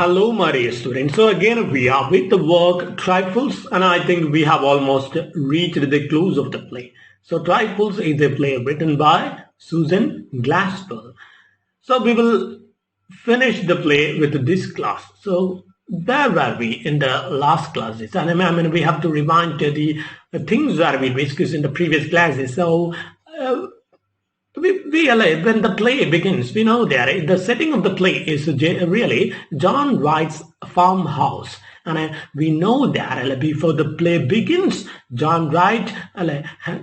Hello, my dear students. So again, we are with the work Trifles, and I think we have almost reached the close of the play. So Trifles is a play written by Susan Glaspell. So we will finish the play with this class. So there were we in the last classes, and I mean we have to rewind to the things that we discussed in the previous classes. So. When the play begins, we know that the setting of the play is really John Wright's farmhouse. And we know that before the play begins, John Wright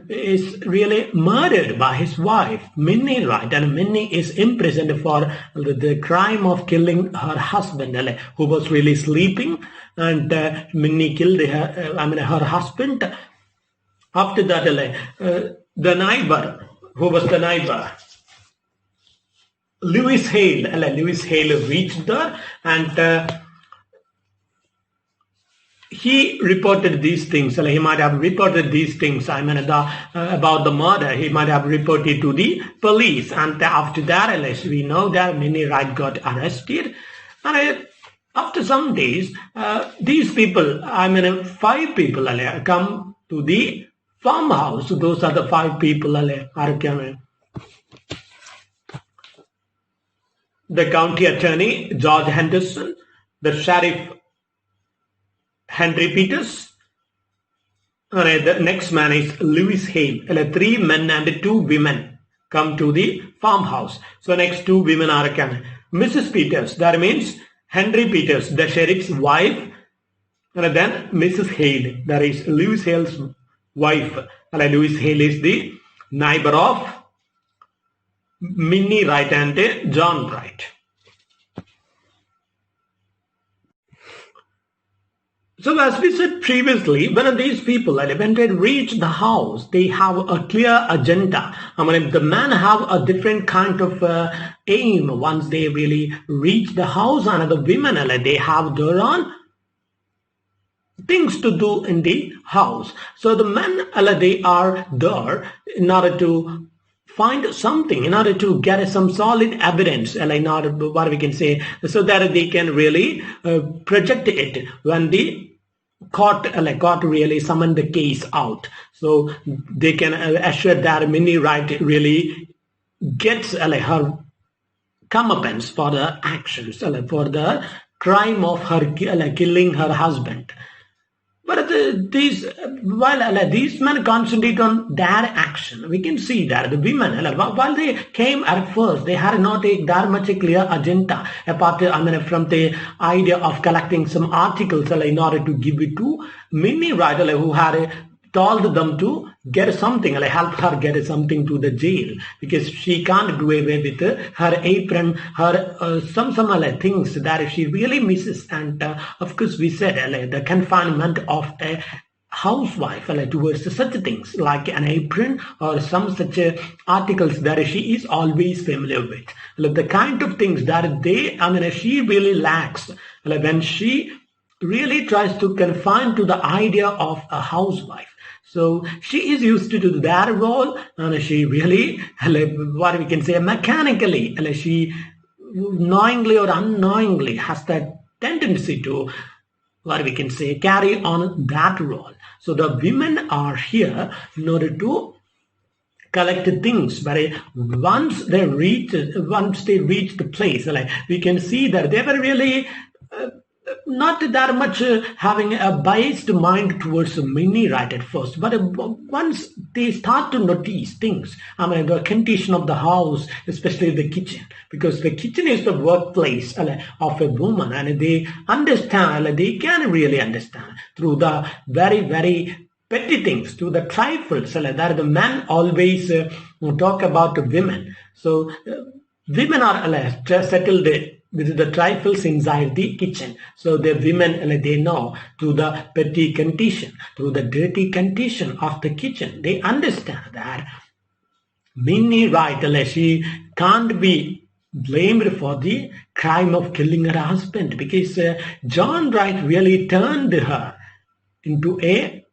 is really murdered by his wife, Minnie Wright. And Minnie is imprisoned for the crime of killing her husband, who was really sleeping. And Minnie killed her husband. After that, the neighbor, who was the neighbor? Lewis Hale. Lewis Hale reached there and he reported these things. He might have reported these things. About the murder. He might have reported to the police. And after that, we know that Minnie Wright got arrested. And after some days, these people, 5 people, come to the farmhouse. Those are the 5 people. The county attorney, George Henderson, the sheriff, Henry Peters, and the next man is Lewis Hale. 3 men and 2 women come to the farmhouse. So next 2 women are Mrs. Peters, that means Henry Peters, the sheriff's wife, and then Mrs. Hale, that is Lewis Hale's wife. Lewis Hale is the neighbor of Minnie Wright and John Wright. So as we said previously, when these people, when they reach the house, they have a clear agenda. The men have a different kind of aim once they really reach the house, and the women, they have their own things to do in the house. So the men, they are there in order to find something, in order to get some solid evidence, in order to, what we can say, so that they can really project it when the court really summon the case out. So they can assure that Minnie Wright really gets her comeuppance for the actions, for the crime of her killing her husband. But these men concentrate on their action. We can see that the women, while they came at first, they had not that much a clear agenda, apart from the idea of collecting some articles in order to give it to Minnie Wright, who had told them to get something, help her get something to the jail, because she can't do away with her apron, her some things that she really misses. And of course we said the confinement of a housewife towards such things like an apron or some such articles that she is always familiar with, the kind of things that she really lacks when she really tries to confine to the idea of a housewife. So she is used to do that role, and she really, what we can say, mechanically, she knowingly or unknowingly has that tendency to, what we can say, carry on that role. So the women are here in order to collect things, but once they reach the place, we can see that they were really not that much having a biased mind towards Minnie Wright at first, but once they start to notice things, the condition of the house, especially the kitchen, because the kitchen is the workplace of a woman, and they understand, they can really understand through the very, very petty things, to the trifles that the men always talk about the women. So women are settled with the trifles inside the kitchen. So the women, they know through the petty condition, through the dirty condition of the kitchen, they understand that Minnie Wright, she can't be blamed for the crime of killing her husband, because John Wright really turned her into a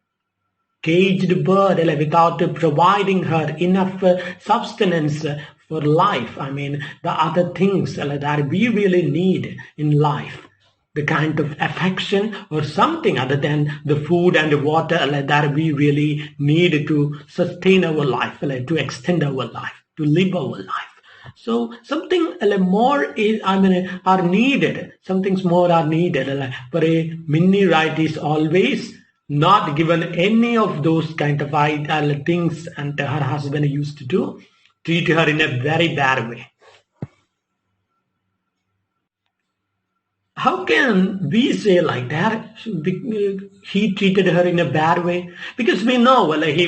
caged bird without providing her enough sustenance for life. The other things that we really need in life. the kind of affection or something other than the food and the water that we really need to sustain our life, to extend our life, to live our life. So something more is, are needed. Some things more are needed. But a Minnie Wright is always not given any of those kind of things, and her husband used to do, treat her in a very bad way. How can we say like that? He treated her in a bad way? Because we know, he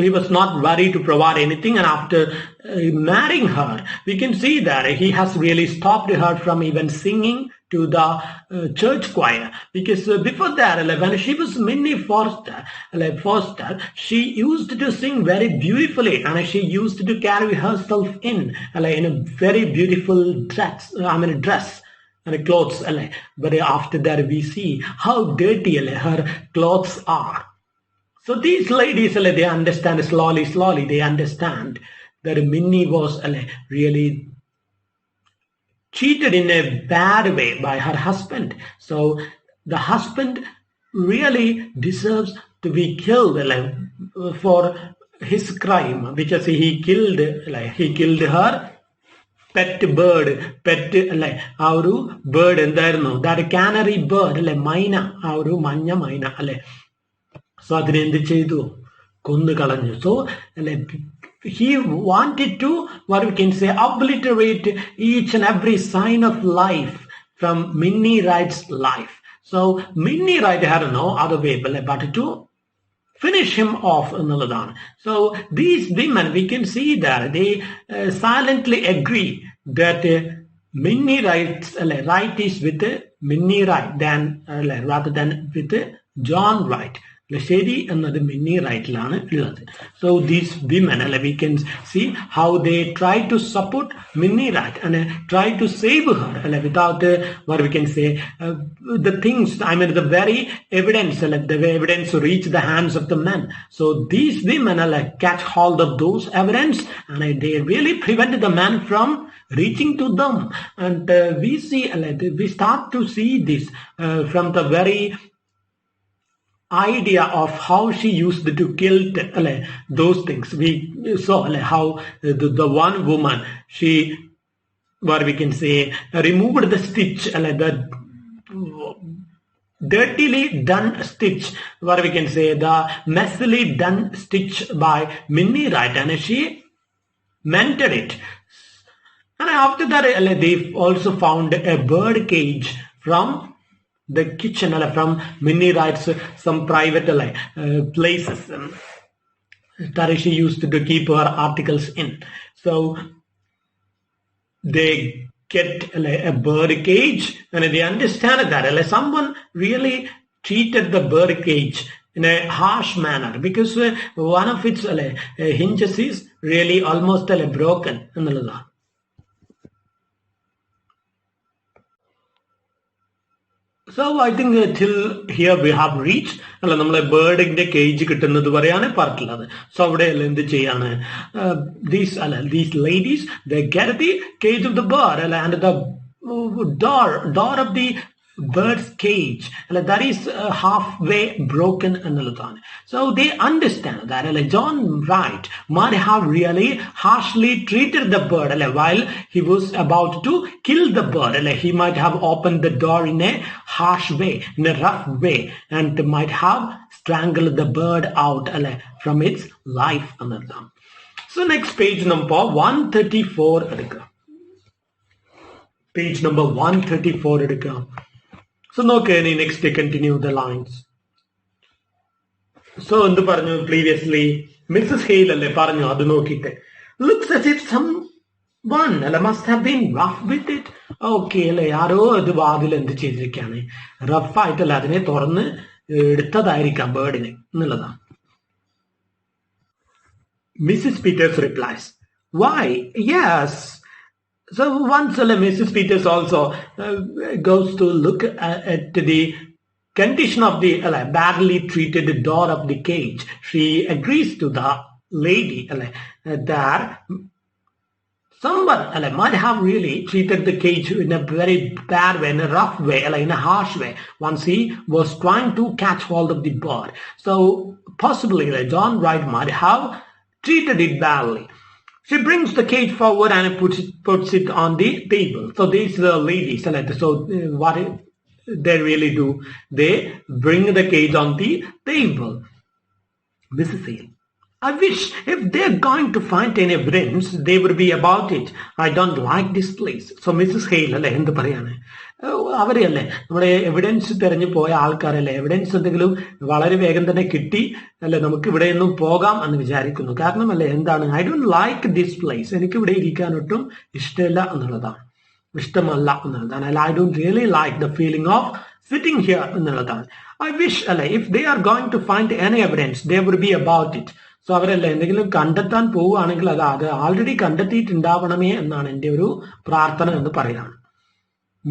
was not worried to provide anything. And after marrying her, we can see that he has really stopped her from even singing to the church choir. Because before that, when she was Minnie Forster, she used to sing very beautifully, and she used to carry herself in a very beautiful dress. And clothes, but after that we see how dirty her clothes are. So these ladies, they understand slowly, they understand that Minnie was really cheated in a bad way by her husband. So the husband really deserves to be killed for his crime, because he killed her pet bird, ആ ഒരു bird എന്തായിരുന്നു, that canary bird മൈന, ആ ഒരു മഞ്ഞ മൈന so അതിനെന്ത് ചെയ്തു, കൊന്നു കളഞ്ഞു. So he wanted to, what we can say, obliterate each and every sign of life from Minnie Wright's life. So Minnie Wright had no other way but to finish him off എന്നുള്ളതാണ്. So these women, we can see that they silently agree that Minnie Wright is with Minnie Wright rather than with John Wright. ശരി എന്നത് മിന്നി റൈറ്റിലാണ് ഉള്ളത്. So these women, we can see how they try to support Minnie Wright and try to save her without what we can say the things, the very evidence, the evidence reach the hands of the men. So these women catch hold of those evidence, and they really prevent the man from reaching to them. And we start to see this from the very idea of how she used to kill those things. We saw how the one woman, she, what we can say, removed the stitch, the dirtily done stitch, what we can say, the messily done stitch by Minnie Wright, and she mended it. And after that, they also found a bird cage from the kitchen, from Minnie Wright's some private places that she used to keep her articles in. So they get a bird cage, and they understand that someone really treated the bird cage in a harsh manner, because one of its hinges is really almost broken. So I think till here we have reached നമ്മളെ ബേർഡിന്റെ cage കിട്ടുന്നത് വരെയാണ് പാർട്ടുള്ളത്. So അവിടെ എന്ത് ചെയ്യാണ്, these ladies, they get the cage of the bird and the door of the bird's cage that is halfway broken എന്നുള്ളതാണ്. So they understand that John Wright might have really harshly treated the bird while he was about to kill the bird. He might have opened the door in a harsh way, in a rough way, and might have strangled the bird out from its life. So next, page number 134 എടുക്കുക. Page number 134 എടുക്കുക. So okay, next they continue the lines. So എന്ത് പറഞ്ഞു previously, Mrs. Hale പറഞ്ഞു അത് നോക്കിയിട്ട്, looks as if someone must have been rough with it. Okay, ആരോ അത് വാതിൽ എന്ത് ചെയ്തിരിക്കുകയാണ്, റഫ് ആയിട്ടല്ല അതിനെ തുറന്ന് എടുത്തതായിരിക്കാം ബേർഡിനെ എന്നുള്ളതാണ്. Mrs. Peters replies, why, yes. So once Mrs. Peters also goes to look at the condition of the badly treated door of the cage. She agrees to the lady that someone might have really treated the cage in a very bad way, in a rough way, in a harsh way, once he was trying to catch hold of the bird. So possibly John Wright might have treated it badly. She brings the cage forward and puts it on the table. So these ladies, so what they really do, they bring the cage on the table. Mrs. Hale, I wish if they're going to find any evidence, they would be about it. I don't like this place. So Mrs. Hale, എന്ത് പറയാണ്, അവരെയല്ലേ നമ്മുടെ evidence തെരഞ്ഞു പോയ ആൾക്കാരല്ലേ, evidence എന്തെങ്കിലും വളരെ വേഗം തന്നെ കിട്ടി നമുക്ക് ഇവിടെ നിന്നും പോകാം എന്ന് വിചാരിക്കുന്നു. കാരണം എന്താണ്, I don't like this place, എനിക്ക് ഇവിടെ ഇരിക്കാൻ ഒട്ടും ഇഷ്ടമല്ല എന്നുള്ളതാണ്, ഇഷ്ടമല്ല എന്നുള്ളതാണ്. I don't really like the feeling of sitting here എന്നുള്ളതാണ്. I wish if they are going to find any evidence they would be about it. So അവരല്ല എന്തെങ്കിലും കണ്ടെത്താൻ പോവുകയാണെങ്കിൽ അത് ആൾറെഡി കണ്ടെത്തിയിട്ടുണ്ടാവണമേ എന്നാണ് എൻ്റെ ഒരു പ്രാർത്ഥന എന്ന് പറയാണ്.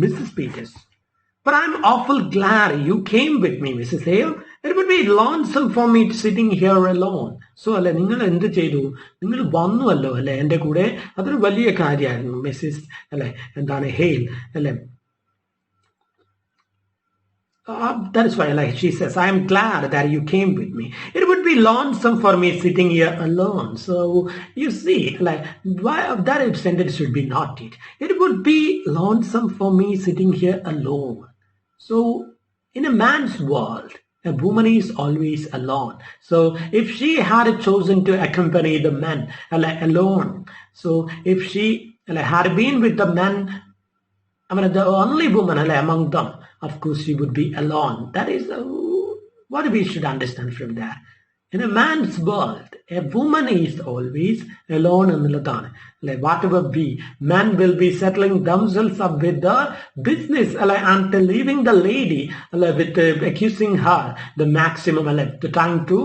Mrs. Peters, but I'm awful glad you came with me, Mrs. Hale. It would be lonesome for me sitting here alone. So നിങ്ങൾ എന്ത് ചെയ്തു, നിങ്ങൾ വന്നുവല്ലോ എൻ്റെ കൂടെ, അതൊരു വലിയ കാര്യമായിരുന്നു മിസ്സിസ് എന്താണ് hail that is why she says, I am glad that you came with me. It would be lonesome for me sitting here alone. So you see, why that sentence should be not it. It would be lonesome for me sitting here alone. So in a man's world, a woman is always alone. So if she had chosen to accompany the men alone, so if she had been with the men, the only woman among them, of course she would be alone. That is what we should understand from that. In a man's world, a woman is always alone എന്നുള്ളതാണ്. Whatever be, men will be settling themselves up with the business and leaving the lady with accusing her the maximum, trying to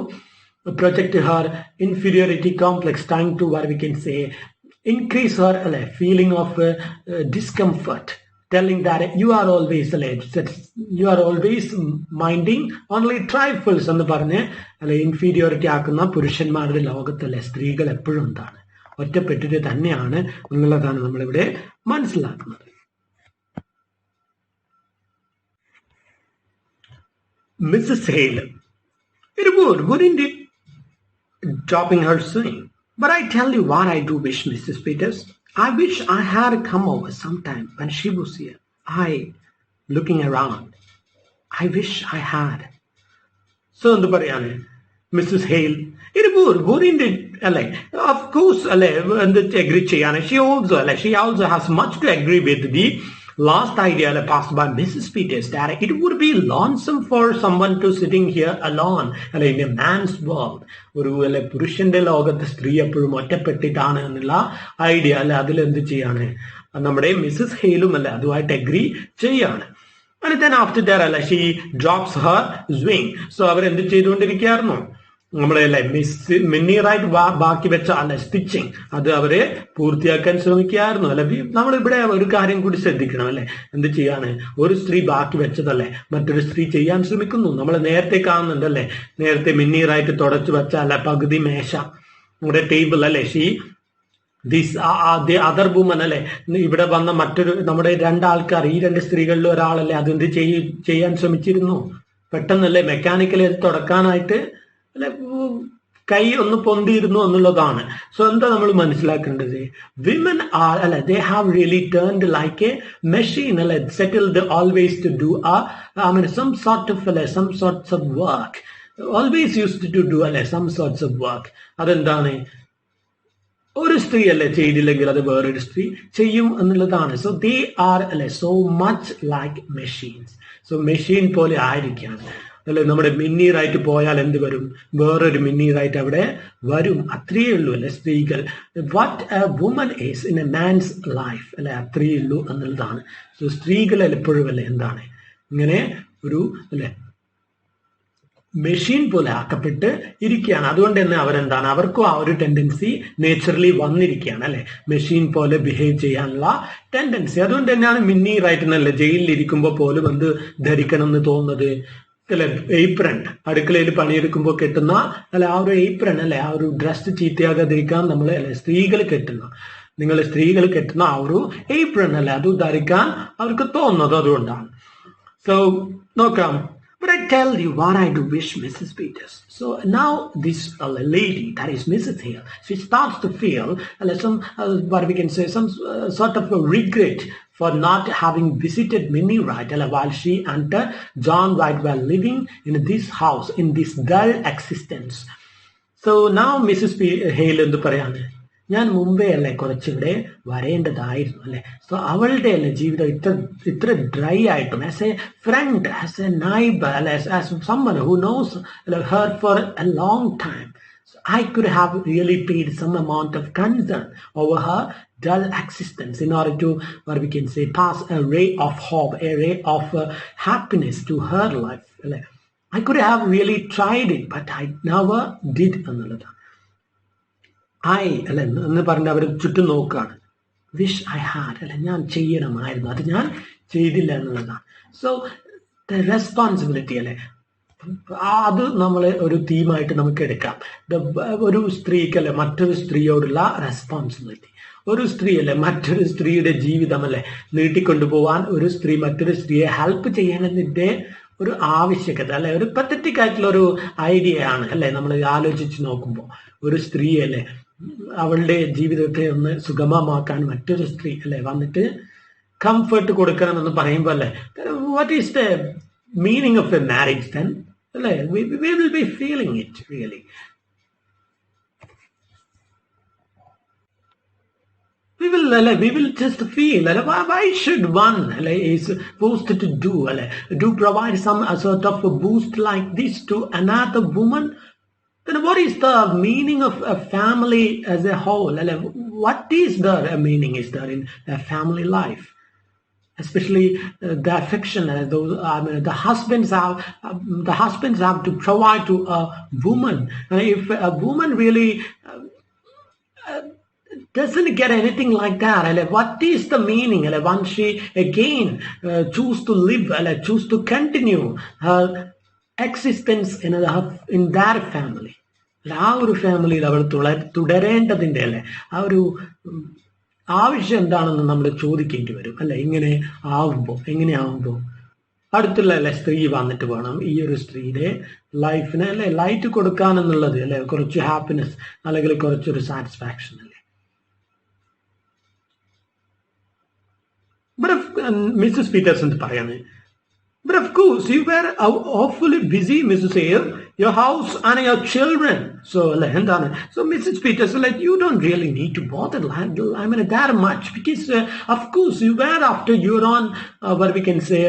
project her inferiority complex, trying to what we can say increase her feeling of discomfort, telling that you are always minding only trifles എന്ന് പറഞ്ഞ് inferiority ആക്കുന്ന പുരുഷന്മാരുടെ ലോകത്തല്ലേ സ്ത്രീകൾ എപ്പോഴും എന്താണ്, ഒറ്റപ്പെട്ടിട്ട് തന്നെയാണ് എന്നുള്ളതാണ് നമ്മളിവിടെ മനസ്സിലാക്കുന്നത്. Mrs Hale, wouldn't it, dropping her sewing. But I tell you what I do wish, Mrs. Peters. I wish I had come over sometime when she was here. Looking around, I wish I had. So എന്ത് പറയാണ് Mrs Hale, wouldn't it, of course agree ചെയ്യാണ്. She also has much to agree with the last idea passed by Mrs. Peters, that it would be lonesome for someone to sitting here alone in a man's world. ഒരു പുരുഷന്റെ ലോകത്ത് സ്ത്രീ എപ്പോഴും ഒറ്റപ്പെട്ടിട്ടാണ് എന്നുള്ള idea അതിലെന്ത് ചെയ്യാണ് നമ്മുടെ മിസ്സസ് ഹെയിലും അതുമായിട്ട് അഗ്രി ചെയ്യാണ്. And then after that she drops her swing. So അവരെന്ത് ചെയ്തുകൊണ്ടിരിക്കുകയായിരുന്നു, നമ്മളെ മിന്നീറായിട്ട് ബാക്കി വെച്ച സ്റ്റിച്ചിങ് അത് അവരെ പൂർത്തിയാക്കാൻ ശ്രമിക്കുകയായിരുന്നു. നമ്മളിവിടെ ഒരു കാര്യം കൂടി ശ്രദ്ധിക്കണം എന്ത് ചെയ്യാണ്, ഒരു സ്ത്രീ ബാക്കി വെച്ചതല്ലേ മറ്റൊരു സ്ത്രീ ചെയ്യാൻ ശ്രമിക്കുന്നു. നമ്മൾ നേരത്തെ കാണുന്നുണ്ടല്ലേ, നേരത്തെ മിന്നീറായിട്ട് തുടച്ചു വെച്ച പകുതി മേശ നമ്മുടെ ടേബിൾ ദി അതർ വുമൻ ഇവിടെ വന്ന മറ്റൊരു നമ്മുടെ രണ്ടാൾക്കാർ, ഈ രണ്ട് സ്ത്രീകളിൽ ഒരാളല്ലേ അതെന്ത് ചെയ്യാൻ ശ്രമിച്ചിരുന്നു, പെട്ടെന്നല്ലേ മെക്കാനിക്കലി അത് തുടക്കാനായിട്ട് കൈ ഒന്ന് പൊന്തിയിരുന്നു എന്നുള്ളതാണ്. സോ എന്താ നമ്മൾ മനസ്സിലാക്കേണ്ടത്, women are they have really turned like a machine, settled always to do some sorts of work, always used to do some sorts of work. അതെന്താണ്, ഒരു സ്ത്രീ ചെയ്തില്ലെങ്കിൽ അത് വേറൊരു സ്ത്രീ ചെയ്യും എന്നുള്ളതാണ്. So they are so much like machines. So machine പോലെ ആയിരിക്കാണ് നമ്മുടെ മിന്നീറായിട്ട് പോയാൽ എന്ത് വരും, വേറൊരു മിന്നീറായിട്ട് അവിടെ വരും. അത്രയേ ഉള്ളൂ സ്ത്രീകൾ. What a woman is in a man's life അത്രയേ ഉള്ളൂ എന്നുള്ളതാണ്. സോ സ്ത്രീകൾ എപ്പോഴും എന്താണ് ഇങ്ങനെ ഒരു മെഷീൻ പോലെ ആക്കപ്പെട്ട് ഇരിക്കുകയാണ്. അതുകൊണ്ട് തന്നെ അവരെന്താണ്, അവർക്കും ആ ഒരു ടെൻഡൻസി നേച്ചുറലി വന്നിരിക്കുകയാണ് മെഷീൻ പോലെ ബിഹേവ് ചെയ്യാനുള്ള ടെൻഡൻസി. അതുകൊണ്ട് തന്നെയാണ് മിന്നീറായിട്ട് ജയിലിൽ ഇരിക്കുമ്പോൾ പോലും എന്ത് ധരിക്കണം എന്ന് തോന്നുന്നത്, എയ്പ്രൺ, അടുക്കളയിൽ പണിയെടുക്കുമ്പോൾ കെട്ടുന്ന ആ ഒരു എയ്പ്രൺ ആ ഒരു ഡ്രസ് ചീത്തയാകാതിരിക്കാൻ നമ്മൾ സ്ത്രീകൾ കെട്ടുന്ന നിങ്ങൾ സ്ത്രീകൾ കെട്ടുന്ന ആ ഒരു ഏപ്രൺ അല്ലെ, അത് ധരിക്കാൻ അവർക്ക് തോന്നുന്നത് അതുകൊണ്ടാണ്. സോ നോക്കാം. But I tell you what I do wish, Mrs. Peters. So now this lady, that is Mrs. Hale, she starts to feel some, what we can say, some sort of a regret for not having visited Minnie Wright while she and John Wright were living in this house, in this dull existence. So now Mrs. Hale എന്ത് പറയാണ്, ഞാൻ മുമ്പേ അല്ലേ കുറച്ചിവിടെ വരേണ്ടതായിരുന്നു അല്ലെ. So അവളുടെ അല്ലെ ജീവിതം ഇത്ര ഡ്രൈ ആയിട്ടും as a friend, as A neighbour അല്ലെ, as someone who knows her for a long time, so I could have really paid some amount of concern over her dull existence in order to, what we can say, pass a ray of hope, a ray of happiness to her life. I could have really tried it, but I never did എന്നുള്ളതാണ്. അല്ലെ എന്ന് പറഞ്ഞ് അവർ ചുറ്റും നോക്കുകയാണ്. Wish I had അല്ലെ, ഞാൻ ചെയ്യണമായിരുന്നു, അത് ഞാൻ ചെയ്തില്ല എന്നുള്ളതാണ്. സോ ദ റെസ്പോൺസിബിലിറ്റി അല്ലെ, അത് നമ്മൾ ഒരു തീമായിട്ട് നമുക്ക് എടുക്കാം. ഒരു സ്ത്രീക്ക് അല്ലെ മറ്റൊരു സ്ത്രീയോടുള്ള റെസ്പോൺസിബിലിറ്റി. ഒരു സ്ത്രീ അല്ലെ മറ്റൊരു സ്ത്രീയുടെ ജീവിതം അല്ലെ നീട്ടിക്കൊണ്ടുപോകാൻ ഒരു സ്ത്രീ മറ്റൊരു സ്ത്രീയെ ഹെൽപ്പ് ചെയ്യണമെന്നതിന്റെ ഒരു ആവശ്യകത അല്ലെ, ഒരു പത്തറ്റിക് ആയിട്ടുള്ള ഒരു ഐഡിയ ആണ് അല്ലെ. നമ്മൾ ആലോചിച്ച് നോക്കുമ്പോൾ ഒരു സ്ത്രീ അല്ലെ അവളുടെ ജീവിതത്തെ ഒന്ന് സുഗമമാക്കാൻ മറ്റൊരു സ്ത്രീ അല്ലെ വന്നിട്ട് കംഫർട്ട് കൊടുക്കണം എന്ന് പറയുമ്പോൾ അല്ലെ, what is the meaning of a marriage then അല്ലെ? We will be feeling it really. We will just feel why should one is supposed to do provide some sort of a boost like this to another woman. Then what is the meaning of a family as a whole? What is the meaning is there in a family life? Especially the affection, the husbands have to provide to a woman. If a woman really doesn't get anything like that, what is the meaning? Once she again choose to live, choose to continue her existence in that family, ആ ഒരു ഫാമിലിയിൽ അവൾ തുടരേണ്ടതിന്റെ അല്ലെ ആ ഒരു ആവശ്യം എന്താണെന്ന് നമ്മൾ ചോദിക്കേണ്ടി വരും അല്ലെ. ഇങ്ങനെ ആവുമ്പോ അടുത്തുള്ള അല്ലെ സ്ത്രീ വന്നിട്ട് വേണം ഈ ഒരു സ്ത്രീയുടെ ലൈഫിന് അല്ലെ ലൈറ്റ് കൊടുക്കാനെന്നുള്ളത് അല്ലെ, കുറച്ച് ഹാപ്പിനെസ് അല്ലെങ്കിൽ കുറച്ചൊരു സാറ്റിസ്ഫാക്ഷൻ അല്ലെ. But Mrs. Peters എന്ത് പറയാണ്, but of course you were awfully busy, Mrs. Hale, your house and your children. So Mrs. Peters, you don't really need to bother that much, because of course you were after your own what we can say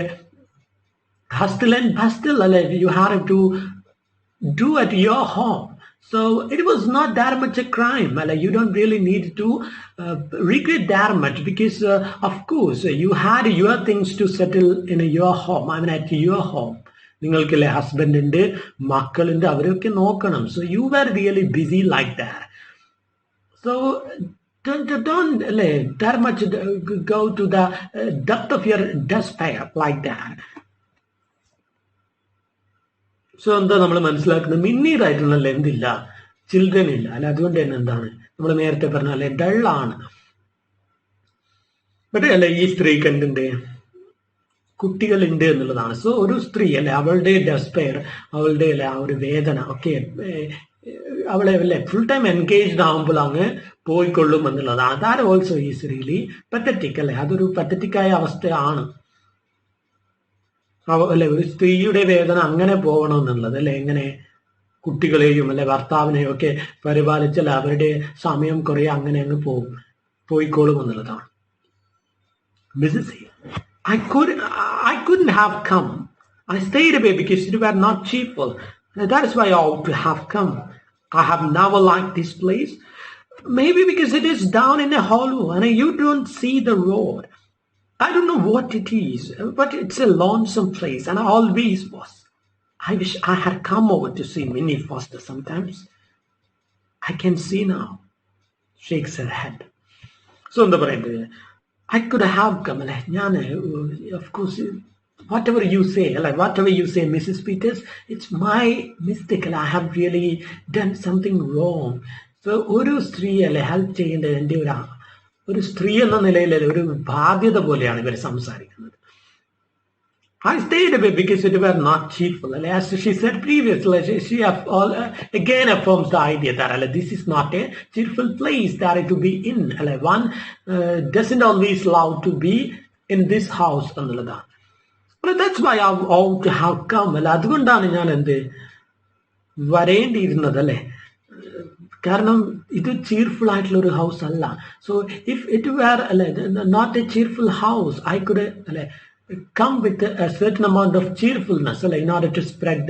hustle and bustle you had to do at your home. So it was not that much a crime. You don't really need to regret that much, because of course you had your things to settle in your home. At your home. നിങ്ങൾക്കല്ലേ husband ഉണ്ട്, മക്കളുണ്ട്, അവരൊക്കെ നോക്കണം. So you were really busy like that. So don't that much go to the depth of your despair like that. So എന്താ നമ്മൾ മനസ്സിലാക്കുന്നത്, മിന്നീറായിട്ടുള്ള എന്തില്ല, children ഇല്ല അതുകൊണ്ട് തന്നെ എന്താണ് നമ്മൾ നേരത്തെ പറഞ്ഞ ഡള്ളാണ്. ബട്ട് ഈ സ്ത്രീക്ക് എന്തുണ്ട്, കുട്ടികളുണ്ട് എന്നുള്ളതാണ്. സോ ഒരു സ്ത്രീ അവളുടെ ഡെസ്പെയർ, അവളുടെ ആ ഒരു വേദന ഒക്കെ അവളെ ഫുൾ ടൈം എൻഗേജ്ഡ് ആകുമ്പോൾ അങ്ങ് പോയിക്കൊള്ളും എന്നുള്ളതാണ്. That also is really pathetic അതൊരു പത്തറ്റിക്കായ അവസ്ഥയാണ് ഒരു സ്ത്രീയുടെ വേദന അങ്ങനെ പോകണമെന്നുള്ളത് എങ്ങനെ കുട്ടികളെയും ഭർത്താവിനെയും ഒക്കെ പരിപാലിച്ചാൽ അവരുടെ സമയം കുറെ അങ്ങനെ അങ്ങ് പോയിക്കോളും എന്നുള്ളതാണ്. Mrs. Hale, I couldn't have come. I stayed away because you were not cheerful. That is why I ought to have come. I have never liked this place. Maybe because it is down in a hollow and you don't see the road. I don't know what it is, but it's a lonesome place and always was. I wish I had come over to see Minnie Foster sometimes. I can see now. Shakes her head. So എന്താ പറയുന്നത്, I could have come. Of course, whatever you say, Mrs. Peters, it's my mistake. I have really done something wrong. So ഒരു സ്ത്രീ help ചെയ്യേണ്ടത് എൻ്റെ ഒരു സ്ത്രീ എന്ന നിലയിൽ ഒരു ബാധ്യത പോലെയാണ് ഇവർ സംസാരിക്കുന്നത്. I stayed away because it were not cheerful. As she said previously, she again affirms the idea that this is not a cheerful place that to be in. One doesn't always love to be in this house. That's why I ought to have come. അതുകൊണ്ടാണ് ഞാൻ എന്ത് വരേണ്ടിയിരുന്നത് അല്ലെ. കാരണം ഇത് cheerful ആയിട്ടുള്ള ഒരു house അല്ല. So if it were not a cheerful house, I could come with a certain amount of cheerfulness in order to spread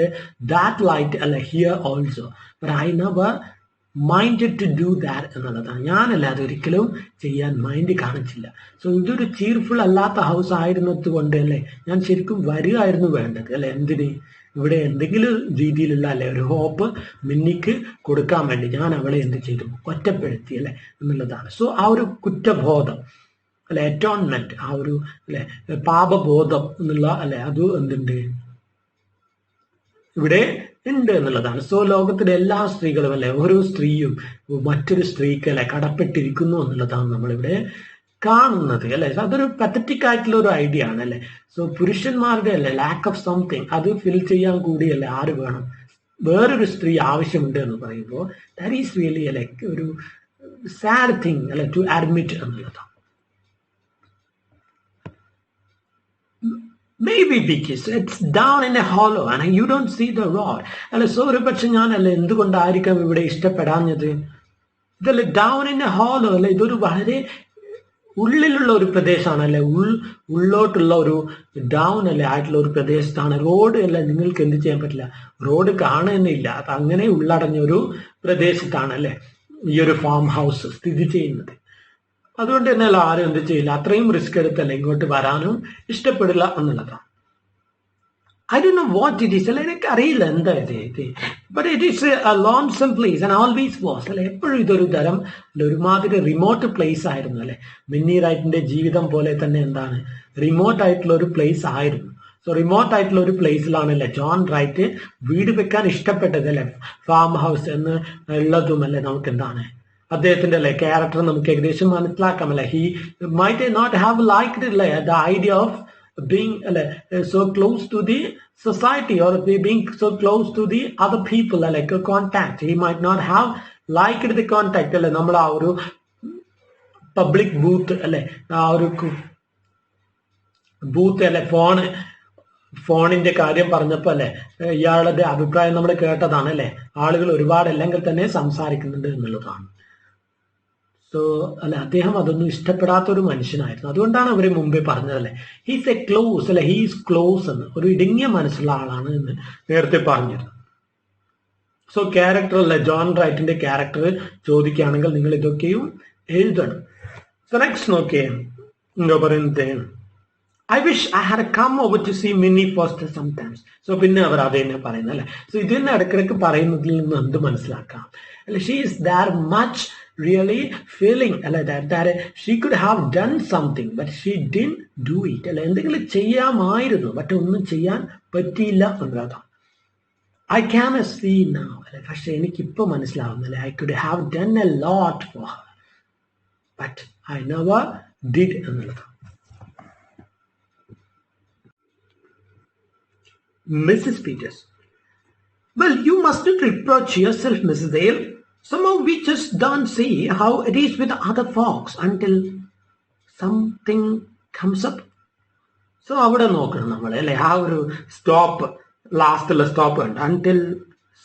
that light here also. But I never minded to do that എന്നുള്ളതാണ്. ഞാനല്ല അതൊരിക്കലും ചെയ്യാൻ mind കാണിച്ചില്ല. So ഇതൊരു ചീർഫുൾ അല്ലാത്ത house ആയിരുന്നത് കൊണ്ട് ഞാൻ ശരിക്കും വരികയായിരുന്നു വേണ്ടത് എന്തിന്, ഇവിടെ എന്തെങ്കിലും രീതിയിലുള്ള ഒരു ഹോപ്പ് മിന്നിക്ക് കൊടുക്കാൻ വേണ്ടി ഞാൻ അവളെ എന്ത് ചെയ്തു, ഒറ്റപ്പെടുത്തി എന്നുള്ളതാണ്. സോ ആ ഒരു കുറ്റബോധം അറ്റോൺമെന്റ്, ആ ഒരു പാപബോധം എന്നുള്ള അത് എന്തുണ്ട് ഇവിടെ ഉണ്ട് എന്നുള്ളതാണ്. സോ ലോകത്തിലെ എല്ലാ സ്ത്രീകളും ഓരോ സ്ത്രീയും മറ്റൊരു സ്ത്രീക്ക് കടപ്പെട്ടിരിക്കുന്നു എന്നുള്ളതാണ് നമ്മളിവിടെ കാണുന്നത് അതൊരു പത്തറ്റിക് ആയിട്ടുള്ള ഒരു ഐഡിയ ആണ് സോ പുരുഷന്മാരുടെ ലാക്ക് ഓഫ് സംതിങ് അത് ഫിൽ ചെയ്യാൻ കൂടിയല്ല ആര് വേണം, വേറൊരു സ്ത്രീ ആവശ്യമുണ്ട് എന്ന് പറയുമ്പോൾ ദാറ്റ് ഈസ് റിയലി ഒരു സാഡ് തിങ് ടു അഡ്മിറ്റ് എന്നുള്ളതാണ്. Maybe because it's down in a hollow and you don't see the rod. So ഒരു പക്ഷെ ഞാൻ എന്തുകൊണ്ടായിരിക്കാം ഇവിടെ ഇഷ്ടപ്പെടാഞ്ഞത്, ഇതല്ലേ ഡൗൺ ഇൻ എ ഹോളോ ഇതൊരു വളരെ ഉള്ളിലുള്ള ഒരു പ്രദേശമാണ് ഉള്ളോട്ടുള്ള ഒരു ഡൗൺ ആയിട്ടുള്ള ഒരു പ്രദേശത്താണ്. റോഡ് നിങ്ങൾക്ക് എന്ത് ചെയ്യാൻ പറ്റില്ല, റോഡ് കാണുന്നില്ല, അത് അങ്ങനെ ഉള്ളടഞ്ഞ ഒരു പ്രദേശത്താണ് ഈ ഒരു ഫാം ഹൗസ് സ്ഥിതി ചെയ്യുന്നത്. അതുകൊണ്ട് തന്നെ ആരും എന്ത് ചെയ്യില്ല, അത്രയും റിസ്ക് എടുത്തല്ല ഇങ്ങോട്ട് വരാനും ഇഷ്ടപ്പെടില്ല എന്നുള്ളതാണ്. I don't know what it is. എനിക്ക് അറിയില്ല എന്താ ഇത്. But it is a lonesome place and always was. എപ്പോഴും ഇതൊരു തരം ഒരുമാതിരി റിമോട്ട് പ്ലേസ് ആയിരുന്നു മിന്നി റൈറ്റിന്റെ ജീവിതം പോലെ തന്നെ എന്താണ് റിമോട്ട് ആയിട്ടുള്ള ഒരു പ്ലേസ് ആയിരുന്നു. സോ റിമോട്ട് ആയിട്ടുള്ള ഒരു പ്ലേസിലാണ് ജോൺ റൈറ്റ് വീട് വെക്കാൻ ഇഷ്ടപ്പെട്ടത് ഫാം ഹൗസ് എന്ന് ഉള്ളതും നമുക്ക് എന്താണ് അദ്ദേഹത്തിന്റെ ക്യാരക്ടർ നമുക്ക് ഏകദേശം മനസ്സിലാക്കാം he might not have liked the idea of being so close to the society or being so close to the other people contact. He might not have liked the contact നമ്മൾ ആ ഒരു public booth ആ ഒരു booth ഫോണിന്റെ കാര്യം പറഞ്ഞപ്പോ ഇയാളുടെ അഭിപ്രായം നമ്മൾ കേട്ടതാണ് ആളുകൾ ഒരുപാട് അല്ലെങ്കിൽ തന്നെ സംസാരിക്കുന്നുണ്ട് എന്നുള്ളതാണ്. സോ അദ്ദേഹം അതൊന്നും ഇഷ്ടപ്പെടാത്ത ഒരു മനുഷ്യനായിരുന്നു. അതുകൊണ്ടാണ് അവര് മുമ്പേ പറഞ്ഞത് he's A close he's close എന്ന്, ഒരു ഇടുങ്ങിയ മനസ്സുള്ള ആളാണ് എന്ന് നേരത്തെ പറഞ്ഞിരുന്നു. സോ ക്യാരക്ടർ ജോൺ റൈറ്റിന്റെ ക്യാരക്ടർ ചോദിക്കുകയാണെങ്കിൽ നിങ്ങൾ ഇതൊക്കെയും എഴുതണം. സോ നെക്സ്റ്റ് നോക്കിയേ എന്താ പറയുന്നത്, I wish I had come over to see Minnie Foster sometimes. So പിന്നെ അവർ അത് തന്നെ പറയുന്നത് സോ ഇത് തന്നെ ഇടയ്ക്കിടയ്ക്ക് പറയുന്നതിൽ നിന്ന് എന്ത് മനസ്സിലാക്കാം, she is that much really feeling that she could have done something but she didn't do it. എന്തെങ്കിലും ചെയ്യാമായിരുന്നു പക്ഷെ ഒന്നും ചെയ്യാൻ പറ്റിയില്ല എന്നതാണ്. I can see now പക്ഷെ എനിക്കിപ്പോ മനസ്സിലാവുന്നില്ല I could have done a lot for her but I never did എന്നുള്ളതാണ്. Mrs. Peters. Well, you mustn't reproach yourself, Mrs. Dale. Somehow we just don't see how it is with other folks until something comes up. So അവിടെ നോക്കണം നമ്മൾ ആ ഒരു stop, ലാസ്റ്റുള്ള stop ഉണ്ട് until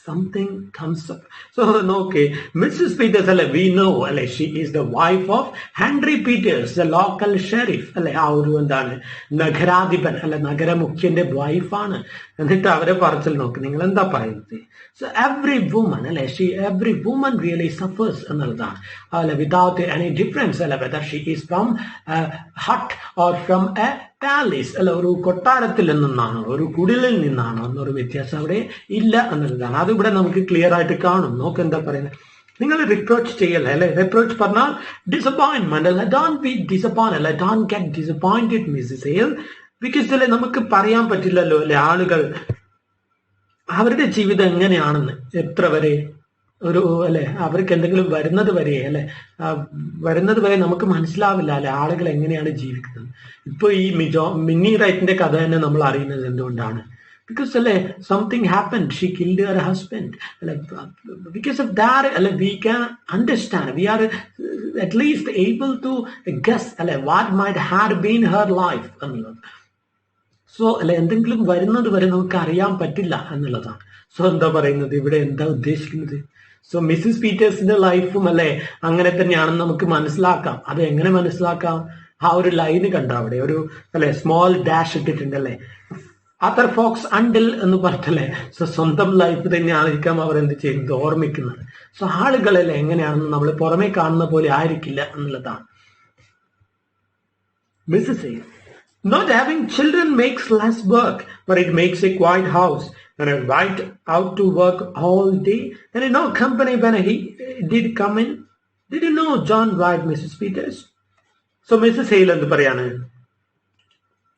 something comes up. So okay, Mrs. Peters we know she is the wife of Henry Peters, the local sheriff ആ ഒരു എന്താണ് നഗരാധിപൻ നഗരമുഖ്യന്റെ വൈഫാണ്. എന്നിട്ട് അവരെ പറച്ചിൽ നോക്ക്, നിങ്ങൾ എന്താ പറയുന്നത്. So every woman really suffers എന്നുള്ളതാണ് without any difference whether she is from a hut or from a palace ഒരു കൊട്ടാരത്തിൽ നിന്നാണോ ഒരു കുടിലിൽ നിന്നാണോ എന്നൊരു വ്യത്യാസം അവിടെ ഇല്ല എന്നുള്ളതാണ്. അതിവിടെ നമുക്ക് ക്ലിയർ ആയിട്ട് കാണും. നോക്ക് എന്താ പറയുന്നത്, നിങ്ങൾ റിപ്രോച്ച് ചെയ്യല്ലേ റിപ്രോച്ച് പറഞ്ഞാൽ disappointment. Don't be disappointed, don't get disappointed Mrs Hale, because നമുക്ക് പറയാൻ പറ്റില്ലല്ലോ ആളുകൾ അവരുടെ ജീവിതം എങ്ങനെയാണെന്ന് എത്ര വരെ ഒരു അല്ലെ അവർക്ക് എന്തെങ്കിലും വരുന്നത് വരെ അല്ലെ വരുന്നത് വരെ നമുക്ക് മനസ്സിലാവില്ല അല്ലെ ആളുകൾ എങ്ങനെയാണ് ജീവിക്കുന്നത്. ഇപ്പൊ ഈ മിന്നി റൈറ്റിന്റെ കഥ തന്നെ നമ്മൾ അറിയുന്നത് എന്തുകൊണ്ടാണ്? ബിക്കോസ് അല്ലെ something happened, she killed her husband അല്ലെ. ബിക്കോസ് ഓഫ് ദാറ്റ് അല്ലെ we can understand, we are at least able to guess അല്ലെ what might had been her life എന്നുള്ളത്. സോ അല്ലെ എന്തെങ്കിലും വരുന്നത് വരെ നമുക്ക് അറിയാൻ പറ്റില്ല എന്നുള്ളതാണ്. സോ എന്താ പറയുന്നത് ഇവിടെ, എന്താ ഉദ്ദേശിക്കുന്നത്? സോ മിസ്സിസ് പീറ്റേഴ്സിന്റെ ലൈഫും അല്ലെ അങ്ങനെ തന്നെയാണെന്ന് നമുക്ക് മനസ്സിലാക്കാം. അത് എങ്ങനെ മനസ്സിലാക്കാം? ആ ഒരു ലൈന് കണ്ട അവിടെ ഒരു അല്ലെ സ്മോൾ ഡാഷ് ഇട്ടിട്ടുണ്ട് അല്ലെ, അതർ ഫോക്സ് അണ്ടിൽ എന്ന് പറഞ്ഞല്ലേ. സോ സ്വന്തം ലൈഫ് തന്നെയായിരിക്കാം അവർ എന്ത് ചെയ്യുന്നത്, ഓർമ്മിക്കുന്നത്. സോ ആളുകളല്ലേ എങ്ങനെയാണെന്ന് നമ്മൾ പുറമേ കാണുന്ന പോലെ ആയിരിക്കില്ല എന്നുള്ളതാണ്. Mrs Not having children makes less work, but it makes a quiet house. And I went out to work all day, and no company when he did come in. Did you know John Wright, Mrs. Peters? So Mrs. Hale എന്ത് പറയാണ്?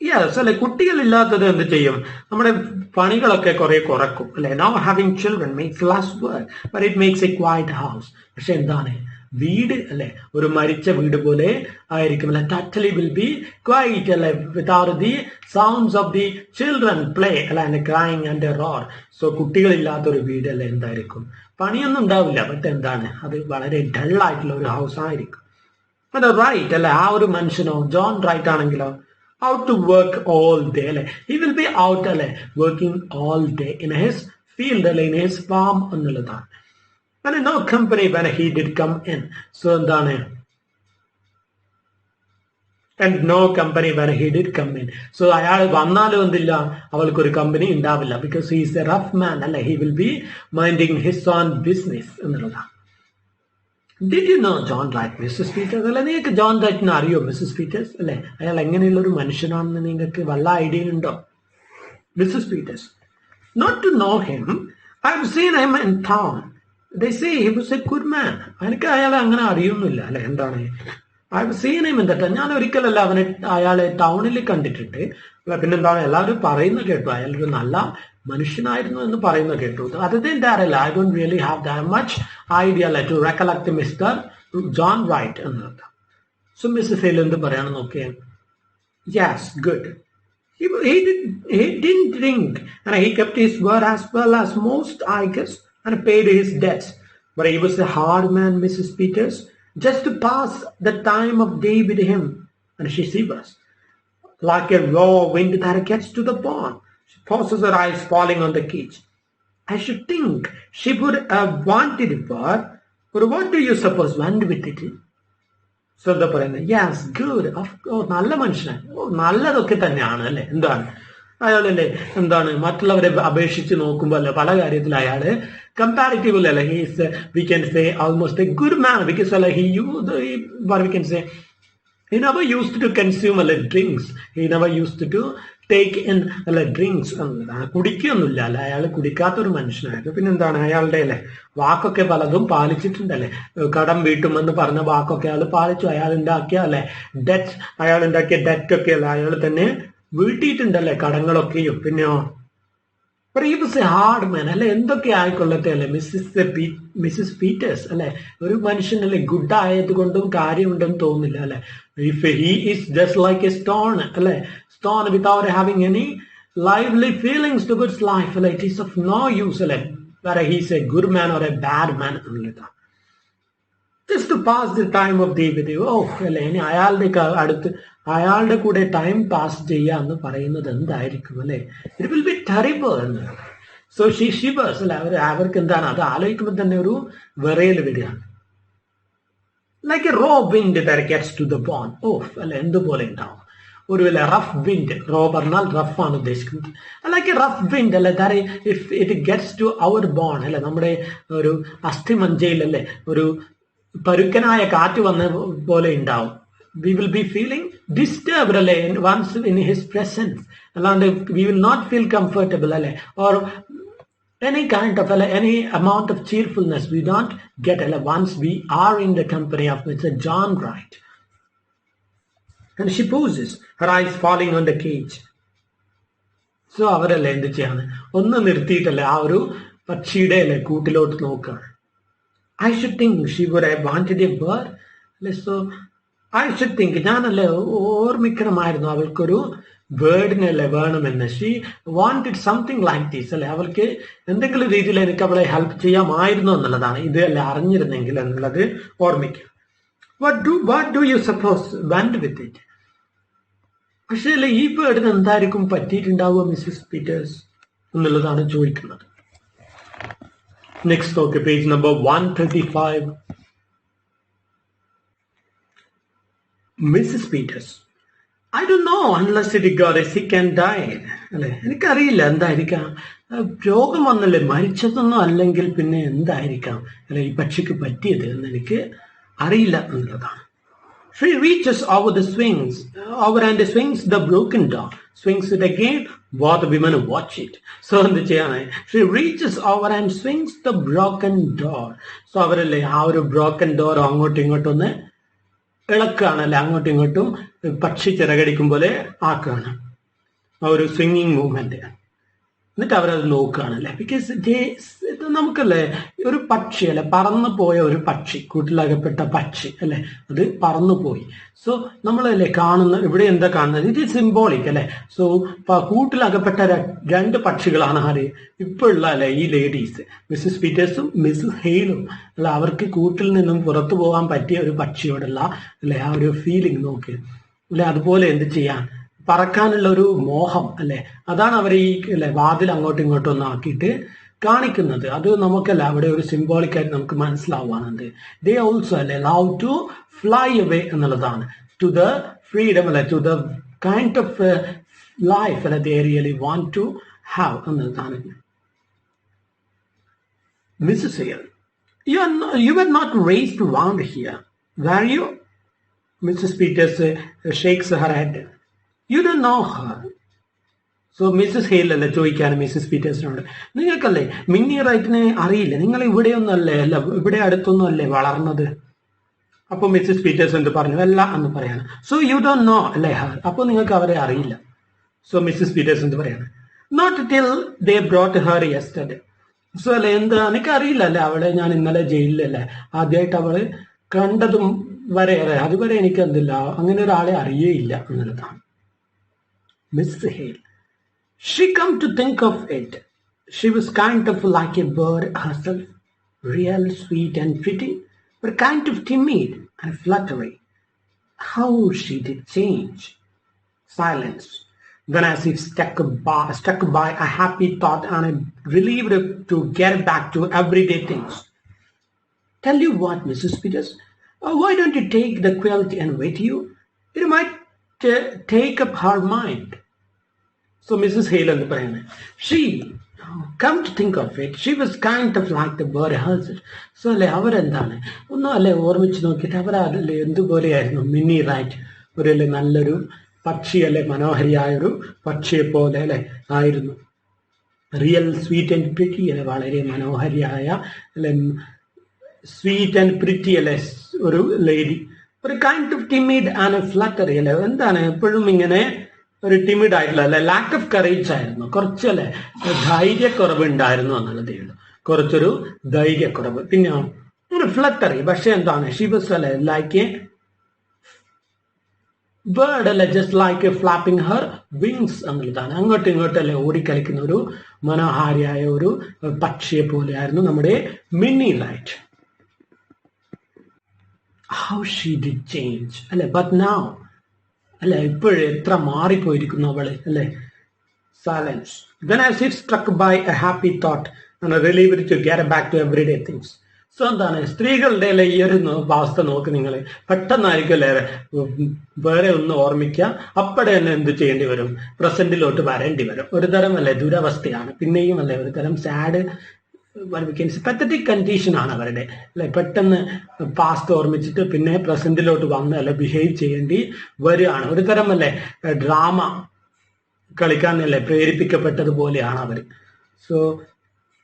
Yes അല്ലെ, കുട്ടികളില്ലാത്തത് എന്ത് ചെയ്യും, നമ്മുടെ പണികളൊക്കെ കുറെ കുറക്കും അല്ലെ. Now having children makes less work, but it makes a quiet house. പക്ഷെ എന്താണ്, വീട് അല്ലെ ഒരു മരിച്ച വീട് പോലെ ആയിരിക്കും അല്ലെ. ടോട്ടലി വിൽ ബി ക്വൈറ്റ് അല്ലെ without the sounds of the children play അല്ലെ and crying and roar. So കുട്ടികളില്ലാത്ത ഒരു വീട് അല്ലെ എന്തായിരിക്കും, പണിയൊന്നും ഉണ്ടാവില്ല. ബട്ട് എന്താണ്, അത് വളരെ ഡൾ ആയിട്ടുള്ള ഒരു ഹൗസ് ആയിരിക്കും. അത് റൈറ്റ് അല്ലെ, ആ ഒരു മനുഷ്യനോ ജോൺ റൈറ്റ് ആണെങ്കിലോ out to work all day അല്ലെ. He will be out അല്ലെ working all day in his field അല്ലെ, in his farm എന്നുള്ളതാണ്. And no company when he did come in. So എന്താണ്, and no company when he did come in. So അയാൾ വന്നാലും എന്തില്ല, അവൾക്കൊരു company ഉണ്ടാവില്ല. Because he is a rough man അല്ലെ, he will be minding his own business എന്നുള്ളതാണ്. Did you know John Wright, Mrs. Peters? അല്ലെ, നിങ്ങൾക്ക് ജോൺ റൈറ്റിനെ അറിയോ മിസ്സസ് പീറ്റേഴ്സ് അല്ലെ? അയാൾ എങ്ങനെയുള്ള ഒരു മനുഷ്യനാണെന്ന് നിങ്ങൾക്ക് വല്ല ഐഡിയ ഉണ്ടോ? Mrs Peters, not to know him, I've seen him in town. They say he was a good man. എനിക്ക് അയാളെ അങ്ങനെ അറിയൊന്നുമില്ല അല്ലെ. എന്താണ്, I've seen him in that. ഞാൻ ഒരിക്കലല്ല അയാളെ ടൗണിൽ കണ്ടിട്ടുണ്ട്. പിന്നെന്താണ്, എല്ലാവരും പറയുന്ന കേട്ടു അയാളൊരു നല്ല മനുഷ്യനായിരുന്നു എന്ന് പറയുന്ന കേട്ടു. Other than that, I don't really have that much idea to recollect Mr. John Wright എന്നത്. So Mrs. Hale എന്ത് പറയാണ് നോക്കിയാൽ, yes, good. He didn't drink and he kept his word as well as most, I guess, and paid his debts. But he was a hard man, Mrs. Peters, just to pass the time of day with him. And she shivers like a raw wind that gets to the pond. She pauses, her eyes falling on the cage. I should think she would have wanted it, but what do you suppose went with it? So എന്താ പറയുന്നത്, yes good, നല്ല മനുഷ്യനാണ്, നല്ലതൊക്കെ തന്നെയാണ് അല്ലെ. എന്താണ് അയാളല്ലേ, എന്താണ് മറ്റുള്ളവരെ അപേക്ഷിച്ച് നോക്കുമ്പോൾ അല്ലെ പല കാര്യത്തിൽ അയാള് കമ്പാരിറ്റീവ്ലി അല്ലെ, he's we can say almost a good man. Because അല്ലെ we can say he never used to consume അല്ലെ drinks, he never used to take in അല്ലെ ഡ്രിങ്ക്സ്. കുടിക്കൊന്നുമില്ല അല്ലെ, അയാൾ കുടിക്കാത്തൊരു മനുഷ്യനായിരുന്നു. പിന്നെന്താണ്, അയാളുടെ അല്ലെ വാക്കൊക്കെ പലതും പാലിച്ചിട്ടുണ്ടല്ലേ. കടം വീട്ടുമെന്ന് പറഞ്ഞ വാക്കൊക്കെ അയാൾ പാലിച്ചു. അയാൾ ഉണ്ടാക്കിയ അല്ലെ ഡെറ്റ് ഒക്കെ അല്ലെ അയാൾ തന്നെ വീട്ടിയിട്ടുണ്ടല്ലേ, കടങ്ങളൊക്കെയും. പിന്നെയോ But he was a hard man അല്ലെ. എന്തൊക്കെ ആയിക്കൊള്ളട്ടെ അല്ലെ, മിസ്സസ് പീറ്റേഴ്സ് അല്ലെ ഒരു മനുഷ്യനല്ലേ ഗുഡ് ആയത് കൊണ്ടും കാര്യമുണ്ടെന്ന് തോന്നുന്നില്ല അല്ലെ. If he is just like a stone അല്ലെ, stone without having any lively feelings towards life അല്ലെ, it is of no use അല്ലെ, whether he is a good man or a bad man എന്നുള്ളതാണ്. Just to pass the time of day with you. അല്ലെ, ഇനി അയാളുടെ കൂടെ time pass ചെയ്യുക എന്ന് പറയുന്നത് എന്തായിരിക്കും അല്ലെ. ഇറ്റ് വിൽ ബി ടെറിബിൾ എന്ന്. സോ ഷീ ഷിവേഴ്സ് അല്ലെ, അവർക്ക് എന്താണ് അത് ആലോചിക്കുമ്പോൾ തന്നെ ഒരു വിറയൽ വരികയാണ്. Like a raw wind that gets to the bone. അല്ലെ എന്തുപോലെ ഉണ്ടാവും ഒരു റഫ് വിൻഡ്. റോ പറഞ്ഞാൽ റഫ് ആണ് ഉദ്ദേശിക്കുന്നത്. ലൈക്ക് എ റഫ് വിൻഡ് അല്ലെ, that if it gets to our bone അല്ലെ, നമ്മുടെ ഒരു അസ്ഥിമജ്ജയിൽ അല്ലെ ഒരു പരുക്കനായ കാറ്റ് വന്ന പോലെ ഉണ്ടാവും. We will be feeling disturbed അല്ലെ once in his presence. അല്ലാണ്ട് we will not feel comfortable അല്ലെ, or any kind of any amount of cheerfulness we don't get അല്ലെ once we are in the company of Mr. John Wright. And she pauses, her eyes falling on the cage. So അവരല്ലേ എന്ത് ചെയ്യാണ്, ഒന്ന് നിർത്തിയിട്ടല്ലേ ആ ഒരു പക്ഷിയുടെ അല്ലെ കൂട്ടിലോട്ട് നോക്കുകയാണ്. I should think she would have wanted a bird. So I should think ഞാനല്ലേ ഓർമ്മിക്കണമായിരുന്നു അവൾക്കൊരു ബേർഡിനല്ലേ വേണമെന്ന്. She wanted something like this അല്ലെ, അവൾക്ക് എന്തെങ്കിലും രീതിയിൽ എനിക്ക് അവളെ ഹെൽപ്പ് ചെയ്യാമായിരുന്നു എന്നുള്ളതാണ്, ഇത് അല്ലെ അറിഞ്ഞിരുന്നെങ്കിൽ എന്നുള്ളത് ഓർമ്മിക്കുക. What do you suppose went with it? പക്ഷേ അല്ലെ ഈ ബേർഡിന് എന്തായിരിക്കും പറ്റിയിട്ടുണ്ടാവുക മിസ്സസ് പീറ്റേഴ്സ് എന്നുള്ളതാണ് ചോദിക്കുന്നത്. നെക്സ്റ്റ് നോക്ക്, page number 135. Mrs. Peters, I don't know unless it got sick and died. അല്ലെ, എനിക്കറിയില്ല എന്തായിരിക്കാം, രോഗം വന്നല്ലേ, മരിച്ചതൊന്നും അല്ലെങ്കിൽ പിന്നെ എന്തായിരിക്കാം അല്ലെ ഈ പക്ഷിക്ക് പറ്റിയത് എന്ന് എനിക്ക് അറിയില്ല എന്നുള്ളതാണ്. She reaches over and swings the broken door. Swings it again, both the women watch it. So എന്ത് ചെയ്യാണ്, she reaches over and swings the broken door. So അവരല്ലേ ആ ഒരു ബ്രോക്കൺ ഡോർ അങ്ങോട്ടും ഇങ്ങോട്ടും ഒന്ന് ഇളക്കുകയാണല്ലേ, അങ്ങോട്ടും ഇങ്ങോട്ടും പക്ഷി ചിറകടിക്കും പോലെ ആക്കുകയാണ്, ആ ഒരു സ്വിങ്ങിങ് മൂവ്മെന്റ്. എന്നിട്ട് അവരത് നോക്കുകയാണല്ലേ. ബിക്കോസ് നമുക്കല്ലേ ഒരു പക്ഷി അല്ലെ, പറന്നു പോയ ഒരു പക്ഷി, കൂട്ടിലകപ്പെട്ട പക്ഷി അല്ലെ, അത് പറന്നു പോയി. സോ നമ്മളല്ലേ കാണുന്ന ഇവിടെ എന്താ കാണുന്നത്, ഇത് സിംബോളിക് അല്ലെ. സോ കൂട്ടിലകപ്പെട്ട രണ്ട് പക്ഷികളാണ് ആര് ഇപ്പോഴുള്ള അല്ലെ ഈ ലേഡീസ്, മിസ്സസ് പീറ്റേഴ്സും മിസ്സസ് ഹെയിലും അല്ല. അവർക്ക് കൂട്ടിൽ നിന്നും പുറത്തു പോകാൻ പറ്റിയ ഒരു പക്ഷിയോടുള്ള അല്ലെ ആ ഒരു ഫീലിംഗ് നോക്ക് അല്ലെ. അതുപോലെ എന്ത് ചെയ്യാൻ, പറക്കാനുള്ള ഒരു മോഹം അല്ലെ, അതാണ് അവർ ഈ അല്ലെ വാതിൽ അങ്ങോട്ടും ഇങ്ങോട്ടും ഒന്ന് ആക്കിയിട്ട് കാണിക്കുന്നത്. അത് നമുക്കല്ല അവിടെ ഒരു സിംബോളിക് ആയിട്ട് നമുക്ക് മനസ്സിലാവുകയാണെന്ത്, ദേ ഓൾസോ അല്ലെ ലവ് ടു ഫ്ലൈ അവേ എന്നുള്ളതാണ്, ടു ദ ഫ്രീഡം അല്ലെ, to the kind of life അല്ലെ they really want to have എന്നുള്ളതാണ്. Mrs Hale, you were not raised around here, were you? Mrs. Peters shakes her head. You don't know her. So Mrs Hale അല്ലേ ചോദിക്കാണ് Mrs പീറ്റേഴ്സിനോട്, നിങ്ങൾക്കല്ലേ മിന്നി റൈറ്റിനെ അറിയില്ല, നിങ്ങൾ ഇവിടെയൊന്നും അല്ലേ അല്ല ഇവിടെ അടുത്തൊന്നും അല്ലേ വളർന്നത്. അപ്പൊ മിസ്സസ് പീറ്റേഴ്സ് എന്ത് പറഞ്ഞു, അല്ല എന്ന് പറയാണ്. സോ യു ഡോണ്ട് നോ അല്ലേ ഹർ, അപ്പൊ നിങ്ങൾക്ക് അവരെ അറിയില്ല. സോ മിസ്സസ് പീറ്റേഴ്സ് എന്ത് പറയാണ്, not till they brought her yesterday. So അല്ലെ എന്താ എനിക്ക് അറിയില്ല അല്ലെ, അവളെ ഞാൻ ഇന്നലെ ജയിലിലല്ലേ ആദ്യമായിട്ട് അവള് കണ്ടതും വരെ അല്ലെ, അതുവരെ എനിക്ക് എന്തില്ല അങ്ങനെ ഒരാളെ അറിയേയില്ല എന്നുള്ളതാണ്. Miss Hale, she come to think of it, she was kind of like a bird herself, real sweet and pretty, but kind of timid and fluttery. How she did change. Silence. Then as if struck by a happy thought and relieved to get back to everyday things. Tell you what, Mrs. Peters, why don't you take the quilt and with you? It might take up her mind. So Mrs. Hale and the പറയുന്നത്, she come to think of it, she was kind of like the bird herself. So അല്ലെ അവരെന്താണ് ഒന്നും അല്ലെ ഓർമ്മിച്ച് നോക്കിയിട്ട് അവരല്ലേ എന്തുപോലെയായിരുന്നു മിന്നി right, ഒരു അല്ലെ നല്ലൊരു പക്ഷി അല്ലെ, മനോഹരിയായൊരു പക്ഷിയെ പോലെ അല്ലെ ആയിരുന്നു. റിയൽ സ്വീറ്റ് ആൻഡ് പ്രിറ്റി അല്ലെ, വളരെ മനോഹരിയായ അല്ലെ, സ്വീറ്റ് ആൻഡ് പ്രിറ്റി അല്ലെ ഒരു ലേഡി, ഒരു കൈൻഡ് ഓഫ് ടിമിഡ് ആൻഡ് ഫ്ലട്ടറി അല്ലെ, എന്താണ് എപ്പോഴും ഇങ്ങനെ ഒരു ടിമിഡ് ആയിട്ടുള്ള അല്ലെ, ലാക്ക് ഓഫ് കറേജ് ആയിരുന്നു, കുറച്ചല്ലേ ധൈര്യക്കുറവ് ഉണ്ടായിരുന്നു എന്നുള്ളതേ ഉള്ളൂ, കുറച്ചൊരു ധൈര്യക്കുറവ്. പിന്നെ ഒരു ഫ്ലട്ടറി, പക്ഷെ എന്താണ് ഷി വാസ് അല്ലെ ലൈക്ക് എ ബേർഡ് അല്ലെ, just like A flapping Har wings എന്നുള്ളതാണ്. അങ്ങോട്ടും ഇങ്ങോട്ടും അല്ലെ ഓടിക്കളിക്കുന്ന ഒരു മനോഹാരിയായ ഒരു പക്ഷിയെ പോലെയായിരുന്നു നമ്മുടെ Minnie Wright. How she did change അല്ലെ, ബട്ട് നൗ അല്ലെ ഇപ്പോഴും എത്ര മാറിപ്പോയിരിക്കുന്നു അവള് അല്ലെ. Silence. Then as if struck by a happy thought and relieved to get back to everyday things. So എന്താണ് സ്ത്രീകളുടെ അല്ലെ ഈ ഒരു അവസ്ഥ നോക്ക് നിങ്ങൾ, പെട്ടെന്നായിരിക്കും അല്ലെ വേറെ ഒന്ന് ഓർമ്മിക്കുക, അപ്പടെ തന്നെ എന്ത് ചെയ്യേണ്ടി വരും, പ്രസന്റിലോട്ട് വരേണ്ടി വരും. ഒരു തരം അല്ലെ ദുരവസ്ഥയാണ്, പിന്നെയും അല്ലെ ഒരു തരം സാഡ് പത്തറ്റിക് കണ്ടീഷൻ ആണ് അവരുടെ അല്ലെ. പെട്ടെന്ന് പാസ്റ്റ് ഓർമ്മിച്ചിട്ട് പിന്നെ പ്രസന്റിലോട്ട് വന്ന് അല്ലെ ബിഹേവ് ചെയ്യേണ്ടി വരികയാണ്. ഒരു തരം അല്ലെ ഡ്രാമ കളിക്കാൻ അല്ലെ പ്രേരിപ്പിക്കപ്പെട്ടതുപോലെയാണ് അവർ. So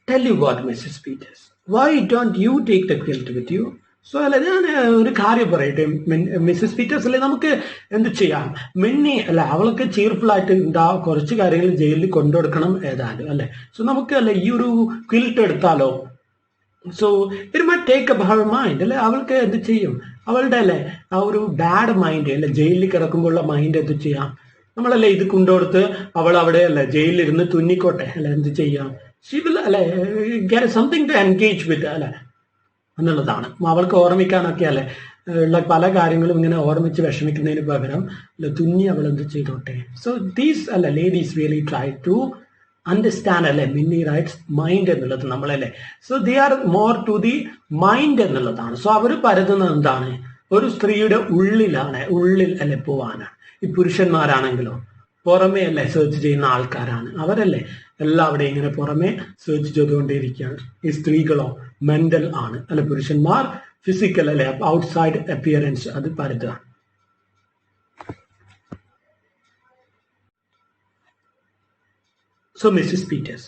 tell you what Mrs Peters, why don't you take the quilt with you? So അല്ലെ ഞാൻ ഒരു കാര്യം പറയട്ടെ മിസ്സസ് പീറ്റേഴ്സ് അല്ലെ, നമുക്ക് എന്ത് ചെയ്യാം, മിന്നി അല്ലെ അവൾക്ക് ചീർഫുൾ ആയിട്ട് കുറച്ച് കാര്യങ്ങൾ ജയിലിൽ കൊണ്ടുകൊടുക്കണം ഏതായാലും അല്ലെ. സോ നമുക്ക് അല്ലെ ഈ ഒരു ക്വിൽറ്റ് എടുത്താലോ so it might take up Har mind അല്ലെ, അവൾക്ക് എന്ത് ചെയ്യും, അവളുടെ അല്ലെ ആ ഒരു ബാഡ് മൈൻഡ് അല്ലെ, ജയിലിൽ കിടക്കുമ്പോഴുള്ള മൈൻഡ് എന്ത് ചെയ്യാം, നമ്മളല്ലേ ഇത് കൊണ്ടുകൊടുത്ത് അവൾ അവിടെ അല്ലെ ജയിലിലിരുന്ന് തുന്നിക്കോട്ടെ അല്ലെ, എന്ത് ചെയ്യാം, ഷീ വിൽ അല്ലെ get something to engage with അല്ലെ എന്നുള്ളതാണ്. അവൾക്ക് ഓർമ്മിക്കാനൊക്കെ അല്ലെ ഉള്ള പല കാര്യങ്ങളും ഇങ്ങനെ ഓർമ്മിച്ച് വിഷമിക്കുന്നതിന് പകരം തുന്നി അവൾ എന്ത് ചെയ്തോട്ടെ. സോ ദീസ് അല്ല ladies really try to understand അല്ലെ മിന്നി റൈറ്റ്സ് മൈൻഡ് എന്നുള്ളത് നമ്മളല്ലേ. So they are more to the mind എന്നുള്ളതാണ്. സോ അവർ പരതുന്നത് എന്താണ്, ഒരു സ്ത്രീയുടെ ഉള്ളിൽ അല്ലെ പോവാനാണ്. ഈ പുരുഷന്മാരാണെങ്കിലോ പുറമേ അല്ലെ സെർച്ച് ചെയ്യുന്ന ആൾക്കാരാണ്, അവരല്ലേ എല്ലാം അവിടെ ഇങ്ങനെ പുറമേ സെർച്ച് ചെയ്തുകൊണ്ടേയിരിക്കുകയാണ്. ഈ സ്ത്രീകളോ മെന്റൽ ആണ് അല്ലെ, പുരുഷന്മാർ ഫിസിക്കൽ അല്ലെ ഔട്ട്സൈഡ് അപ്പിയറൻസ് അത് പരതുക. So Mrs. Peters,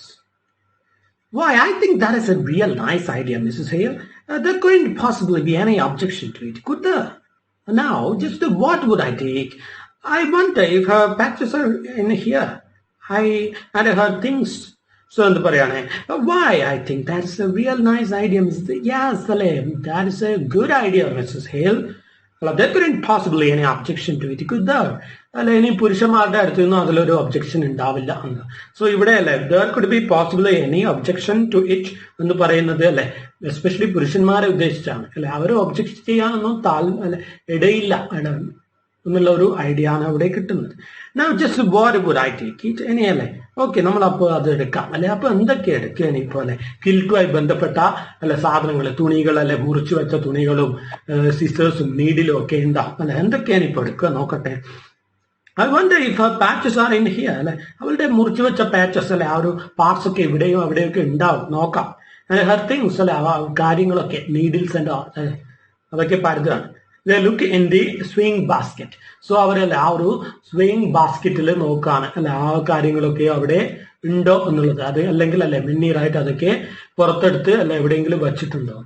why, I think that is a real nice idea, Mrs. Hale. There couldn't possibly be any objection to it, could there? Now, just what would I take? I wonder if her patches are in here. And her things. So, why, I think that's a real nice idea, Mrs. Yes, that is a good idea, Mrs. Hale. Well, there couldn't possibly any objection to it, could there? അല്ലെ, ഇനി പുരുഷന്മാരുടെ അടുത്ത് നിന്നും അതിലൊരു objection ഉണ്ടാവില്ല എന്ന്. So ഇവിടെ അല്ലെ there could be possible any objection to it എന്ന് പറയുന്നത് അല്ലെ എസ്പെഷ്യലി പുരുഷന്മാരെ ഉദ്ദേശിച്ചാണ് അല്ലെ. അവർ ഒബ്ജക്ട് ചെയ്യാനൊന്നും അല്ലെ ഇടയില്ല എന്നുള്ള ഒരു ഐഡിയ ആണ് അവിടെ കിട്ടുന്നത്. Now just what would I take it? ഇനിയല്ലേ ഓക്കെ നമ്മളപ്പോൾ അത് എടുക്കാം അല്ലെ. അപ്പൊ എന്തൊക്കെ എടുക്കുക ഇനിയിപ്പോ അല്ലെ, കിൽറ്റുമായി ബന്ധപ്പെട്ട അല്ലെ സാധനങ്ങൾ, തുണികൾ അല്ലെ, മുറിച്ചു വെച്ച തുണികളും സിസേഴ്സും നീഡിലും ഒക്കെ ഉണ്ടാവും അല്ലെ. എന്തൊക്കെയാണ് ഇപ്പൊ എടുക്കുക നോക്കട്ടെ. I wonder if her patches are in here അല്ലെ, അവളുടെ മുറിച്ചു വെച്ച പാച്ചസ് അല്ലെ ആ ഒരു പാർട്സ് ഒക്കെ ഇവിടെയും അവിടെയൊക്കെ ഉണ്ടാവും, നോക്കാം. ഹെർ തിങ്സ് അല്ലെ കാര്യങ്ങളൊക്കെ നീഡിൽസ് ആൻഡ് അതൊക്കെ പരതാണ്. Look in the swing basket. So അവരല്ലേ ആ ഒരു സ്വിങ് ബാസ്ക്കറ്റിൽ നോക്കാണ് അല്ലെ ആ കാര്യങ്ങളൊക്കെ അവിടെ ഉണ്ടോ എന്നുള്ളത്. അത് അല്ലെങ്കിൽ അല്ലെ മിന്നീറായിട്ട് അതൊക്കെ പുറത്തെടുത്ത് അല്ലെ എവിടെയെങ്കിലും വെച്ചിട്ടുണ്ടോ.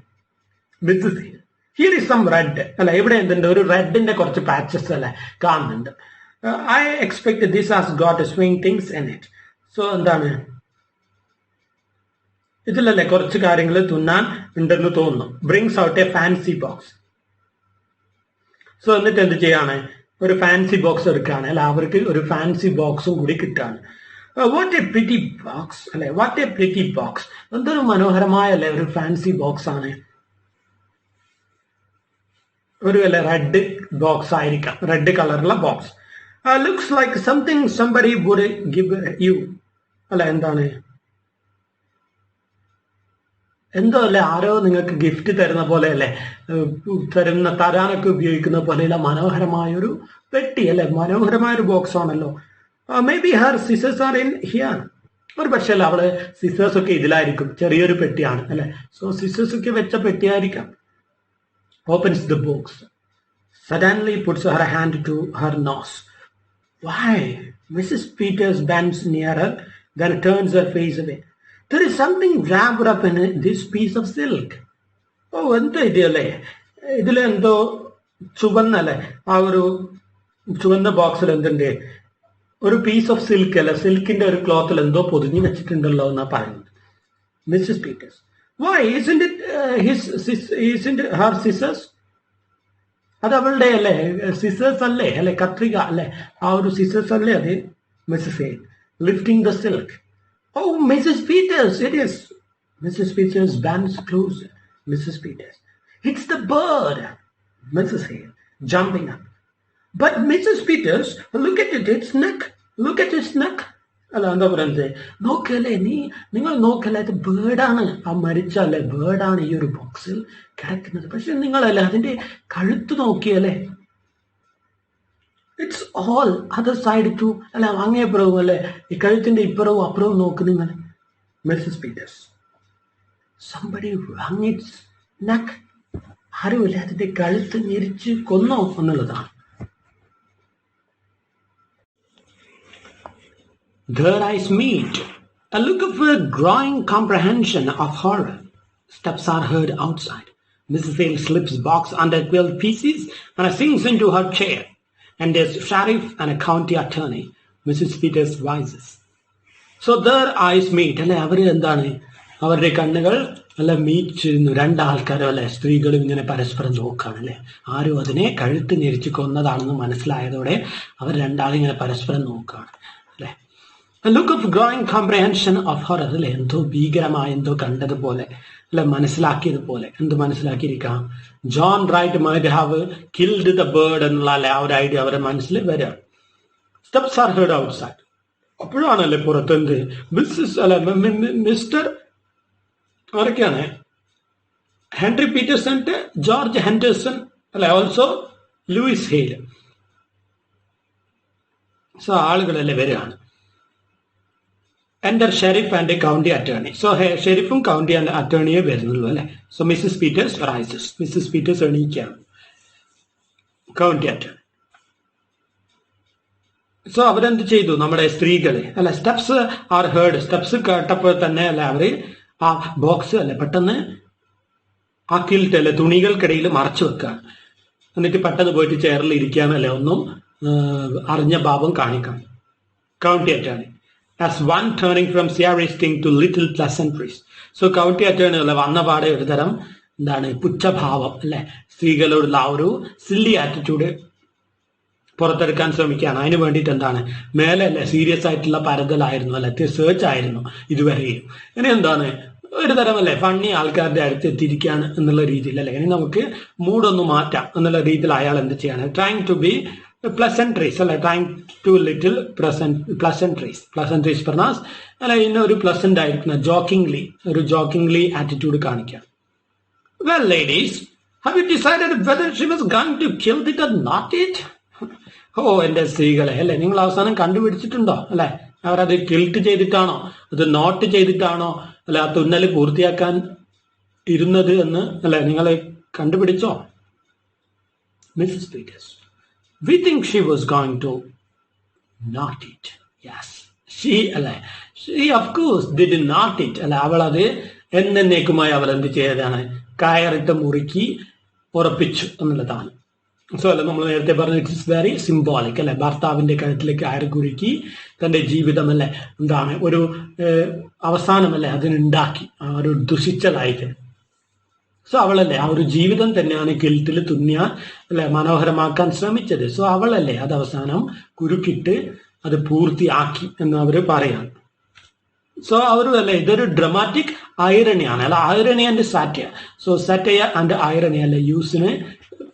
ഹിയർ ഇസ് സം റെഡ് അല്ലെ, ഇവിടെ എന്തുണ്ട്, ഒരു റെഡിന്റെ കുറച്ച് പാച്ചസ് അല്ലെ കാണുന്നുണ്ട്. I expect this has got swing things in it. So എന്താണ് ഇതിലല്ലേ കുറച്ച് കാര്യങ്ങൾ തുന്നാൻ ഉണ്ടെന്ന് തോന്നുന്നു. Brings out A fancy box. So എന്നിട്ട് എന്ത് ചെയ്യാണ്, ഒരു ഫാൻസി ബോക്സ് എടുക്കുകയാണ് അല്ലെ, അവർക്ക് ഒരു ഫാൻസി ബോക്സും കൂടി കിട്ടുകയാണ്. വാട്ട് എ പ്രിറ്റി ബോക്സ് അല്ലെ, വാട്ട് എ പ്രിറ്റി ബോക്സ്, എന്തൊരു മനോഹരമായ അല്ലെ ഒരു ഫാൻസി ബോക്സ് ആണ്. ഒരു അല്ലെ റെഡ് ബോക്സ് ആയിരിക്കാം, റെഡ് കളറുള്ള box. Looks like something somebody would give you അല്ലെ, എന്താണ് എന്തോ അല്ലെ ആരോ നിങ്ങൾക്ക് ഗിഫ്റ്റ് തരുന്ന പോലെ അല്ലെ, തരാനൊക്കെ ഉപയോഗിക്കുന്ന പോലെയുള്ള മനോഹരമായ ഒരു പെട്ടി അല്ലെ, മനോഹരമായ ഒരു ബോക്സ് ആണല്ലോ. May be Har scissors are in here. ഒരു പക്ഷേ അല്ല അവള് സിസേഴ്സ് ഒക്കെ ഇതിലായിരിക്കും, ചെറിയൊരു പെട്ടിയാണ് അല്ലെ. സോ സിസേഴ്സ് ഒക്കെ വെച്ച പെട്ടിയായിരിക്കാം. Opens the box. Suddenly puts her hand to her nose. Why? Mrs. Peters bends nearer, then turns her face away. There is something wrapped up in this piece of silk. ഓ എന്തോ ഇതല്ലേ, ഇതിലെന്തോ ചുവന്നല്ലേ, ആ ഒരു ചുവന്ന ബോക്സിൽ എന്തുണ്ട്, ഒരു പീസ് ഓഫ് സിൽക്ക് അല്ലെ, സിൽക്കിന്റെ ഒരു ക്ലോത്തിൽ എന്തോ പൊതിഞ്ഞു വെച്ചിട്ടുണ്ടല്ലോ എന്നാ പറയുന്നത്. Mrs Peters, why isn't it her scissors? അത് അവളുടെ അല്ലെ സിസേഴ്സ് അല്ലേ അല്ലെ, കത്രിക അല്ലെ, ആ ഒരു സിസേഴ്സ് അല്ലേ അത്. Mrs Hale lifting the silk. Oh, Mrs. Peters, it is. Mrs. Peters bends closer. Mrs. Peters, it's the bird. Mrs. Hale, jumping up. But Mrs. Peters, look at it, its neck. Look at its neck. അല്ല എന്താ പറയുന്നത്, നോക്കല്ലേ നിങ്ങൾ നോക്കല്ലേ, അത് ബേർഡാണ്, ആ മരിച്ച അല്ലെ ബേർഡാണ് ഈ ഒരു ബോക്സിൽ കിടക്കുന്നത്. പക്ഷെ നിങ്ങളല്ലേ അതിന്റെ കഴുത്ത് നോക്കിയല്ലേ, it's all other side too അല്ല, അങ്ങേപ്പുറവും അല്ലെ, ഈ കഴുത്തിന്റെ ഇപ്പുറവും അപ്പുറവും നോക്ക് നിങ്ങൾ. Mrs Peters, somebody wrung its neck. ആരുമില്ല അതിന്റെ കഴുത്ത് ഞെരിച്ച് കൊന്നോ എന്നുള്ളതാണ്. Their eyes meet. A look of growing comprehension of horror. Steps are heard outside. Mrs. Hale slips box under quilt pieces and sinks into her chair. And there's sheriff and a county attorney. Mrs. Peters rises. So their eyes meet. അല്ലെ അവര് എന്താണ് അവരുടെ കണ്ണുകൾ അല്ല മീച്ചിരുന്നു. രണ്ടാൾക്കാരും അല്ലെ സ്ത്രീകളും ഇങ്ങനെ പരസ്പരം നോക്കുകയാണ് അല്ലെ. ആരും അതിനെ കഴുത്ത് ഞെരിച്ച് കൊന്നതാണെന്ന് മനസ്സിലായതോടെ അവർ രണ്ടാളും ഇങ്ങനെ പരസ്പരം നോക്കുകയാണ് അല്ലെ. Look of growing comprehension of horror അല്ലെ. എന്തോ ഭീകരമായ എന്തോ കണ്ടതുപോലെ അല്ലെ, മനസ്സിലാക്കിയതുപോലെ. എന്ത് മനസ്സിലാക്കിയിരിക്കാം? John Wright might have killed the bird എന്നുള്ള അല്ലെ ആ ഒരു ഐഡിയ അവരുടെ മനസ്സിൽ വരിക. Steps are heard outside. അപ്പോഴാണല്ലേ പുറത്തെന്ത് മിസ്സസ് അല്ല മിസ്റ്റർ ആരൊക്കെയാണ്? ഹെൻറി പീറ്റർസൺ, ജോർജ് ഹെൻഡേഴ്സൺ അല്ലെ, ഓൾസോ ലൂയിസ് ഹെയിൽ. സോ ആളുകളല്ലേ വരികയാണ്. Enter sheriff and county attorney. So ഷെരീഫും കൗണ്ടി അറ്റേർണിയെ വരുന്നുള്ളൂ അല്ലെ. So Mrs Peter's rises. Mrs Peters എണീക്കുകയാണ്. County attorney. സോ അവരെന്ത് ചെയ്തു? നമ്മുടെ സ്ത്രീകള് അല്ല സ്റ്റെപ്സ് ആർ ഹേർഡ്. സ്റ്റെപ്സ് കേട്ടപ്പോൾ തന്നെ അല്ലെ അവര് ആ ബോക്സ് അല്ലെ പെട്ടെന്ന് ആ കിൽറ്റ് അല്ലെ തുണികൾക്കിടയിൽ മറച്ചു വെക്കുകയാണ്. എന്നിട്ട് പെട്ടെന്ന് പോയിട്ട് ചെയറിൽ ഇരിക്കാനല്ലേ ഒന്നും അറിഞ്ഞ ഭാവം കാണിക്കണം. County attorney as one turning from serious thing to little pleasantries. So county attorney അല്ലെ വന്ന പാടെ ഒരു തരം എന്താണ് പുച്ഛഭാവം അല്ലെ, സ്ത്രീകളോടുള്ള ആ ഒരു സില്ലി ആറ്റിറ്റ്യൂഡ് പുറത്തെടുക്കാൻ ശ്രമിക്കുകയാണ്. അതിന് വേണ്ടിയിട്ട് എന്താണ് മേലെ അല്ലെ സീരിയസ് ആയിട്ടുള്ള പരതലായിരുന്നു അല്ലെ, സെർച്ച് ആയിരുന്നു ഇതുവരെയും. ഇനി എന്താണ് ഒരു തരം അല്ലെ ഫണ്ണി ആൾക്കാരുടെ അടുത്ത് എത്തിയിരിക്കുകയാണ് എന്നുള്ള രീതിയിൽ അല്ലെ. ഇനി നമുക്ക് മൂഡൊന്ന് മാറ്റാം എന്നുള്ള രീതിയിൽ അയാൾ എന്ത് ചെയ്യാണ്? ട്രൈങ് ടു ബി പ്ലസൻട്രീസ് അല്ലെ, ട്രൈങ് ടു ലിറ്റിൽ പ്ലസൻട്രീസ് പറഞ്ഞാൽ അല്ലെ ഇന്ന ഒരു പ്ലസന്റ് ആയിരിക്കുന്ന ഒരു ജോക്കിംഗ്ലി ആറ്റിറ്റ്യൂഡ് കാണിക്കാം. Well ladies, have you decided whether she was going to quilt it or knot it? ഓ എന്റെ സ്ത്രീകളെ അല്ലെ, നിങ്ങൾ അവസാനം കണ്ടുപിടിച്ചിട്ടുണ്ടോ അല്ലെ? അവരത് കിൽട്ട് ചെയ്തിട്ടാണോ അത് നോട്ട് ചെയ്തിട്ടാണോ അല്ലെ ആ തുന്നല് പൂർത്തിയാക്കാൻ ഇരുന്നത് എന്ന് അല്ലെ നിങ്ങൾ കണ്ടുപിടിച്ചോ? Mrs Peters, we think she was going to knot it. Yes, she of course did knot it. അല്ല അവൾ അത് എന്നേക്കുമായി അവൾ എന്ത് ചെയ്തതാണ്? കയറിട്ട് മുറുക്കി ഉറപ്പിച്ചു എന്നുള്ളതാണ്. സോ അല്ല നമ്മൾ നേരത്തെ പറഞ്ഞു ഇറ്റ് ഇസ് വെരി സിംബോളിക് അല്ലെ. ഭർത്താവിന്റെ കഴുത്തിലേക്ക് കയറി കുരുക്കി തന്റെ ജീവിതം അല്ലെ എന്താണ് ഒരു അവസാനമല്ലേ അതിനുണ്ടാക്കി ആ ഒരു ദുഷിച്ചതായിട്ട്. സോ അവളല്ലേ ആ ഒരു ജീവിതം തന്നെയാണ് ഗിൽറ്റിൽ തുന്നിയാൽ അല്ലെ മനോഹരമാക്കാൻ ശ്രമിച്ചത്. സോ അവളല്ലേ അത് അവസാനം കുരുക്കിട്ട് അത് പൂർത്തിയാക്കി എന്ന് അവര് പറയാണ്. സോ അവർ അല്ലെ ഇതൊരു ഡ്രമാറ്റിക് ഐറണിയാണ് അല്ല, irony and satire. So satire and irony അല്ലെ യൂസിന്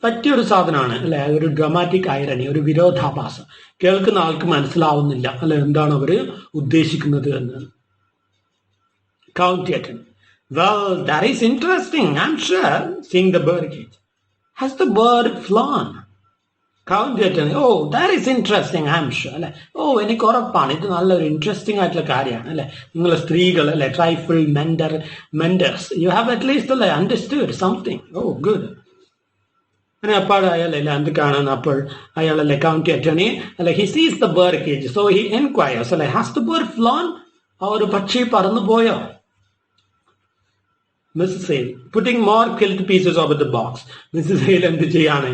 പറ്റിയൊരു സാധനമാണ് അല്ലെ. ഒരു ഡ്രമാറ്റിക് ഐറണി, ഒരു വിരോധാഭാസം. കേൾക്കുന്ന ആൾക്ക് മനസ്സിലാവുന്നില്ല അല്ലെ എന്താണ് അവര് ഉദ്ദേശിക്കുന്നത് എന്ന്. County attend. Well, that is interesting, I'm sure, seeing the bird cage. Has the bird flown? Koundi Attorney, oh, that is interesting, I'm sure. അല്ലെ ഓ എനിക്ക് ഉറപ്പാണ് ഇത് നല്ലൊരു ഇൻട്രസ്റ്റിംഗ് ആയിട്ടുള്ള കാര്യമാണ് അല്ലെ. നിങ്ങൾ സ്ത്രീകൾ അല്ലെ trifle mentors you have at least അല്ലെ അണ്ടർസ്റ്റുഡ് സംതിങ്. ഓ ഗുഡ്. അങ്ങനെ അപ്പാട് അയാളല്ലേ എന്ത് കാണാൻ അപ്പോൾ അയാളല്ലേ കൗണ്ടി അറ്റർണി അല്ലെ he sees the bird cage. So he enquires അല്ലെ ഹാസ് ദ ബേർഡ് ഫ്ലോൺ? ആ ഒരു പക്ഷി പറന്നു പോയോ? Mrs. Hale, putting more kilt pieces over the box. Mrs. Hale എന്ത് ചെയ്യാണ്?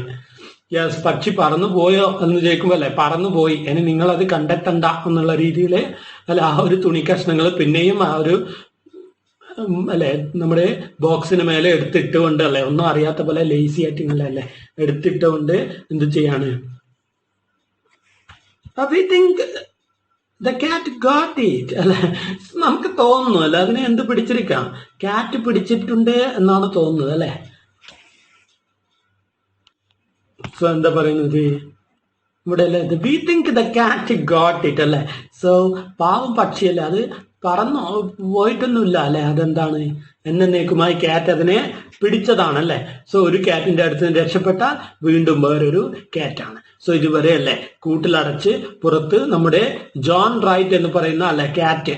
യെസ്, പക്ഷി പറന്നു പോയോ എന്ന് ചോദിക്കുമ്പോ അല്ലെ പറന്നു പോയി, ഇനി നിങ്ങൾ അത് കണ്ടെത്തണ്ട എന്നുള്ള രീതിയിൽ അല്ലെ ആ ഒരു തുണി കഷ്ണങ്ങൾ പിന്നെയും ആ ഒരു അല്ലെ നമ്മുടെ ബോക്സിന് മേലെ എടുത്തിട്ടുകൊണ്ട് അല്ലെ ഒന്നും അറിയാത്ത പോലെ ലേസി ആയിട്ട് അല്ലെ എടുത്തിട്ടുകൊണ്ട് എന്ത് ചെയ്യാണ്? We think the cat got it അല്ലെ നമുക്ക് തോന്നുന്നു അല്ലെ അതിനെ എന്ത് പിടിച്ചിരിക്കാം? കാറ്റ് പിടിച്ചിട്ടുണ്ട് എന്നാണ് തോന്നുന്നത് അല്ലെ. സോ എന്താ പറയുന്നത് ഇവിടെ അല്ലെ? We think the cat got it അല്ലെ. സോ പാവം പക്ഷിയല്ലേ അത് പറന്നു പോയിട്ടൊന്നുമില്ല അല്ലെ. അതെന്താണ് എന്നേക്കുമായി കാറ്റ് അതിനെ പിടിച്ചതാണല്ലേ. സോ ഒരു കാറ്റിന്റെ അടുത്ത് നിന്ന് രക്ഷപ്പെട്ടാൽ വീണ്ടും വേറൊരു കാറ്റാണ്. സോ ഇതുവരെ അല്ലെ കൂട്ടിലടച്ച് പുറത്ത് നമ്മുടെ ജോൺ റൈറ്റ് എന്ന് പറയുന്ന അല്ലെ കാറ്റ്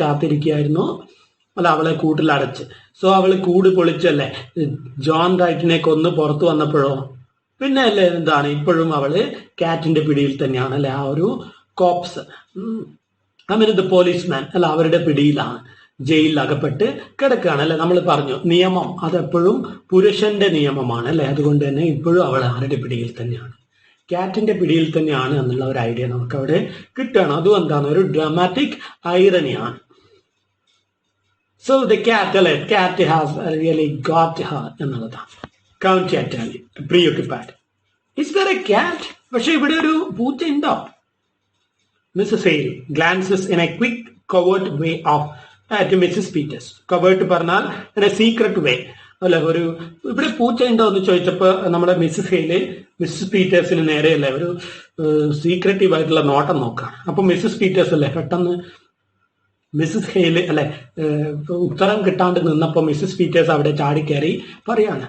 കാത്തിരിക്കുകയായിരുന്നു അല്ല അവളെ കൂട്ടിലടച്ച്. സോ അവള് കൂട് പൊളിച്ചല്ലേ ജോൺ റൈറ്റിനെ കൊന്ന് പുറത്തു വന്നപ്പോഴോ പിന്നെ അല്ലേ എന്താണ് ഇപ്പോഴും അവള് കാറ്റിന്റെ പിടിയിൽ തന്നെയാണ് അല്ലെ. ആ ഒരു കോപ്സ് അങ്ങനെ പോലീസ്മാൻ അല്ല അവരുടെ പിടിയിലാണ്, ജയിലിൽ അകപ്പെട്ട് കിടക്കുകയാണ് അല്ലെ. നമ്മൾ പറഞ്ഞു നിയമം അതെപ്പോഴും പുരുഷന്റെ നിയമമാണ് അല്ലെ. അതുകൊണ്ട് തന്നെ ഇപ്പോഴും അവൾ ആരുടെ പിടിയിൽ തന്നെയാണ്? കാറ്റിന്റെ പിടിയിൽ തന്നെയാണ് എന്നുള്ള ഒരു ഐഡിയ നമുക്ക് അവിടെ കിട്ടുകയാണ്. അതും എന്താണ് ഒരു ഡ്രാമാറ്റിക് ഐറണിയാണ്. So the cat has really got her എന്നുള്ളതാണ്. County attorney preoccupied. Is there a cat? പക്ഷെ ഇവിടെ ഒരു പൂച്ച ഉണ്ടോ? Mrs. Hale glances in a quick covert way to Mrs. Peters. Covert പറഞ്ഞാൽ in a secret way. അല്ല, ഒരു ഇവിടെ പൂച്ച ഉണ്ടോ എന്ന് ചോദിച്ചപ്പോ നമ്മുടെ മിസ്സസ് ഹെയില് മിസ്സസ് പീറ്റേഴ്സിന് നേരെയല്ലേ ഒരു സീക്രട്ടീവ് ആയിട്ടുള്ള നോട്ടം നോക്കാം. അപ്പൊ മിസ്സസ് പീറ്റേഴ്സ് അല്ലേ പെട്ടെന്ന് മിസ്സസ് ഹെയില് അല്ലെ ഉത്തരം കിട്ടാണ്ട് നിന്നപ്പോ മിസ്സസ് പീറ്റേഴ്സ് അവിടെ ചാടിക്കയറി പറയാണ്,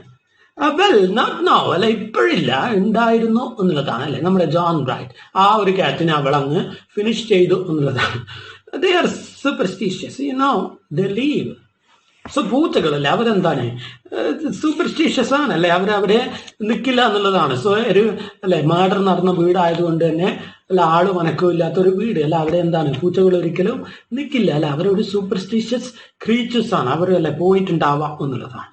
വെൽ നോട്ട് നോ അല്ലെ, ഇപ്പോഴില്ല, ഉണ്ടായിരുന്നു എന്നുള്ളതാണ് അല്ലെ. നമ്മുടെ ജോൺ ബ്രൈറ്റ് ആ ഒരു ക്യാറ്റിനെ അവളങ്ങ് ഫിനിഷ് ചെയ്തു എന്നുള്ളതാണ്. They are superstitious, you know, they leave. So പൂച്ചകളല്ലേ അവരെന്താണ് സൂപ്പർസ്റ്റീഷ്യസ് ആണ് അല്ലെ, അവരവിടെ നിൽക്കില്ല എന്നുള്ളതാണ്. സോ ഒരു അല്ലെ മർഡർ നടന്ന വീടായതുകൊണ്ട് തന്നെ അല്ല ആള് വനക്കവും ഇല്ലാത്തൊരു വീട് അല്ല, അവിടെ എന്താണ് പൂച്ചകൾ ഒരിക്കലും നിൽക്കില്ല അല്ലെ, അവരൊരു സൂപ്പർസ്റ്റീഷ്യസ് ക്രീച്ചേഴ്സ് ആണ്, അവർ അല്ലെ പോയിട്ടുണ്ടാവാം എന്നുള്ളതാണ്.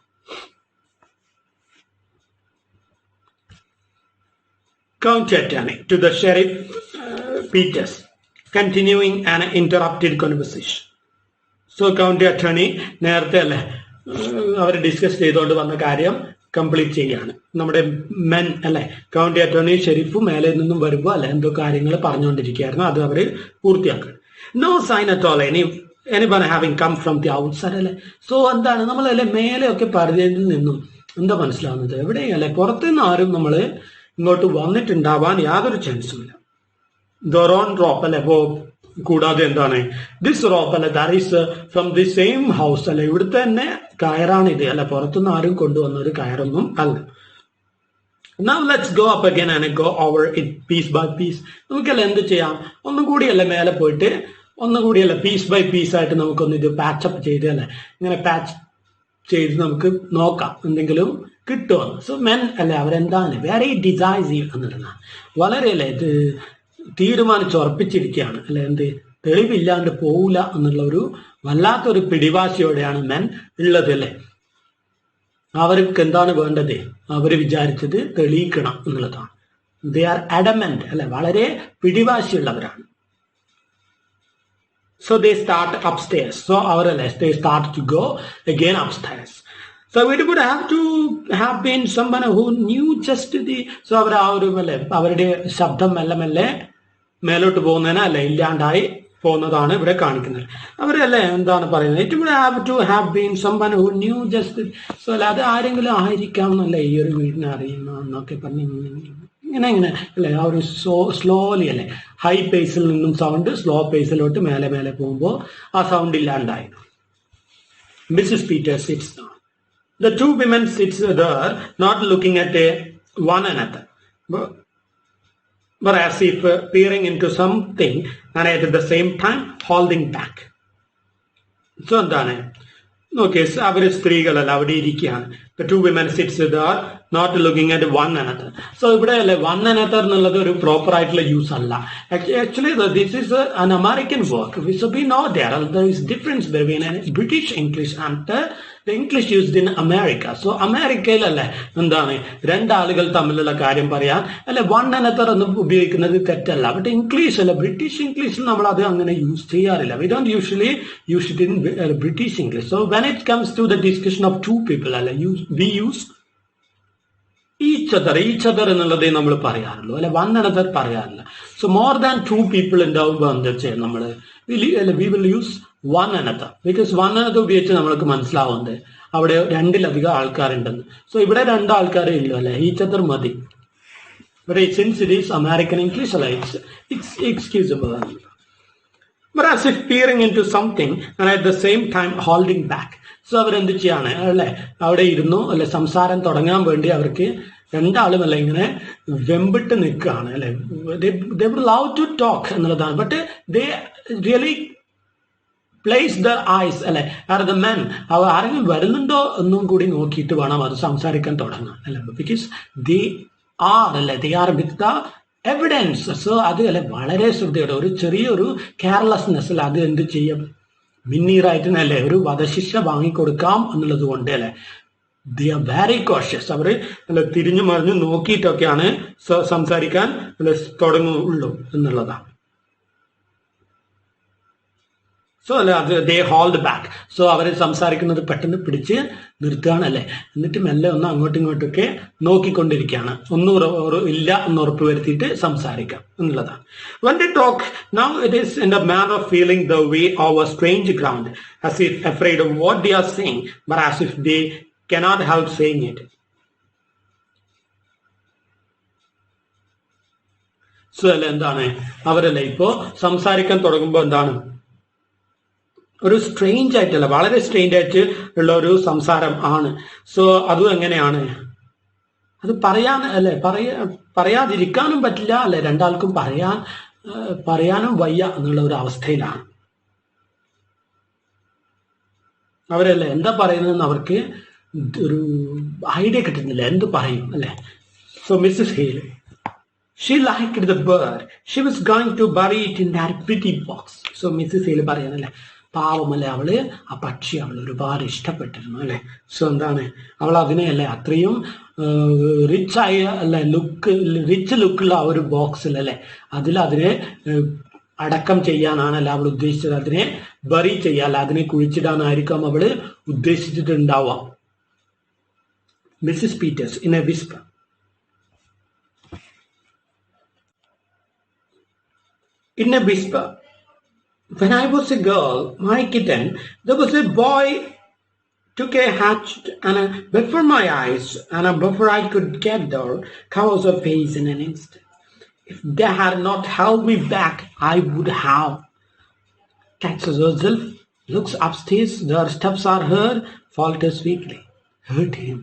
County attorney to the sheriff Peters, continuing an interrupted conversation. So county attorney നേരത്തെ അല്ലെ അവർ ഡിസ്കസ് ചെയ്തുകൊണ്ട് വന്ന കാര്യം കംപ്ലീറ്റ് ചെയ്യാണ്. നമ്മുടെ മെൻ അല്ലെ കൗണ്ടി അറ്റോർണി ഷെരീഫും മേലെ നിന്നും വരുമ്പോൾ അല്ലെ എന്തോ കാര്യങ്ങൾ പറഞ്ഞുകൊണ്ടിരിക്കുകയായിരുന്നു, അത് അവർ പൂർത്തിയാക്കണം. No sign at all anyone having come from the outside അല്ലെ. സോ എന്താണ് നമ്മളല്ലേ മേലെയൊക്കെ പരിചയത്തിൽ നിന്നും എന്താ മനസ്സിലാവുന്നത്, എവിടെയല്ലേ പുറത്തുനിന്ന് ആരും നമ്മൾ ഇങ്ങോട്ട് വന്നിട്ടുണ്ടാവാൻ യാതൊരു ചാൻസും ഇല്ല. ദൊറോൺ ഡ്രോപ്പ് അല്ലെ. അപ്പോ കൂടാതെ എന്താണ് ദിസ് റോപ്പ് അല്ലെ, that is from the same house അല്ലെ, ഇവിടുത്തെ തന്നെ കയറാണ് ഇത് അല്ലെ, പുറത്തുനിന്ന് ആരും കൊണ്ടുവന്ന ഒരു കയറൊന്നും അല്ല. Now let's go up again and go over it piece by piece. നമുക്കല്ല എന്ത് ചെയ്യാം, ഒന്നും കൂടിയല്ലേ മേലെ പോയിട്ട് ഒന്നുകൂടിയല്ല പീസ് ബൈ പീസ് ആയിട്ട് നമുക്കൊന്ന് ഇത് പാച്ചപ്പ് ചെയ്ത് അല്ലെ ഇങ്ങനെ പാച്ച് ചെയ്ത് നമുക്ക് നോക്കാം എന്തെങ്കിലും കിട്ടുമെന്ന്. സോ മെൻ അല്ലെ അവരെന്താണ് വെരി ഡിസൈസീവ് എന്നുള്ളതാണ്, വളരെ അല്ലെ ഇത് തീരുമാനിച്ചുറപ്പിച്ചിരിക്കുകയാണ് അല്ലെ, എന്ത് തെളിവില്ലാണ്ട് പോവില്ല എന്നുള്ള ഒരു വല്ലാത്തൊരു പിടിവാശിയോടെയാണ് മെൻ ഉള്ളത് അല്ലെ. അവർക്ക് എന്താണ് വേണ്ടത്, അവര് വിചാരിച്ചത് തെളിയിക്കണം എന്നുള്ളതാണ്. ദേ ആർ അഡമന്റ് അല്ലെ, വളരെ പിടിവാശിയുള്ളവരാണ്. So they start upstairs. So they start to go again upstairs. So it would have to have been someone who knew just the. So അവരുടെ ശബ്ദം മെല്ലെ മെല്ലെ മേലോട്ട് പോകുന്നതിന് അല്ലെ ഇല്ലാണ്ടായി പോകുന്നതാണ് ഇവിടെ കാണിക്കുന്നത്. അവരല്ലേ എന്താണ് പറയുന്നത്, it would have to have been someone who knew just. So അല്ല അത് ആരെങ്കിലും ആയിരിക്കാം എന്നല്ലേ ഈ ഒരു വീടിനെ അറിയുന്ന എന്നൊക്കെ പറഞ്ഞ് ഇങ്ങനെ അല്ലെ ആ ഒരു സ്ലോലി അല്ലെ ഹൈ പേസിൽ നിന്നും സൗണ്ട് സ്ലോ പേസിലോട്ട് മേലെ മേലെ പോകുമ്പോൾ ആ സൗണ്ട് ഇല്ലാണ്ടായി. Mrs Peters sits down. The two women sits there, not looking at one another, but as if peering into something and at the same time holding back. So എന്താണ് നോക്കിയ അവര് സ്ത്രീകളല്ല അവിടെ ഇരിക്കുകയാണ്. The two women sits there, not looking at one another. So ഇവിടെ അല്ലെ one another എന്നുള്ളത് ഒരു proper ആയിട്ടുള്ള use അല്ല. Actually this is an American work. So we know there is difference between British English and the English used in America. So അമേരിക്കയിലല്ലേ എന്താണ് രണ്ടാളുകൾ തമ്മിലുള്ള കാര്യം പറയാൻ അല്ലെ വൺ അനദർ എന്ന് ഉപയോഗിക്കുന്നത് തെറ്റല്ല. ബട്ട് ഇംഗ്ലീഷ് അല്ല ബ്രിട്ടീഷ് ഇംഗ്ലീഷിൽ നമ്മൾ അത് അങ്ങനെ യൂസ് ചെയ്യാറില്ല. We don't usually use it in British English. So when it comes to the discussion of two people അല്ലെ വി യൂസ് ഈച്ച് അതർ എന്നുള്ളതേ നമ്മൾ പറയാറുള്ളൂ അല്ലെ, വൺ അനദർ പറയാറില്ല. So more than two people ഉണ്ടാവുമ്പോൾ എന്താ ചെയ്യാം നമ്മൾ we will use one another, because one another ഉപയോഗിച്ച് നമ്മൾക്ക് മനസ്സിലാവുന്നത് അവിടെ രണ്ടിലധികം ആൾക്കാരുണ്ടെന്ന്. സോ ഇവിടെ രണ്ടാൾക്കാരേ ഇല്ലു അല്ലെ, ഈച്ച് അതർ മതി. But since it is American English അല്ല, it's excusable. But as if peering into something and at the same time holding back. So അവരെന്ത് ചെയ്യാണ് അല്ലെ അവിടെ ഇരുന്നു അല്ലെ സംസാരം തുടങ്ങാൻ വേണ്ടി അവർക്ക് രണ്ടാളും അല്ലെ ഇങ്ങനെ വെമ്പിട്ട് നിൽക്കുകയാണ് അല്ലെ. they would love to talk എന്നുള്ളതാണ്. But they really place their eyes അല്ലെ at the men. അവർ ആരെങ്കിലും വരുന്നുണ്ടോ എന്നും കൂടി നോക്കിയിട്ട് വേണം അത് സംസാരിക്കാൻ തുടങ്ങാൻ അല്ലെ, because they are with the evidence. So അത് അല്ലെ വളരെ ശ്രദ്ധയോടെ ഒരു ചെറിയൊരു കെയർലെസ്നെസ് അല്ല അത് എന്ത് ചെയ്യും മിന്നീറായിട്ട് അല്ലെ ഒരു വധശിക്ഷ വാങ്ങിക്കൊടുക്കാം എന്നുള്ളത് കൊണ്ട് അല്ലെ ദേ ആർ വെരി കോഷ്യസ്. അവർ അല്ലെ തിരിഞ്ഞു മറിഞ്ഞു നോക്കിയിട്ടൊക്കെയാണ് സംസാരിക്കാൻ അല്ലെ തുടങ്ങുള്ളൂ എന്നുള്ളതാണ്. സോ അല്ല അത് ദേ ഹോൾഡ് ബാക്ക്. സോ അവർ സംസാരിക്കുന്നത് പെട്ടെന്ന് പിടിച്ച് നിർത്തുകയാണല്ലേ. എന്നിട്ട് മെല്ലെ ഒന്ന് അങ്ങോട്ടും ഇങ്ങോട്ടൊക്കെ നോക്കിക്കൊണ്ടിരിക്കുകയാണ്. ഒന്നും ഇല്ല എന്ന് ഉറപ്പ് വരുത്തിയിട്ട് സംസാരിക്കാം എന്നുള്ളതാണ്. When they talk, now it is in the manner of feeling the way over strange ground, as if afraid of what they are saying, but as if they cannot help saying it. So അല്ല എന്താണ് അവരല്ല ഇപ്പോ സംസാരിക്കാൻ തുടങ്ങുമ്പോൾ എന്താണ് ഒരു strange ആയിട്ടല്ല, വളരെ സ്ട്രെയിഞ്ച് ആയിട്ട് ഉള്ള ഒരു സംസാരം ആണ്. സോ അതും എങ്ങനെയാണ്, അത് പറയാൻ അല്ലെ പറയാതിരിക്കാനും പറ്റില്ല അല്ലെ, രണ്ടാൾക്കും പറയാനും വയ്യ എന്നുള്ള ഒരു അവസ്ഥയിലാണ് അവരല്ലേ. എന്താ പറയുന്നതെന്ന് അവർക്ക് ഒരു ഐഡിയ കിട്ടുന്നില്ല, എന്ത് പറയും അല്ലെ. So Mrs Hale, she liked the bird, she was going to bury it in that pretty box. So Mrs Hale പറയാനല്ലേ, പാവമല്ലേ അവള് ആ പക്ഷി അവൾ ഒരുപാട് ഇഷ്ടപ്പെട്ടിരുന്നു അല്ലെ. സോ എന്താണ് അവൾ അതിനെയല്ലേ അത്രയും റിച്ചായ അല്ലെ റിച്ച് ലുക്കുള്ള ആ ഒരു ബോക്സിൽ അല്ലെ അതിനെ അടക്കം ചെയ്യാനാണല്ല അവൾ ഉദ്ദേശിച്ചത്. അതിനെ ബറി ചെയ്യാല്ല, അതിനെ കുഴിച്ചിടാനായിരിക്കും അവള് ഉദ്ദേശിച്ചിട്ടുണ്ടാവാം. Mrs Peters in a whisper, when I was a girl, my kitten, there was a boy took a hatchet and before my eyes, and before I could get there, covers her face in an instant. If they had not held me back, I would have. Catches herself, looks upstairs, their steps are heard, falters weakly. Hurt him.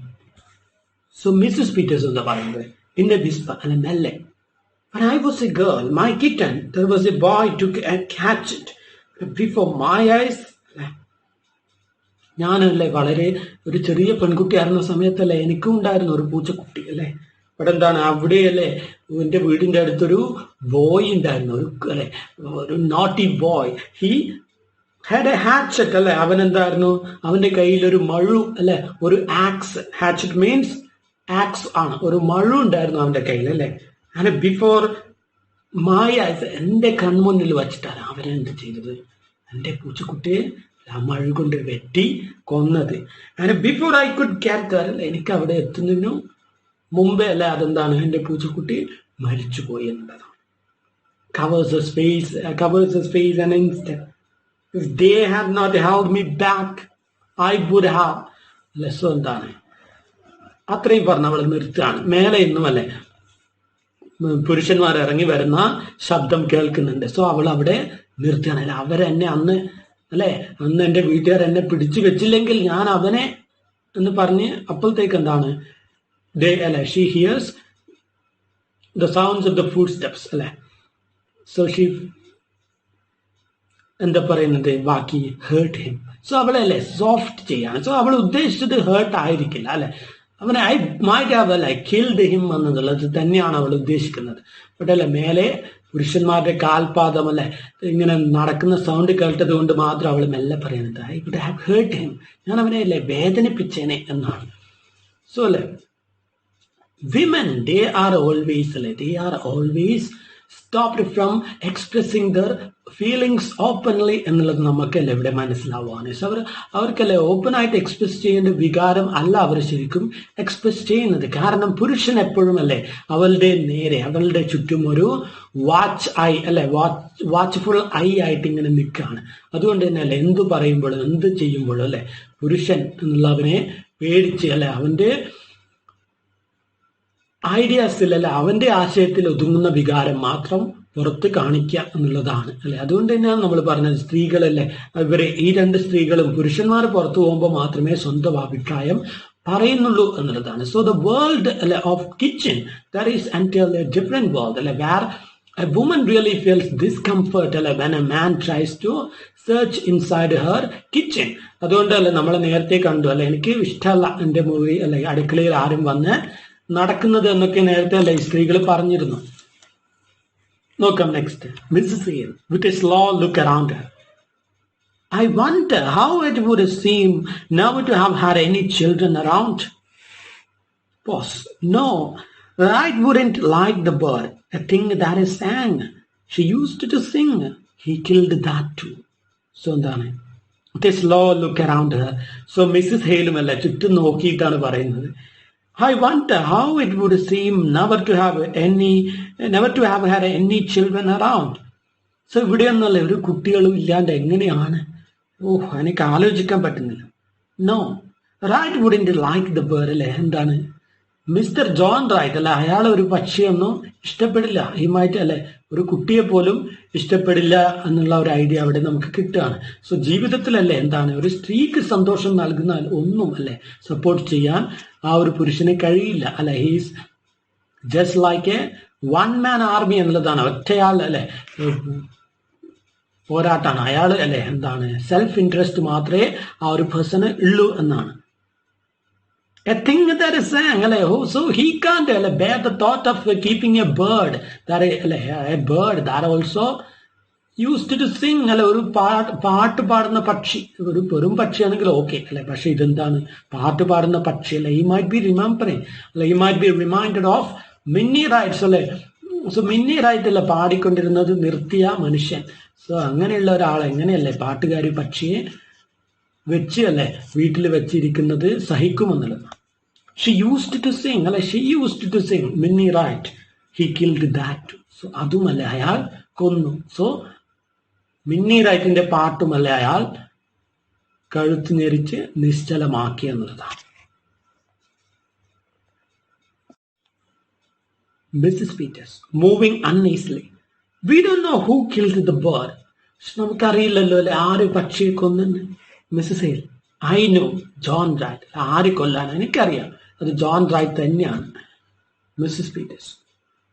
So Mrs. Peters on the Bible, in a whisper and a melee. When I was a girl, my kitten, there was a boy took a hatchet before my eyes. ഞാനല്ലേ വളരെ ഒരു ചെറിയ പെൺകുട്ടിയായിരുന്ന സമയത്തല്ലേ എനിക്കും ഉണ്ടായിരുന്നു ഒരു പൂച്ചക്കുട്ടി അല്ലെ. ഇവിടെ എന്താണ് അവിടെയല്ലേ എന്റെ വീടിന്റെ അടുത്തൊരു ബോയ് ഉണ്ടായിരുന്നു, ഒരു naughty boy. He had A Hachette അല്ലെ. അവൻ എന്തായിരുന്നു, അവന്റെ കയ്യിൽ ഒരു മഴു അല്ലെ, ഒരു ആക്സ്. ഹാച്ചറ്റ് മീൻസ് ആക്സ് ആണ്. ഒരു മഴു ഉണ്ടായിരുന്നു അവന്റെ കയ്യിൽ അല്ലെ. അങ്ങനെ ബിഫോർ മായ എന്റെ കൺമുന്നിൽ വച്ചിട്ടാണ് അവരെന്ത് ചെയ്തത്, എന്റെ പൂച്ചക്കുട്ടിയെ ആ മഴ കൊണ്ട് വെട്ടി കൊന്നത്. അങ്ങനെ before I could catch there, എനിക്ക് അവിടെ എത്തുന്നതിനു മുമ്പേ അല്ലെ അതെന്താണ് എന്റെ പൂച്ചക്കുട്ടി മരിച്ചുപോയി എന്നുള്ളതാണ്. covers his face an instant. If they had not held me back, I would have. ലെസ്സോ എന്താണ് അത്രയും പറഞ്ഞ അവൾ നിർത്തുകയാണ്. മേലെ ഇന്നും അല്ലെ പുരുഷന്മാർ ഇറങ്ങി വരുന്ന ശബ്ദം കേൾക്കുന്നുണ്ട്. സോ അവൾ അവിടെ നിർത്തുകയാണ്. അല്ലെ അവരെന്നെ അന്ന് എന്റെ വീട്ടുകാർ എന്നെ പിടിച്ചു വെച്ചില്ലെങ്കിൽ ഞാൻ അവനെ എന്ന് പറഞ്ഞ് അപ്പോഴത്തേക്ക് എന്താണ് she here's the sounds of the food steps അല്ലെ. സോ ഷീ എന്താ പറയുന്നത് ബാക്കി ഹേർട്ട് ഹിം. സോ അവളെ സോഫ്റ്റ് ചെയ്യാണ്. സോ അവൾ ഉദ്ദേശിച്ചത് ഹേർട്ട് ആയിരിക്കില്ല അല്ലെ. അവനെ I might have killed him എന്നുള്ളത് തന്നെയാണ് അവൾ ഉദ്ദേശിക്കുന്നത്. ബട്ട് മേലെ പുരുഷന്മാരുടെ കാൽപാദം ഇങ്ങനെ നടക്കുന്ന സൗണ്ട് കേട്ടത് കൊണ്ട് മാത്രം അവൾ മെല്ലെ പറയുന്നത് I would have hurt him, ഞാൻ അവനെ വേദനിപ്പിച്ചേനെ എന്നാണ്. So women they are always stopped from expressing their feelings openly എന്നുള്ളത് നമുക്കല്ലേ ഇവിടെ മനസ്സിലാവുകയാണ്. സോ അവർക്കല്ലേ ഓപ്പൺ ആയിട്ട് എക്സ്പ്രസ് ചെയ്യേണ്ട വികാരം അല്ല അവർ ശരിക്കും എക്സ്പ്രസ് ചെയ്യുന്നത്. കാരണം പുരുഷൻ എപ്പോഴും അവളുടെ നേരെ അവളുടെ ചുറ്റും ഒരു വാച്ച്ഫുൾ ഐ ആയിട്ട് ഇങ്ങനെ നിൽക്കുകയാണ്. അതുകൊണ്ട് തന്നെ എന്ത് പറയുമ്പോഴും എന്ത് ചെയ്യുമ്പോഴും പുരുഷൻ എന്നുള്ളവനെ പേടിച്ച് അവന്റെ ഐഡിയാസിൽ അവന്റെ ആശയത്തിൽ ഒതുങ്ങുന്ന വികാരം മാത്രം പുറത്ത് കാണിക്കുക എന്നുള്ളതാണ് അതുകൊണ്ട് തന്നെയാണ് നമ്മൾ പറഞ്ഞത് സ്ത്രീകളല്ലേ ഈ രണ്ട് സ്ത്രീകളും പുരുഷന്മാർ പുറത്തു പോകുമ്പോൾ മാത്രമേ സ്വന്തം അഭിപ്രായം പറയുന്നുള്ളൂ എന്നുള്ളതാണ്. So the world of kitchen that is entirely a different world where a woman really feels discomfort when a man tries to search inside her kitchen. അതുകൊണ്ടല്ലേ നമ്മൾ നേരത്തെ കണ്ടു എനിക്ക് ഇഷ്ടമല്ല എൻ്റെ മുറി അടുക്കളയിൽ ആരും വന്ന് നടക്കുന്നത് എന്നൊക്കെ നേരത്തെ സ്ത്രീകൾ പറഞ്ഞിരുന്നു. നോക്കാം next. Mrs Hill with a slow look around her. I wonder how it would seem now to have had any children around. Pause. No, I wouldn't like the bird, a thing that is sang. She used to sing. He killed that too. So എന്താണ് they slow look around her. So Mrs. Hale അല്ല ചുറ്റും നോക്കിയിട്ടാണ് പറയുന്നത്, I wonder how it would seem never to have had any children around. So ഇവിടെയൊന്നല്ല ഒരു കുട്ടികളും ഇല്ലാണ്ട് എങ്ങനെയാണ്, എനിക്ക് ആലോചിക്കാൻ പറ്റുന്നില്ല. No, Wright wouldn't like the bird അല്ലെ, എന്താണ് മിസ്റ്റർ ജോൺ റൈറ്റ് അല്ലെ, അയാൾ ഒരു പക്ഷിയൊന്നും ഇഷ്ടപ്പെടില്ല, ഈ മായിട്ട് അല്ലെ ഒരു കുട്ടിയെ പോലും ഇഷ്ടപ്പെടില്ല എന്നുള്ള ഒരു ഐഡിയ അവിടെ നമുക്ക് കിട്ടുകയാണ്. സോ ജീവിതത്തിലല്ലേ എന്താണ് ഒരു സ്ത്രീക്ക് സന്തോഷം നൽകുന്ന ഒന്നും അല്ലെ സപ്പോർട്ട് ചെയ്യാൻ ആ ഒരു പുരുഷന് കഴിയില്ല അല്ലെ. He's just like A one man army എന്നുള്ളതാണ്, ഒറ്റയാൾ അല്ലെ പോരാട്ടാണ് അയാൾ അല്ലെ, എന്താണ് സെൽഫ് ഇൻട്രസ്റ്റ് മാത്രമേ ആ ഒരു പേഴ്സണ് ഉള്ളൂ എന്നാണ്. A thing that is saying, so he can't bear the thought of keeping a bird that also used to sing ഒരു പാട്ട് പാടുന്ന പക്ഷി, ഒരു വെറും പക്ഷിയാണെങ്കിൽ ഓക്കെ അല്ലെ, പക്ഷെ ഇതെന്താണ് പാട്ട് പാടുന്ന പക്ഷി അല്ലെ. ഈ മൈറ്റ് ബി റിമെമ്പറിങ് അല്ലെ, ഈ മൈറ്റ് ബി റിമൈൻഡഡ് ഓഫ് മിന്നി റൈറ്റ്സ് അല്ലെ. സോ മിന്നി റൈറ്റ് അല്ലെ പാടിക്കൊണ്ടിരുന്നത് നിർത്തിയ മനുഷ്യൻ. സോ അങ്ങനെയുള്ള ഒരാൾ എങ്ങനെയല്ലേ പാട്ടുകാരി പക്ഷിയെ വെച്ച് അല്ലെ വീട്ടിൽ വെച്ചിരിക്കുന്നത് സഹിക്കുമെന്നുള്ളത്. ഷീ യൂസ്ഡ് ടു സിങ് അല്ലെ, she used to sing Minnie Wright, he killed that. So അതുമല്ലേ അയാൾ കൊന്നു. സോ മിന്നി റൈറ്റിന്റെ പാട്ടുമല്ലേ അയാൾ കഴുത്ത് ഞെരിച്ച് നിശ്ചലമാക്കി എന്നുള്ളതാണ്. Mrs. Peters, moving uneasily. We don't know who killed the bird. നമുക്കറിയില്ലല്ലോ അല്ലെ ആര് പക്ഷിയെ കൊന്നെന്ന്. Mrs Hale, I know John Wright, ആര് കൊല്ലാൻ എനിക്കറിയാം, അത് ജോൺ റൈറ്റ് തന്നെയാണ്. Mrs Peters,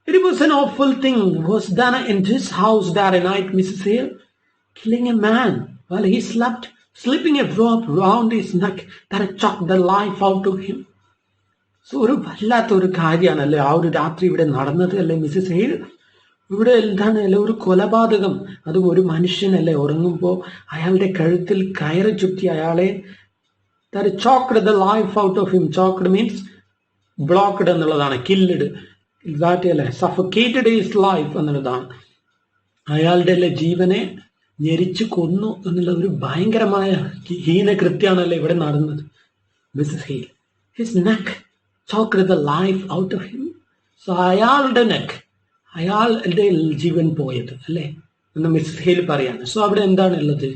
it was an awful thing was done in this house that night, Mrs. Hale. Killing a man while he slept, slipping a rope round his neck that choked the life out of him. So ഒരു വല്ലാത്തൊരു കാര്യമാണല്ലേ ആ ഒരു രാത്രി ഇവിടെ നടന്നത് അല്ലേ Mrs hail. ഇവിടെ എന്താണ് അല്ലെ ഒരു കൊലപാതകം, അതും ഒരു മനുഷ്യനല്ലേ ഉറങ്ങുമ്പോൾ അയാളുടെ കഴുത്തിൽ കയറ് ചുറ്റി അയാളെ choked the life out of him. Choked means blocked എന്നുള്ളതാണ്, കില്ലഡ് ദാറ്റ് അല്ലെ സഫക്കേറ്റഡ് ഹിസ് ലൈഫ് എന്നുള്ളതാണ്. അയാളുടെ അല്ലെ ജീവനെ ഞെരിച്ചു കൊന്നു എന്നുള്ള ഒരു ഭയങ്കരമായ ഹീനകൃത്യമാണല്ലേ ഇവിടെ നടന്നത്. Mrs Hale, his neck choked the life out of him. So അയാളുടെ നെക്ക്, അയാളുടെ ജീവൻ പോയത് അല്ലേ എന്ന് മിസ്സസ് ഹെയിൽ പറയാണ്. സോ അവിടെ എന്താണ് ഉള്ളത്?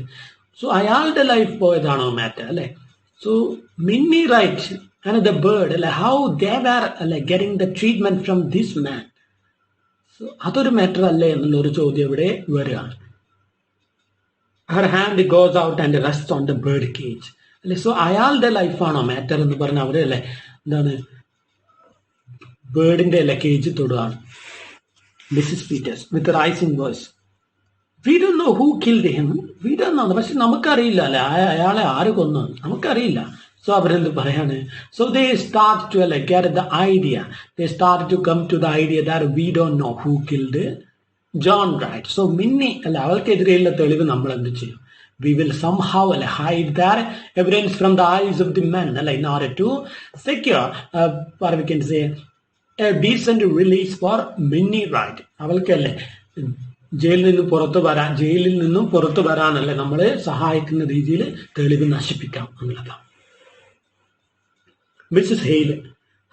സോ അയാളുടെ ലൈഫ് പോയതാണോ മാറ്റർ അല്ലെ. സോ മിന്നി റൈറ്റ് ആൻഡ് ദ ബേർഡ് അല്ലെ, ഹൗ ദേ വേർ അല്ലെ getting the treatment from this man. So അതൊരു മാറ്റർ അല്ലേ എന്നുള്ളൊരു ചോദ്യം ഇവിടെ വരികയാണ്. Har hand goes out and rest on the bird cage അല്ലെ. സോ അയാളുടെ ലൈഫാണോ മാറ്റർ എന്ന് പറഞ്ഞ അവരെ അല്ലെ എന്താണ് ബേർഡിന്റെ അല്ലെ കേജ് തൊടുകയാണ്. Mrs Peters with rising voice, we don't know who killed him. We don't know, പക്ഷെ നമുക്കറിയില്ല അല്ലെ അയാളെ ആര് കൊന്നു നമുക്കറിയില്ല. സോ അവരെന്ത് പറയാണ്? സോ ദേ സ്റ്റാർട്ട് ടു അല്ലെ get the idea, they start to come to the idea that we don't know who killed John Wright. So Minnie അല്ലെ അവൾക്കെതിരെയുള്ള തെളിവ് നമ്മൾ എന്ത് ചെയ്യും? We will somehow hide that evidence from the eyes of the men in order to secure what we can say a decent release for Minnie Wright. അവൾക്കല്ലേ ജയിലിൽ നിന്നും പുറത്തു വരാനല്ലേ നമ്മളെ സഹായിക്കുന്ന രീതിയിൽ തെളിവ് നശിപ്പിക്കാം എന്നുള്ളതാണ്. Mrs Hale,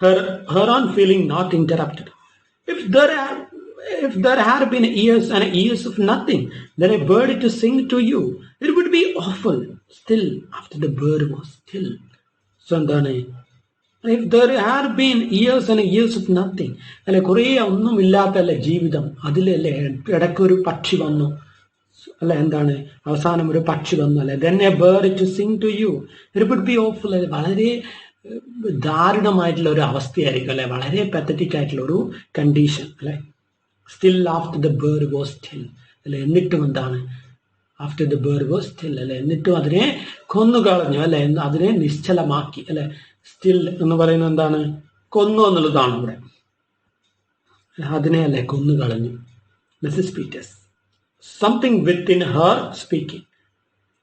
her own feeling not interrupted. If there had been years and years of nothing, then a bird to sing to you, it would be awful. Still, after the bird was still. So, if there had been years and years of nothing, അല്ലെ കുറേ ഒന്നും ഇല്ലാത്തല്ലേ ജീവിതം, അതിലല്ലേ ഇടയ്ക്കൊരു പക്ഷി വന്നു അല്ലെ, എന്താണ് അവസാനം ഒരു പക്ഷി വന്നു അല്ലെ, then a bird to sing to you, it would be awful. വളരെ ദാരുണമായിട്ടുള്ള ഒരു അവസ്ഥയായിരിക്കും അല്ലെ, വളരെ പത്തറ്റിക് ആയിട്ടുള്ള ഒരു കണ്ടീഷൻ അല്ലെ. Still after the bird was still അല്ലെ, എന്നിട്ടും എന്താണ് after the bird was still അല്ലെ, എന്നിട്ടും അതിനെ കൊന്നുകളഞ്ഞു അല്ലെ, അതിനെ നിശ്ചലമാക്കി അല്ലെ. സ്റ്റിൽ എന്ന് പറയുന്നത് എന്താണ്? കൊന്നു എന്നുള്ളതാണ് ഇവിടെ, അതിനെ അല്ലെ കൊന്നുകളഞ്ഞു. Mrs Peters, something within her speaking,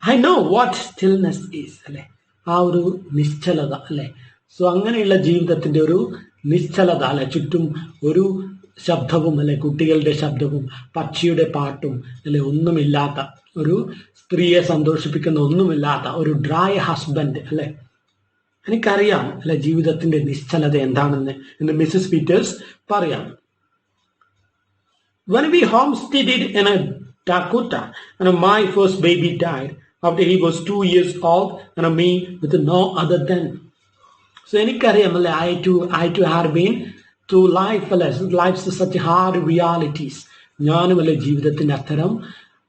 I know what stillness is അല്ലെ, ആ ഒരു നിശ്ചലത അല്ലെ. സോ അങ്ങനെയുള്ള ജീവിതത്തിന്റെ ഒരു നിശ്ചലത അല്ലെ, ചുറ്റും ഒരു ശബ്ദവും അല്ലെ, കുട്ടികളുടെ ശബ്ദവും പക്ഷിയുടെ പാട്ടും അല്ലെ ഒന്നുമില്ലാത്ത ഒരു സ്ത്രീയെ സന്തോഷിപ്പിക്കുന്ന ഒന്നുമില്ലാത്ത ഒരു ഡ്രൈ ഹസ്ബൻഡ് അല്ലെ. എനിക്കറിയാം അല്ലെ ജീവിതത്തിന്റെ നിശ്ചലത എന്താണെന്ന് എന്ന് മിസ്സസ് പീറ്റേഴ്സ് പറയാം. When we homesteaded in a Dakota, and my first baby died after he was 2 years old, and me with no other than. So എനിക്കറിയാം അല്ലെ I too have been through life അല്ലെ life's such hard realities. ഞാനും അല്ലെ ജീവിതത്തിന്റെ അത്തരം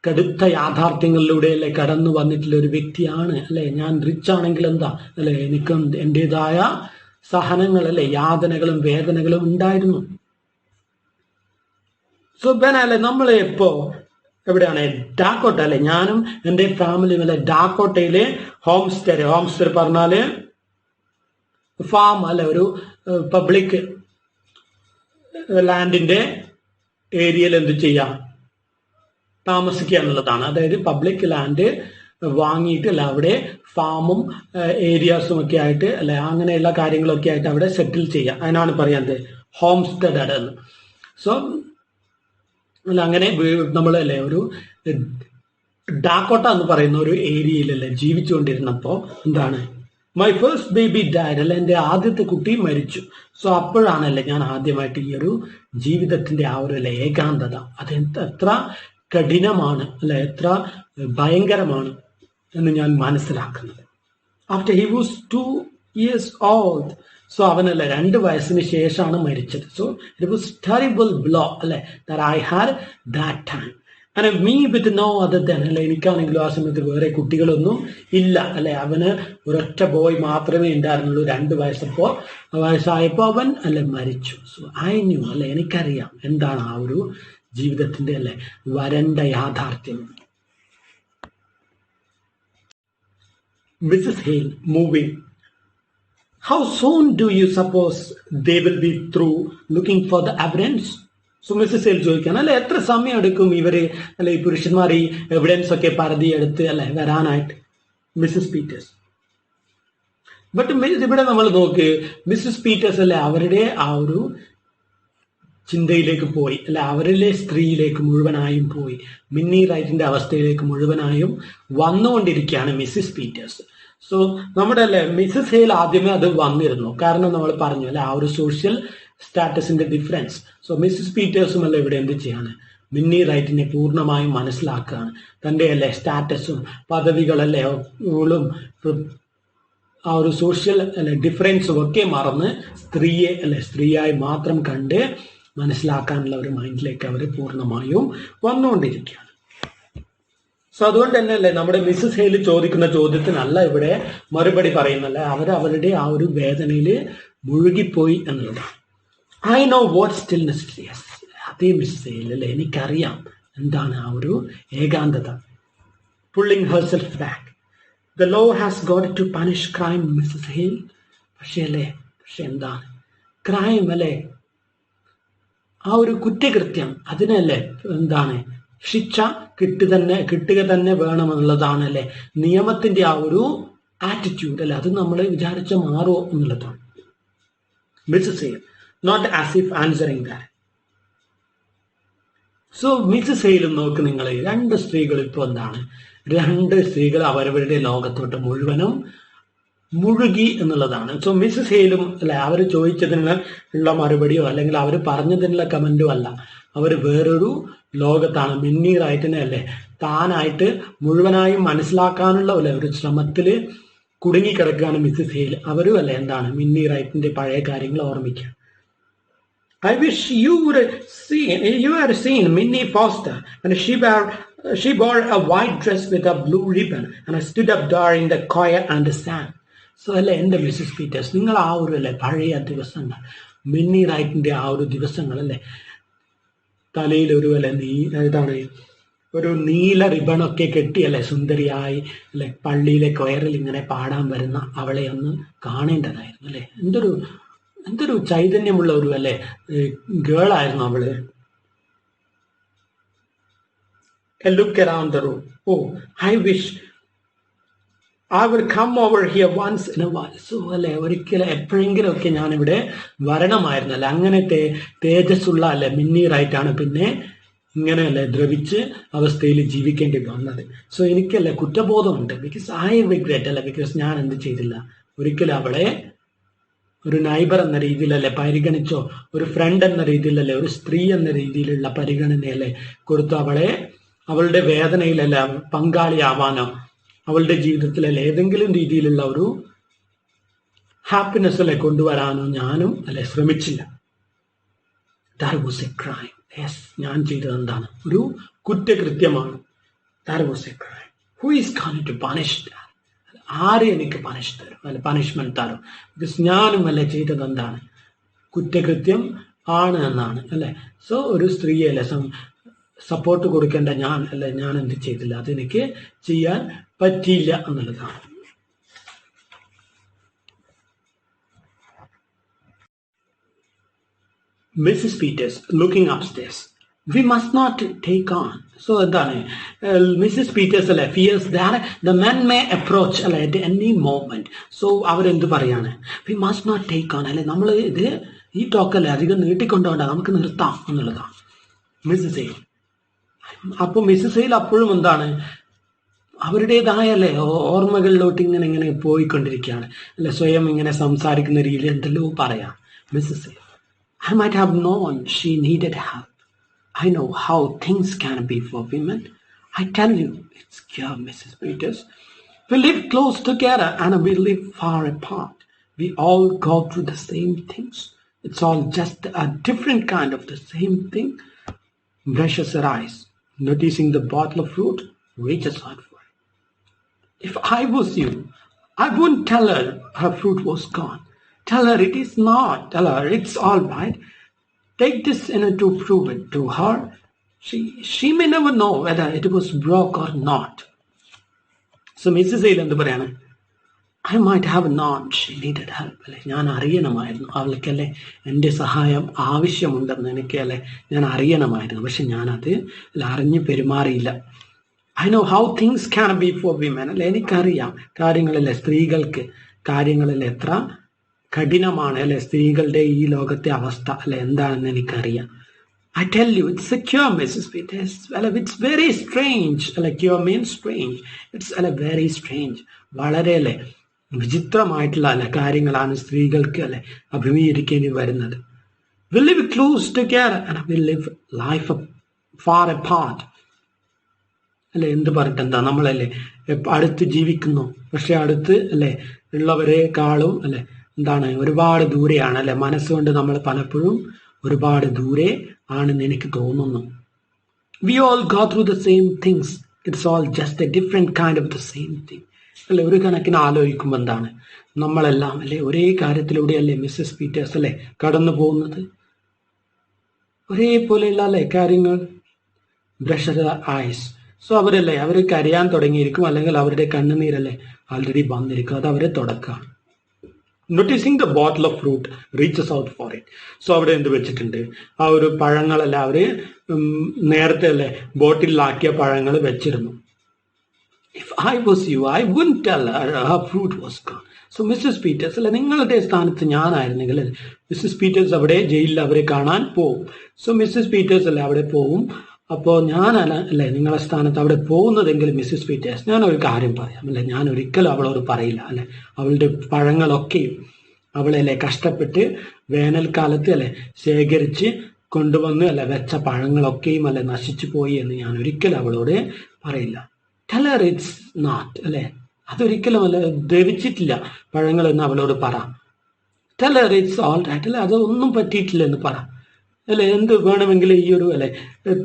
കടുത്ത യാഥാർത്ഥ്യങ്ങളിലൂടെ അല്ലെ കടന്നു വന്നിട്ടുള്ള ഒരു വ്യക്തിയാണ് അല്ലെ. ഞാൻ റിച്ച് ആണെങ്കിൽ എന്താ അല്ലെ എനിക്കും എൻ്റെതായ സഹനങ്ങൾ അല്ലെ യാതനകളും വേദനകളും ഉണ്ടായിരുന്നു. സോ അല്ലെ നമ്മളെ ഇപ്പോ എവിടെയാണ് ഡാക്കോട്ട അല്ലെ ഞാനും എൻ്റെ ഫാമിലിയും അല്ലെ ഡാക്കോട്ടയിലെ ഹോംസ്റ്റേ പറഞ്ഞാല് ഫാം അല്ലെ ഒരു പബ്ലിക് ലാൻഡിന്റെ ഏരിയയിൽ എന്ത് ചെയ്യാം താമസിക്കുക എന്നുള്ളതാണ്. അതായത് പബ്ലിക് ലാൻഡ് വാങ്ങിയിട്ട് അല്ല അവിടെ ഫാമും ഏരിയാസും ഒക്കെ ആയിട്ട് അല്ലെ അങ്ങനെയുള്ള കാര്യങ്ങളൊക്കെ ആയിട്ട് അവിടെ സെറ്റിൽ ചെയ്യാം. അതിനാണ് പറയുന്നത് ഹോം സ്റ്റഡ് എന്ന്. സോ അല്ല അങ്ങനെ നമ്മളല്ലേ ഒരു ഡാക്കോട്ട എന്ന് പറയുന്ന ഒരു ഏരിയയിലല്ലേ ജീവിച്ചുകൊണ്ടിരുന്നപ്പോ എന്താണ് മൈ ഫസ്റ്റ് ബേബി ഡയഡ് അല്ലെ എൻ്റെ ആദ്യത്തെ കുട്ടി മരിച്ചു. സോ അപ്പോഴാണല്ലേ ഞാൻ ആദ്യമായിട്ട് ഈ ഒരു ജീവിതത്തിന്റെ ആ ഒരു ഏകാന്തത അത് എത്ര കഠിനമാണ് അല്ലെ എത്ര ഭയങ്കരമാണ് എന്ന് ഞാൻ മനസ്സിലാക്കുന്നത്. After he was 2 years old. So അവനല്ലേ 2 വയസ്സിന് ശേഷമാണ് മരിച്ചത്. So it was terrible blow അല്ലെ that I had that time and me with no other than അല്ലെ എനിക്കാണെങ്കിലും ആ സമയത്ത് വേറെ കുട്ടികളൊന്നും ഇല്ല അല്ലെ. അവന് ഒരൊറ്റ ബോയ് മാത്രമേ ഉണ്ടായിരുന്നുള്ളൂ. 2 വയസ്സായപ്പോ അവൻ അല്ലെ മരിച്ചു. സോ ഐ ന്യൂ അല്ലെ എനിക്കറിയാം എന്താണ് ആ ഒരു ജീവിതത്തിന്റെ അല്ലെ വരണ്ട യാഥാർത്ഥ്യം. Mrs Hale moving. How soon do you suppose they will be through looking for the evidence? So Mrs Hale ചോദിക്കണം അല്ലെ എത്ര സമയം എടുക്കും ഇവര് അല്ലെ ഈ പുരുഷന്മാർ ഈ എവിഡൻസ് ഒക്കെ പരതിയെടുത്ത് അല്ലെ വരാനായിട്ട്. Mrs Peter's. ബട്ട് ഇവിടെ നമ്മൾ നോക്ക് മിസ്സസ് പീറ്റേഴ്സ് അല്ലെ അവരുടെ ആ ഒരു ചിന്തയിലേക്ക് പോയി അല്ലെ അവരിലെ സ്ത്രീയിലേക്ക് മുഴുവനായും പോയി മിന്നി റൈറ്റിന്റെ അവസ്ഥയിലേക്ക് മുഴുവനായും വന്നുകൊണ്ടിരിക്കുകയാണ് മിസ്സസ് പീറ്റേഴ്സ്. സോ നമ്മുടെ അല്ലെ മിസ്സസ് ഹെയിൽ ആദ്യമേ അത് വന്നിരുന്നു. കാരണം നമ്മൾ പറഞ്ഞു അല്ലെ ആ ഒരു സോഷ്യൽ സ്റ്റാറ്റസിന്റെ ഡിഫറൻസ്. സോ മിസ്സസ് പീറ്റേഴ്സും അല്ലെ ഇവിടെ എന്ത് ചെയ്യാണ് മിന്നി റൈറ്റിനെ പൂർണ്ണമായും മനസ്സിലാക്കുകയാണ്. തൻ്റെ അല്ലെ സ്റ്റാറ്റസും പദവികളല്ലേ ആ ഒരു സോഷ്യൽ അല്ലെ ഡിഫറൻസും ഒക്കെ മറന്ന് സ്ത്രീയെ അല്ലെ സ്ത്രീയായി മാത്രം കണ്ട് മനസ്സിലാക്കാനുള്ള ഒരു മൈൻഡിലേക്ക് അവർ പൂർണ്ണമായും വന്നുകൊണ്ടിരിക്കുകയാണ്. സോ അതുകൊണ്ട് തന്നെ അല്ലേ നമ്മുടെ മിസ്സസ് ഹെയിൽ ചോദിക്കുന്ന ചോദ്യത്തിനല്ല ഇവിടെ മറുപടി പറയുന്നല്ലേ അവരുടെ ആ ഒരു വേദനയിൽ മുഴുകിപ്പോയി എന്നുള്ളതാണ്. I know what stillness is. അതേ മിസ്സസ് ഹെയിൽ അല്ലേ എനിക്കറിയാം എന്താണ് ആ ഒരു ഏകാന്തത. Pulling herself back. The law has got to punish crime Mrs Hale. പക്ഷെ എന്താണ് ക്രൈം അല്ലേ ആ ഒരു കുറ്റകൃത്യം അതിനല്ലേ എന്താണ് ശിക്ഷ കിട്ടുക തന്നെ വേണമെന്നുള്ളതാണ് അല്ലെ നിയമത്തിന്റെ ആ ഒരു ആറ്റിറ്റ്യൂഡ് അല്ലെ. അത് നമ്മൾ വിചാരിച്ച മാറുമോ എന്നുള്ളതാണ്. Mrs Hale not as if answering that. So Mrs ഹെയിലും നോക്ക് നിങ്ങൾ 2 സ്ത്രീകൾ ഇപ്പോൾ എന്താണ് 2 സ്ത്രീകൾ അവരവരുടെ ലോകത്തോട്ട് മുഴുവനും മുഴുകി എന്നുള്ളതാണ്. സോ മിസ്സസ് ഹെയിലും അല്ലെ അവർ ചോദിച്ചതിനുള്ള മറുപടിയോ അല്ലെങ്കിൽ അവർ പറഞ്ഞതിനുള്ള കമന്റോ അല്ല. അവർ വേറൊരു ലോകത്താണ് മിന്നി റൈറ്റിനെ അല്ലെ താനായിട്ട് മുഴുവനായും മനസ്സിലാക്കാനുള്ള അല്ലെ ഒരു ശ്രമത്തില് കുടുങ്ങിക്കിടക്കുകയാണ് മിസ്സസ് ഹെയിൽ. അവരും അല്ലെ എന്താണ് മിന്നി റൈറ്റിന്റെ പഴയ കാര്യങ്ങൾ ഓർമ്മിക്കുക. I wish you had seen Minnie Foster and she wore a white dress with a blue ribbon and I stood up there in the choir and the sang. So അല്ലെ എൻ്റെ Mrs Peter's നിങ്ങൾ ആ ഒരു അല്ലെ പഴയ ദിവസങ്ങൾ മിന്നി റൈറ്റിന്റെ ആ ഒരു ദിവസങ്ങൾ അല്ലെ തലയിൽ ഒരു അല്ലെ ഒരു നീല റിബണൊക്കെ കെട്ടി അല്ലെ സുന്ദരിയായി അല്ലെ പള്ളിയിലെ കൊയറിൽ ഇങ്ങനെ പാടാൻ വരുന്ന അവളെ ഒന്ന് കാണേണ്ടതായിരുന്നു അല്ലെ. എന്തൊരു ചൈതന്യമുള്ള ഒരു അല്ലെ ഗേളായിരുന്നു അവള്. A look around the room. Oh, I wish I will come over here once in a while. So അല്ലെ ഒരിക്കലും എപ്പോഴെങ്കിലും ഒക്കെ ഞാനിവിടെ വരണമായിരുന്നു അല്ലെ. അങ്ങനത്തെ തേജസ്സുള്ള അല്ലെ മിന്നി റൈറ്റാണ് പിന്നെ ഇങ്ങനെയല്ലേ ദ്രവിച്ച് അവസ്ഥയിൽ ജീവിക്കേണ്ടി വന്നത്. സോ എനിക്കല്ലേ കുറ്റബോധമുണ്ട്. ബിക്കോസ് ഐ റിഗ്രറ്റ് അല്ല, ബിക്കോസ് ഞാൻ എന്ത് ചെയ്തില്ല, ഒരിക്കലും അവളെ ഒരു നൈബർ എന്ന രീതിയിലല്ലേ പരിഗണിച്ചോ, ഒരു ഫ്രണ്ട് എന്ന രീതിയിലല്ലേ, ഒരു സ്ത്രീ എന്ന രീതിയിലുള്ള പരിഗണനയല്ലേ കൊടുത്തു. അവളെ അവളുടെ വേദനയിലല്ല പങ്കാളിയാവാനോ, അവളുടെ ജീവിതത്തിലല്ലേ ഏതെങ്കിലും രീതിയിലുള്ള ഒരു ഹാപ്പിനെസ് അല്ലെ കൊണ്ടുവരാനോ ഞാനും അല്ലെ ശ്രമിച്ചില്ല. That was a crime. Yes, ഞാൻ ചെയ്തത് എന്താണ്? ഒരു കുറ്റകൃത്യമാണ്. That was a crime. Who is going to punish that? ആര് എനിക്ക് പണിഷ് തരും, അല്ലെ പണിഷ്മെന്റ് തരും? ബിക്കോസ് ഞാനും അല്ലെ ചെയ്തത് എന്താണ്? കുറ്റകൃത്യം ആണ് എന്നാണ് അല്ലെ. സോ ഒരു സ്ത്രീയെ അല്ലെ സപ്പോർട്ട് കൊടുക്കേണ്ട ഞാൻ അല്ലെ, ഞാൻ എന്ത് ചെയ്തില്ല, അതെനിക്ക് ചെയ്യാൻ പറ്റിയില്ല എന്നുള്ളതാണ്. Mrs. Peters looking upstairs. We must not take on. So എന്താണ് മിസ്സസ് പീറ്റേഴ്സ് അല്ലെ fears that the men may approach അല്ലെ അറ്റ് എനി മോമെന്റ്. സോ അവരെന്ത് പറയാണ്? We must not take on അല്ലെ, നമ്മൾ ഇത് ഈ ടോക്കല്ലേ അധികം നീട്ടിക്കൊണ്ടുപോകണ്ട, നമുക്ക് നിർത്താം എന്നുള്ളതാണ് മിസ്സസ് എയിൽ. അപ്പോൾ മിസ്സസ് എയിൽ അപ്പോഴും എന്താണ് അവരുടേതായ അല്ലെ ഓർമ്മകളിലോട്ട് ഇങ്ങനെ ഇങ്ങനെ പോയിക്കൊണ്ടിരിക്കുകയാണ് അല്ലെ, സ്വയം ഇങ്ങനെ സംസാരിക്കുന്ന രീതിയിൽ എന്തെല്ലോ പറയാം. മിസ്സസ് എയിൽ, I might have known she needed help. I know how things can be for women. I tell you, it's clear, Mrs. Peters. We live close together and we live far apart. We all go through the same things. It's all just a different kind of the same thing. Brushes her eyes, noticing the bottle of fruit, reaches out for it. If I was you, I wouldn't tell her her fruit was gone. Tell her it is not. Tell her it's all right. Take this to prove it to her. She may never know whether it was broke or not. So Mrs. Hale എന്ത് പറയാണ്? I might have known she needed help. അല്ലെ, ഞാൻ അറിയണമായിരുന്നു അവൾക്കല്ലേ എൻ്റെ സഹായം ആവശ്യമുണ്ടെന്ന് എനിക്ക് അല്ലെ ഞാൻ അറിയണമായിരുന്നു. പക്ഷെ ഞാനത് അറിഞ്ഞ് പെരുമാറിയില്ല. I know how things can be for women. അല്ലെ, എനിക്കറിയാം കാര്യങ്ങളല്ലേ സ്ത്രീകൾക്ക് കാര്യങ്ങളല്ലേ എത്ര കഠിനമാണ് അല്ലെ, സ്ത്രീകളുടെ ഈ ലോകത്തെ അവസ്ഥ അല്ലെ എന്താണെന്ന് എനിക്കറിയാം. I tell you, it's a cure, Mrs. Peters. It's very strange. Cure means strange. It's very strange. വളരെ അല്ലെ വിചിത്രമായിട്ടുള്ള അല്ലെ കാര്യങ്ങളാണ് സ്ത്രീകൾക്ക് അല്ലെ അഭിമുഖീകരിക്കേണ്ടി വരുന്നത്. We live close together and we live life far apart. അല്ലെ, എന്ത് പറഞ്ഞിട്ട് എന്താ, നമ്മളല്ലേ അടുത്ത് ജീവിക്കുന്നു, പക്ഷെ അടുത്ത് അല്ലെ ഉള്ളവരെക്കാളും അല്ലെ എന്താണ് ഒരുപാട് ദൂരെയാണ് അല്ലെ, മനസ്സുകൊണ്ട് നമ്മൾ പലപ്പോഴും ഒരുപാട് ദൂരെ ആണെന്ന് എനിക്ക് തോന്നുന്നു. We all go through the same things. It's all just A different kind of the same thing അല്ലെ. ഒരു കണക്കിന് ആലോചിക്കുമ്പോൾ എന്താണ് നമ്മളെല്ലാം അല്ലെ ഒരേ കാര്യത്തിലൂടെ അല്ലേ മിസ്സസ് പീറ്റേഴ്സ് അല്ലെ കടന്നു പോകുന്നത്, ഒരേപോലെയുള്ള അല്ലെ കാര്യങ്ങൾ. Brush ice. സോ അവരല്ലേ അവർ കരയാൻ തുടങ്ങിയിരിക്കും, അല്ലെങ്കിൽ അവരുടെ കണ്ണുനീരല്ലേ ആൾറെഡി വന്നിരിക്കും, അത് അവരെ തുടക്കാണ്. Noticing the bottle of fruit reaches out for it. So അവിടെ എന്ത് വെച്ചിട്ടുണ്ട്, ആ ഒരു പഴങ്ങളല്ല അവര് നേരത്തെ അല്ലേ ബോട്ടിലാക്കിയ പഴങ്ങൾ വെച്ചിരുന്നു. If I was you I wouldn't tell her fruit was gone. So Mrs Peters അല്ലെ, നിങ്ങളുടെ സ്ഥാനത്ത് ഞാനായിരുന്നെങ്കിൽ മിസ്സസ് പീറ്റേഴ്സ് അവിടെ ജയിലിൽ അവരെ കാണാൻ പോവും. സോ മിസ്സസ് പീറ്റേഴ്സ് അല്ലെ അവിടെ പോവും. അപ്പോൾ ഞാനല്ല അല്ലെ നിങ്ങളുടെ സ്ഥാനത്ത് അവിടെ പോകുന്നതെങ്കിൽ മിസ്സസ് പീറ്റേഴ്സ്, ഞാനൊരു കാര്യം പറയാം അല്ലെ, ഞാൻ ഒരിക്കലും അവളോട് പറയില്ല അല്ലെ, അവളുടെ പഴങ്ങളൊക്കെയും അവളല്ലേ കഷ്ടപ്പെട്ട് വേനൽക്കാലത്ത് അല്ലെ ശേഖരിച്ച് കൊണ്ടുവന്ന് അല്ലെ വെച്ച പഴങ്ങളൊക്കെയും അല്ലെ നശിച്ചു പോയി എന്ന് ഞാൻ ഒരിക്കലും അവളോട് പറയില്ല. ടെൽ ഹർ ഇറ്റ്സ് നോട്ട് അല്ലെ, അതൊരിക്കലും അല്ലെ ദ്രവിച്ചിട്ടില്ല പഴങ്ങൾ എന്ന് അവളോട് പറ. Tell her it's all right അല്ലെ, അതൊന്നും പറ്റിയിട്ടില്ല എന്ന് പറ അല്ലെ. എന്ത് വേണമെങ്കിലും ഈ ഒരു അല്ലെ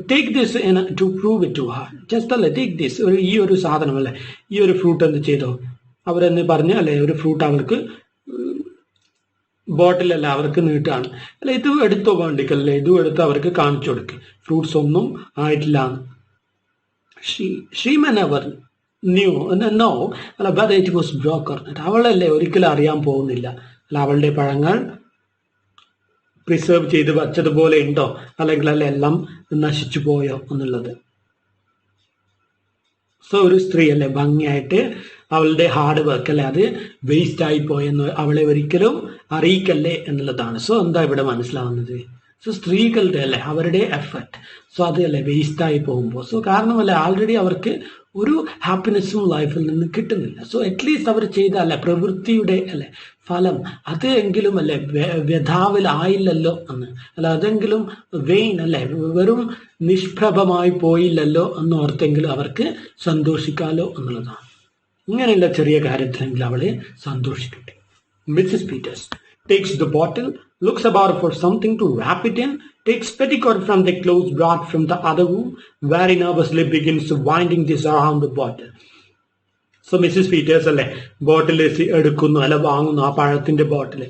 take this to prove it to her. Just അല്ലെ ടേക്ക് ദിസ്, ഈ ഒരു സാധനം അല്ലെ, ഈ ഒരു ഫ്രൂട്ട് എന്ത് ചെയ്തോ അവരെന്ന് പറഞ്ഞ് അല്ലെ ഒരു ഫ്രൂട്ട് അവർക്ക് ബോട്ടിലല്ല അവർക്ക് നീട്ടാണ് അല്ലെ, ഇത് എടുത്തോ വേണ്ടിക്കല്ലേ, ഇതും എടുത്ത് അവർക്ക് കാണിച്ചു കൊടുക്കുക, ഫ്രൂട്ട്സ് ഒന്നും ആയിട്ടില്ല. She may never knew no whether it was broke or not. അവളല്ലേ ഒരിക്കലും അറിയാൻ പോകുന്നില്ല അല്ല അവളുടെ പഴങ്ങൾ പ്രിസർവ് ചെയ്ത് വച്ചതുപോലെ ഉണ്ടോ അല്ലെങ്കിൽ അല്ല എല്ലാം നശിച്ചു പോയോ എന്നുള്ളത്. സോ ഒരു സ്ത്രീ അല്ലെ ഭംഗിയായിട്ട് അവളുടെ ഹാർഡ് വർക്ക് അല്ലെ അത് വേസ്റ്റ് ആയി പോയെന്ന് അവളെ ഒരിക്കലും അറിയിക്കല്ലേ എന്നുള്ളതാണ്. സോ എന്താ ഇവിടെ മനസ്സിലാവുന്നത്, സോ സ്ത്രീകളുടെ അല്ലെ അവരുടെ എഫർട്ട് സോ അത് അല്ലെ വേസ്റ്റായി പോകുമ്പോൾ സോ കാരണമല്ലേ ആൾറെഡി അവർക്ക് ഒരു ഹാപ്പിനെസ്സും ലൈഫിൽ നിന്ന് കിട്ടുന്നില്ല. സോ അറ്റ്ലീസ്റ്റ് അവർ ചെയ്ത അല്ലെ പ്രവൃത്തിയുടെ അല്ലെ ഫലം അത് എങ്കിലും അല്ലെ വ്യഥാവിലായില്ലല്ലോ എന്ന് അല്ല അതെങ്കിലും വെയിൻ അല്ലെ വെറും നിഷ്പ്രഭമായി പോയില്ലല്ലോ എന്ന് ഓർത്തെങ്കിലും അവർക്ക് സന്തോഷിക്കാലോ എന്നുള്ളതാണ്. ഇങ്ങനെയുള്ള ചെറിയ കാര്യത്തിലെങ്കിലും അവളെ സന്തോഷിക്കട്ടെ. Mrs Peters takes the bottle, looks about for something to wrap it in, takes petticoat from the clothes brought from the other room, very nervously begins winding this around the bottle. So Mrs. Peters അല്ലെ ബോട്ടിൽ എടുക്കുന്നു അല്ല വാങ്ങുന്നു ആ പഴത്തിന്റെ ബോട്ടിൽ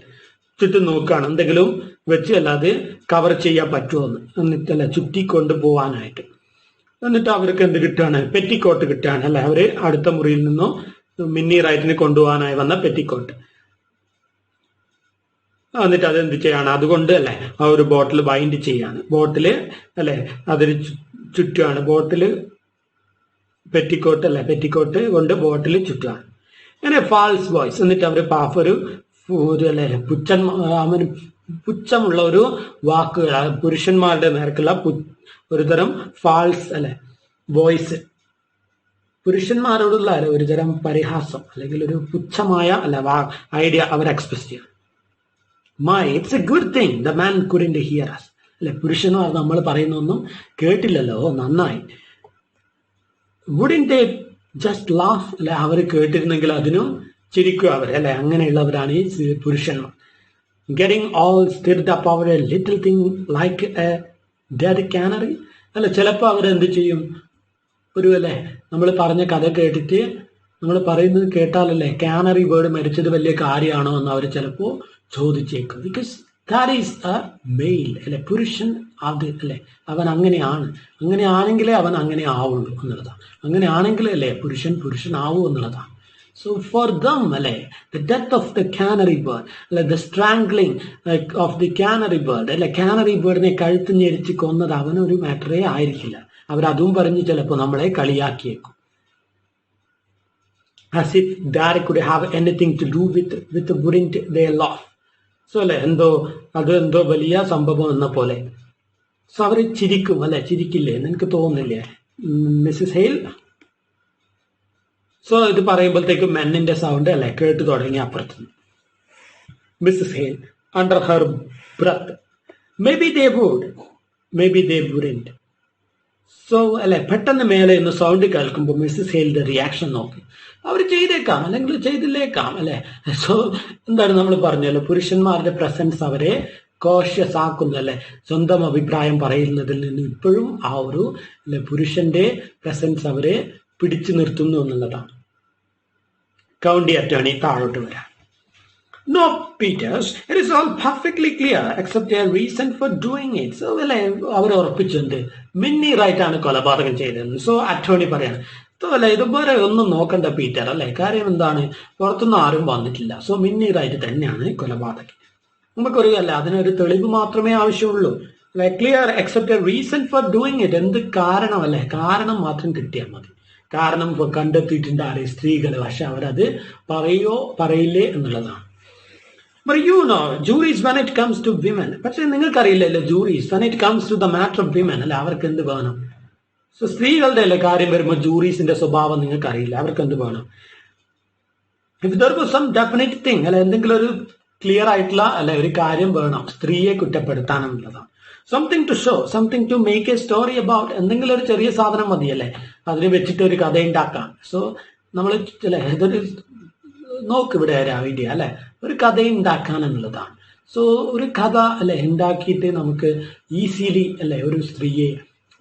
ചുറ്റും നോക്കുകയാണ് എന്തെങ്കിലും വെച്ച് അല്ലാതെ കവർ ചെയ്യാൻ പറ്റുമോ എന്നിട്ടല്ല ചുറ്റിക്കൊണ്ട് പോവാനായിട്ട്. എന്നിട്ട് അവർക്ക് എന്ത് കിട്ടുകയാണ്? പെറ്റിക്കോട്ട് കിട്ടുകയാണ് അല്ലെ. അവര് അടുത്ത മുറിയിൽ നിന്നോ മിന്നി റൈറ്റിന് കൊണ്ടുപോകാനായി വന്ന പെറ്റിക്കോട്ട്. എന്നിട്ട് അതെന്ത് ചെയ്യാണ്? അതുകൊണ്ട് അല്ലെ ആ ഒരു ബോട്ടിൽ ബൈൻഡ് ചെയ്യാണ്. ബോട്ടില് അല്ലെ അതിന് ചുറ്റുകയാണ്. ബോട്ടില് പെറ്റിക്കോട്ട് അല്ലെ പെറ്റിക്കോട്ട് കൊണ്ട് ബോട്ടിൽ ചുറ്റുകയാണ്. അങ്ങനെ ഫാൾസ് വോയിസ്. എന്നിട്ട് അവര് ഒരു അല്ലെ പുച്ഛമുള്ള ഒരു വാക്കുകൾ പുരുഷന്മാരുടെ നേർക്കുള്ള ഒരു തരം ഫാൾസ് അല്ലെ വോയിസ് പുരുഷന്മാരോടുള്ള ഒരു തരം പരിഹാസം അല്ലെങ്കിൽ ഒരു പുച്ഛമായ അല്ലെ ഐഡിയ അവർ എക്സ്പ്രസ് ചെയ്യാം. It's A good thing the man couldn't here us അല്ലെ. പുരുഷന്മാർ നമ്മൾ പറയുന്നൊന്നും കേട്ടില്ലല്ലോ, നന്നായി. വുഡിന്റ് ദേ ജസ്റ്റ് ലാഫ് അല്ലെ. അവർ കേട്ടിരുന്നെങ്കിൽ അതിനും ചിരിക്കുക അവർ അല്ലെ. അങ്ങനെയുള്ളവരാണ് ഈ പുരുഷന്മാർ. Getting all stirred up over a little thing like a dead canary അല്ലെ. ചിലപ്പോൾ അവരെന്ത് ചെയ്യും? ഒരു അല്ലെ നമ്മൾ പറഞ്ഞ കഥ കേട്ടിട്ട് നമ്മൾ പറയുന്നത് കേട്ടാലല്ലേ കാനറി ബേർഡ് മരിച്ചത് വലിയ കാര്യമാണോ എന്ന് അവർ ചിലപ്പോൾ ചോദിച്ചേക്കും. Because that is a male അല്ലെ. പുരുഷൻ അത് അല്ലെ അവൻ അങ്ങനെയാണ്. അങ്ങനെയാണെങ്കിലേ അവൻ അങ്ങനെ ആവുള്ളൂ എന്നുള്ളതാണ്. അങ്ങനെയാണെങ്കിലേ അല്ലേ പുരുഷനാവൂ എന്നുള്ളതാണ്. സോ ഫോർ ദം അല്ലെ the death of the canary bird അല്ലെ the strangling of the canary bird അല്ലെ കാനറി ബേർഡിനെ കഴുത്ത് ഞെരിച്ച് കൊന്നത് അവനൊരു മാറ്ററേ ആയിരിക്കില്ല. അവരതും പറഞ്ഞ് ചിലപ്പോൾ നമ്മളെ കളിയാക്കിയേക്കും. As if that could have anything to do with wouldn't they laugh. So അല്ലെ എന്തോ വലിയ സംഭവം എന്ന പോലെ. സോ അവര് ചിരിക്കും അല്ലെ. ചിരിക്കില്ലേ എന്ന് എനിക്ക് തോന്നുന്നില്ലേ മിസ്സസ് ഹെയിൽ? സോ ഇത് പറയുമ്പോഴത്തേക്കും മെന്നിന്റെ സൗണ്ട് അല്ലെ കേട്ടു തുടങ്ങി അപ്പുറത്ത്. Mrs Hale under her breath maybe they would maybe they wouldn't. So അല്ലെ പെട്ടെന്ന് മേലെ ഒന്ന് സൗണ്ട് കേൾക്കുമ്പോൾ മിസ്സസ് ഹെയിലിന്റെ റിയാക്ഷൻ നോക്കി. അവർ ചെയ്തേക്കാം അല്ലെങ്കിൽ ചെയ്തില്ലേക്കാം അല്ലെ. സോ എന്താണ് നമ്മൾ പറഞ്ഞല്ലോ, പുരുഷന്മാരുടെ പ്രസൻസ് അവരെ കോഷ്യസ് ആക്കുന്നു അല്ലെ. സ്വന്തം അഭിപ്രായം പറയുന്നതിൽ നിന്ന് ഇപ്പോഴും ആ ഒരു അല്ലെ പുരുഷന്റെ പ്രസൻസ് അവരെ പിടിച്ചു നിർത്തുന്നു എന്നുള്ളതാണ്. കൗണ്ടി അറ്റോർണി താഴോട്ട് വരാം. No, Peters, it is all perfectly clear except their reason for doing it. So, അല്ലെ അവർ ഉറപ്പിച്ചിട്ടുണ്ട് മിന്നി റൈറ്റ് ആണ് കൊലപാതകം ചെയ്തത്. സോ അറ്റോർണി പറയാണ് അല്ലെ ഇതുപോലെ ഒന്നും നോക്കണ്ട പീറ്റർ അല്ലെ. കാര്യം എന്താണ്? പുറത്തുനിന്ന് ആരും വന്നിട്ടില്ല. സോ മിന്നി റൈറ്റ് തന്നെയാണ് കൊലപാതകം. നമുക്കൊരു അല്ല അതിനൊരു തെളിവ് മാത്രമേ ആവശ്യമുള്ളൂ. Clear except A reason for doing it. എന്ത് കാരണം അല്ലെ കാരണം മാത്രം കിട്ടിയാൽ മതി. കാരണം കണ്ടെത്തിയിട്ടുണ്ട് ആരെ? സ്ത്രീകള്. പക്ഷെ അവരത് പറയില്ലേ എന്നുള്ളതാണ്. But you know, juries when it comes to women. പക്ഷെ നിങ്ങൾക്കറിയില്ലല്ലോ juries when it comes to the matter of women അല്ലെ അവർക്ക് എന്ത് വേണം? സോ സ്ത്രീകളുടെ അല്ലെ കാര്യം വരുമ്പോൾ ജൂറീസിന്റെ സ്വഭാവം നിങ്ങൾക്ക് അറിയില്ല. അവർക്ക് എന്ത് വേണം? If there was some definite thing അല്ലെ എന്തെങ്കിലും ഒരു ക്ലിയർ ആയിട്ടുള്ള അല്ലെ ഒരു കാര്യം വേണം സ്ത്രീയെ കുറ്റപ്പെടുത്താനെന്നുള്ളതാണ്. Something to show, something to make a story about. എന്തെങ്കിലും ഒരു ചെറിയ സാധനം മതിയല്ലേ അതിന് വെച്ചിട്ട് ഒരു കഥ ഉണ്ടാക്കാം. സോ നമ്മൾ അല്ലെ ഇതൊരു നോക്ക് ഇവിടെ ഒരു ഐഡിയ അല്ലെ ഒരു കഥ ഉണ്ടാക്കാൻ എന്നുള്ളതാണ്. സോ ഒരു കഥ അല്ലെ ഉണ്ടാക്കിയിട്ട് നമുക്ക് ഈസിലി അല്ലെ ഒരു സ്ത്രീയെ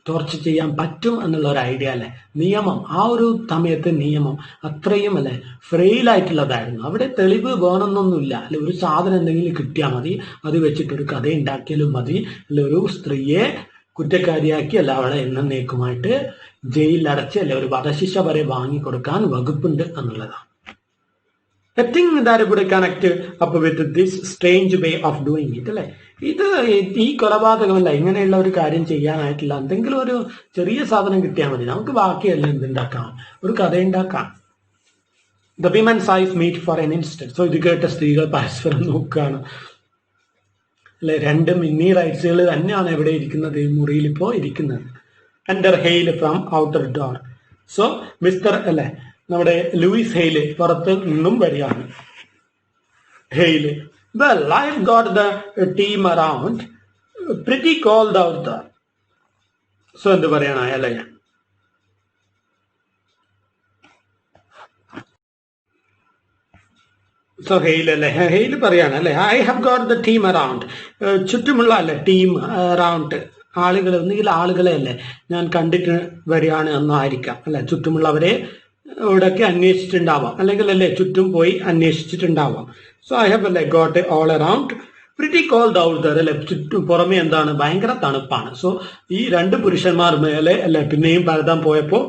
ടോർച്ചർ ചെയ്യാൻ പറ്റും എന്നുള്ള ഒരു ഐഡിയ അല്ലെ. നിയമം ആ ഒരു സമയത്ത് നിയമം അത്രയും അല്ലെ ഫ്രെയിൽ ആയിട്ടുള്ളതായിരുന്നു. അവിടെ തെളിവ് വേണമെന്നൊന്നുമില്ല അല്ലെ. ഒരു സാധനം എന്തെങ്കിലും കിട്ടിയാൽ മതി, അത് വെച്ചിട്ടൊരു കഥ ഉണ്ടാക്കിയാലും മതി. അല്ലെ ഒരു സ്ത്രീയെ കുറ്റക്കാരിയാക്കി അല്ല അവളെ എന്നേക്കുമായിട്ട് ജയിലിൽ അടച്ച് അല്ലെ ഒരു വധശിക്ഷ വരെ വാങ്ങിക്കൊടുക്കാൻ വകുപ്പുണ്ട് എന്നുള്ളതാണ്. A thing that would connect up with this strange way of doing it അല്ലെ. ഈ കൊലപാതകമല്ല ഇങ്ങനെയുള്ള ഒരു കാര്യം ചെയ്യാനായിട്ടില്ല. എന്തെങ്കിലും ഒരു ചെറിയ സാധനം കിട്ടിയാൽ മതി, നമുക്ക് ബാക്കിയെല്ലാം എന്തുണ്ടാക്കാം, ഒരു കഥ ഉണ്ടാക്കാം. The women's eyes meet for an instant. So ഇത് കേട്ട സ്ത്രീകൾ പരസ്പരം നോക്കുകയാണ്. അല്ലെ, രണ്ട് മിന്നി റൈറ്റ്സുകൾ തന്നെയാണ് എവിടെ ഇരിക്കുന്നത്, മുറിയിൽ ഇപ്പോൾ ഇരിക്കുന്നത്. Enter Hale from outer door. So Mr അല്ലെ നമ്മുടെ ലൂയിസ് ഹെയില് പുറത്ത് നിന്നും വരികയാണ്. Hale, well, I've got the team around, pretty cold out there. So എന്ത് പറയണ അല്ലെ, സോ ഹെയിൽ അല്ലെ, ഹെയിൽ പറയാണ് അല്ലെ, I have got the team around, ചുറ്റുമുള്ള അല്ലെ ടീം അറൗണ്ട്, ആളുകൾ ഒന്നുകിൽ ആളുകളെ അല്ലേ ഞാൻ കണ്ടിട്ട് വരികയാണ് എന്നായിരിക്കാം അല്ലെ, ചുറ്റുമുള്ളവരെ ഇവിടെയൊക്കെ അന്വേഷിച്ചിട്ടുണ്ടാവാം, അല്ലെങ്കിൽ അല്ലേ ചുറ്റും പോയി അന്വേഷിച്ചിട്ടുണ്ടാവാം. സോ ഐ ഹാവ് അല്ലെ got all around pretty cold out there അല്ലെ, ചുറ്റും പുറമെ എന്താണ് ഭയങ്കര തണുപ്പാണ്. സോ ഈ രണ്ട് പുരുഷന്മാർ മേലെ അല്ലെ പിന്നെയും പരതാൻ പോയപ്പോൾ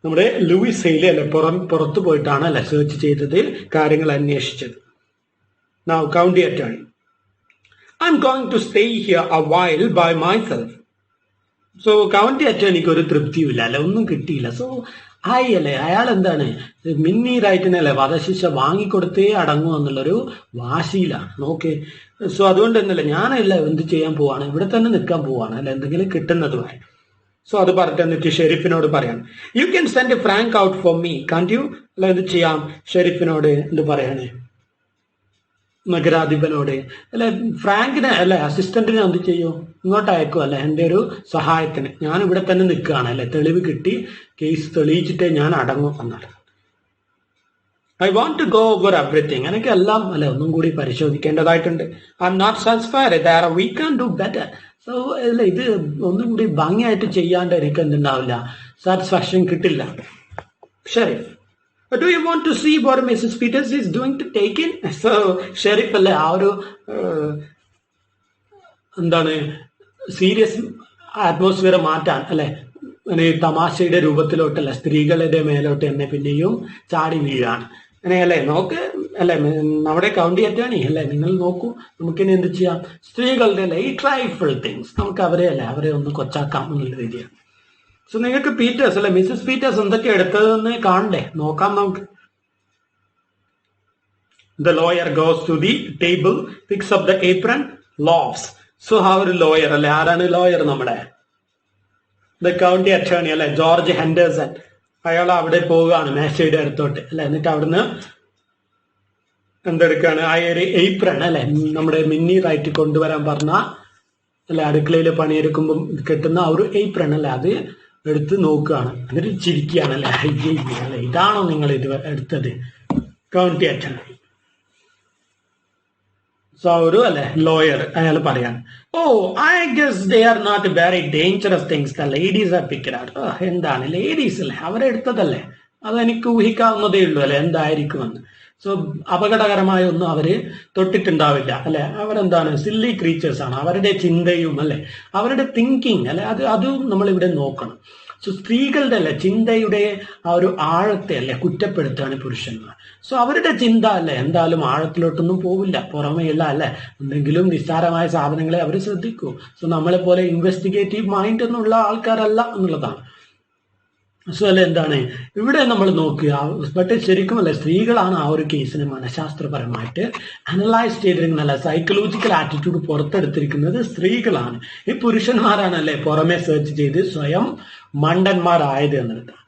നമ്മുടെ ലൂയിസ് ഹെയില് അല്ലെ പുറത്തു പോയിട്ടാണ് അല്ലെ സെർച്ച് ചെയ്തത്, കാര്യങ്ങൾ അന്വേഷിച്ചത്. Now county attorney, I'm going to stay here a while by myself. So county അറ്റോർണിക്ക് ഒരു തൃപ്തിയുമില്ല അല്ലെ, ഒന്നും കിട്ടിയില്ല. സോ അല്ലേ അയാൾ എന്താണ് മിന്നി റൈറ്റിനല്ലേ വധശിക്ഷ വാങ്ങിക്കൊടുത്തേ അടങ്ങും എന്നുള്ളൊരു വാശിയിലാണ്. നോക്കേ, സോ അതുകൊണ്ട് തന്നെയല്ലേ ഞാനല്ല എന്ത് ചെയ്യാൻ പോവാണ്, ഇവിടെ തന്നെ നിൽക്കാൻ പോവാണ് അല്ലെ, എന്തെങ്കിലും കിട്ടുന്നതുമായി. സോ അത് പറഞ്ഞിട്ട് എന്നിട്ട് ഷെരീഫിനോട് പറയാം, you can send Frank out for me, can't you അല്ല എന്ത് ചെയ്യാം, ഷെരീഫിനോട് എന്ത് പറയാണ്, നഗരാധിപനോട് അല്ലെ ഫ്രാങ്കിനെ അല്ലെ അസിസ്റ്റന്റിനെ എന്ത് ചെയ്യും, ഇങ്ങോട്ട് അയക്കും അല്ലെ എൻ്റെ ഒരു സഹായത്തിന്, ഞാൻ ഇവിടെ തന്നെ നിൽക്കുകയാണ് അല്ലെ, തെളിവ് കിട്ടി കേസ് തെളിയിച്ചിട്ടേ ഞാൻ അടങ്ങും എന്നാണ്. I want to go over everything, എനിക്ക് എല്ലാം അല്ലെ ഒന്നും കൂടി പരിശോധിക്കേണ്ടതായിട്ടുണ്ട്. I'm not satisfied, we can do better. So അല്ലെ ഇത് ഒന്നും കൂടി ഭംഗിയായിട്ട് ചെയ്യാണ്ട് എനിക്ക് എന്തുണ്ടാവില്ല, സാറ്റിസ്ഫാക്ഷൻ കിട്ടില്ല. ശരി, do you want to see what Mrs. Peters is doing to take in? So Sharif അല്ലെ ആ ഒരു എന്താണ് സീരിയസ് അറ്റ്മോസ്ഫിയർ മാറ്റാൻ അല്ലെ തമാശയുടെ രൂപത്തിലോട്ടല്ല സ്ത്രീകളുടെ മേലോട്ട് എന്നെ പിന്നെയും ചാടി വീഴാണ്. അങ്ങനെയല്ലേ നോക്ക് അല്ലെ നമ്മുടെ കൗണ്ടി അറ്റോർണി അല്ലെ, നിങ്ങൾ നോക്കൂ, നമുക്കിനി എന്ത് ചെയ്യാം, സ്ത്രീകളുടെ അല്ലെ ഈ ട്രൈഫിൾ തിങ്സ് നമുക്ക് അവരെ ഒന്ന് കൊച്ചാക്കാം എന്നുള്ള രീതിയാണ്. സോ നിങ്ങൾക്ക് പീറ്റേഴ്സ് അല്ലെ മിസ്സസ് പീറ്റേഴ്സ് എന്തൊക്കെ എടുത്തതെന്ന് കാണണ്ടേ, നോക്കാം നമുക്ക്. The lawyer goes to the table, picks up the apron, laughs. So ആ ഒരു ലോയർ അല്ലെ, ആരാണ് ലോയർ, നമ്മുടെ ദ കൗണ്ടി അറ്റോർണി അല്ലെ ജോർജ് ഹെൻഡേഴ്സൺ, അയാൾ അവിടെ പോവുകയാണ് മേശയുടെ അടുത്തോട്ട് അല്ലെ, എന്നിട്ട് അവിടുന്ന് എന്തെടുക്കാണ്, ആ ഒരു ഏപ്രൺ അല്ലെ നമ്മുടെ മിന്നി റൈറ്റ് കൊണ്ടുവരാൻ പറഞ്ഞ അല്ലെ അടുക്കളയിൽ പണിയെടുക്കുമ്പോൾ കിട്ടുന്ന ആ ഒരു ഏപ്രൺ അല്ലെ അത് എടുത്ത് നോക്കുകയാണ്, എന്നിട്ട് ചിരിക്കുകയാണ് അല്ലെ, അല്ലെ ഇതാണോ നിങ്ങൾ ഇത് എടുത്തത്, കൗണ്ടി അറ്റോർണി. സോ ഒരു അല്ലെ ലോയർ അയാൾ പറയാണ്, oh I guess they are not very dangerous things the ladies are picked out. എന്താണ് ലേഡീസ് അല്ലേ അവരെടുത്തതല്ലേ, അതെനിക്ക് ഊഹിക്കാവുന്നതേ ഉള്ളൂ അല്ലെ എന്തായിരിക്കുമെന്ന്. സോ അപകടകരമായ ഒന്നും അവര് തൊട്ടിട്ടുണ്ടാവില്ല അല്ലെ, അവരെന്താണ് സില്ലി ക്രീച്ചേഴ്സ് ആണ്, അവരുടെ ചിന്തയും അല്ലെ അവരുടെ തിങ്കിങ് അല്ലെ അതും നമ്മൾ ഇവിടെ നോക്കണം. സോ സ്ത്രീകളുടെ അല്ലെ ചിന്തയുടെ ആ ഒരു ആഴത്തെ അല്ലെ കുറ്റപ്പെടുത്തുകയാണ് പുരുഷന്മാർ. സോ അവരുടെ ചിന്ത അല്ലെ എന്തായാലും ആഴത്തിലോട്ടൊന്നും പോവില്ല, പുറമേയുള്ള അല്ലെ എന്തെങ്കിലും നിസ്സാരമായ സാധനങ്ങളെ അവർ ശ്രദ്ധിക്കൂ. സോ നമ്മളെ പോലെ ഇൻവെസ്റ്റിഗേറ്റീവ് മൈൻഡ് എന്നുള്ള ആൾക്കാരല്ല എന്നുള്ളതാണ്. സോ അല്ലെ എന്താണ് ഇവിടെ നമ്മൾ നോക്കുക, ബട്ട് ശരിക്കും അല്ലെ സ്ത്രീകളാണ് ആ ഒരു കേസിനെ മനഃശാസ്ത്രപരമായിട്ട് അനലൈസ് ചെയ്തിരിക്കുന്നത്, സൈക്കോളജിക്കൽ ആറ്റിറ്റ്യൂഡ് പുറത്തെടുത്തിരിക്കുന്നത് സ്ത്രീകളാണ്. ഈ പുരുഷന്മാരാണ് അല്ലെ പുറമെ സെർച്ച് ചെയ്ത് സ്വയം മണ്ടന്മാരായത് എന്നുള്ളതാണ്.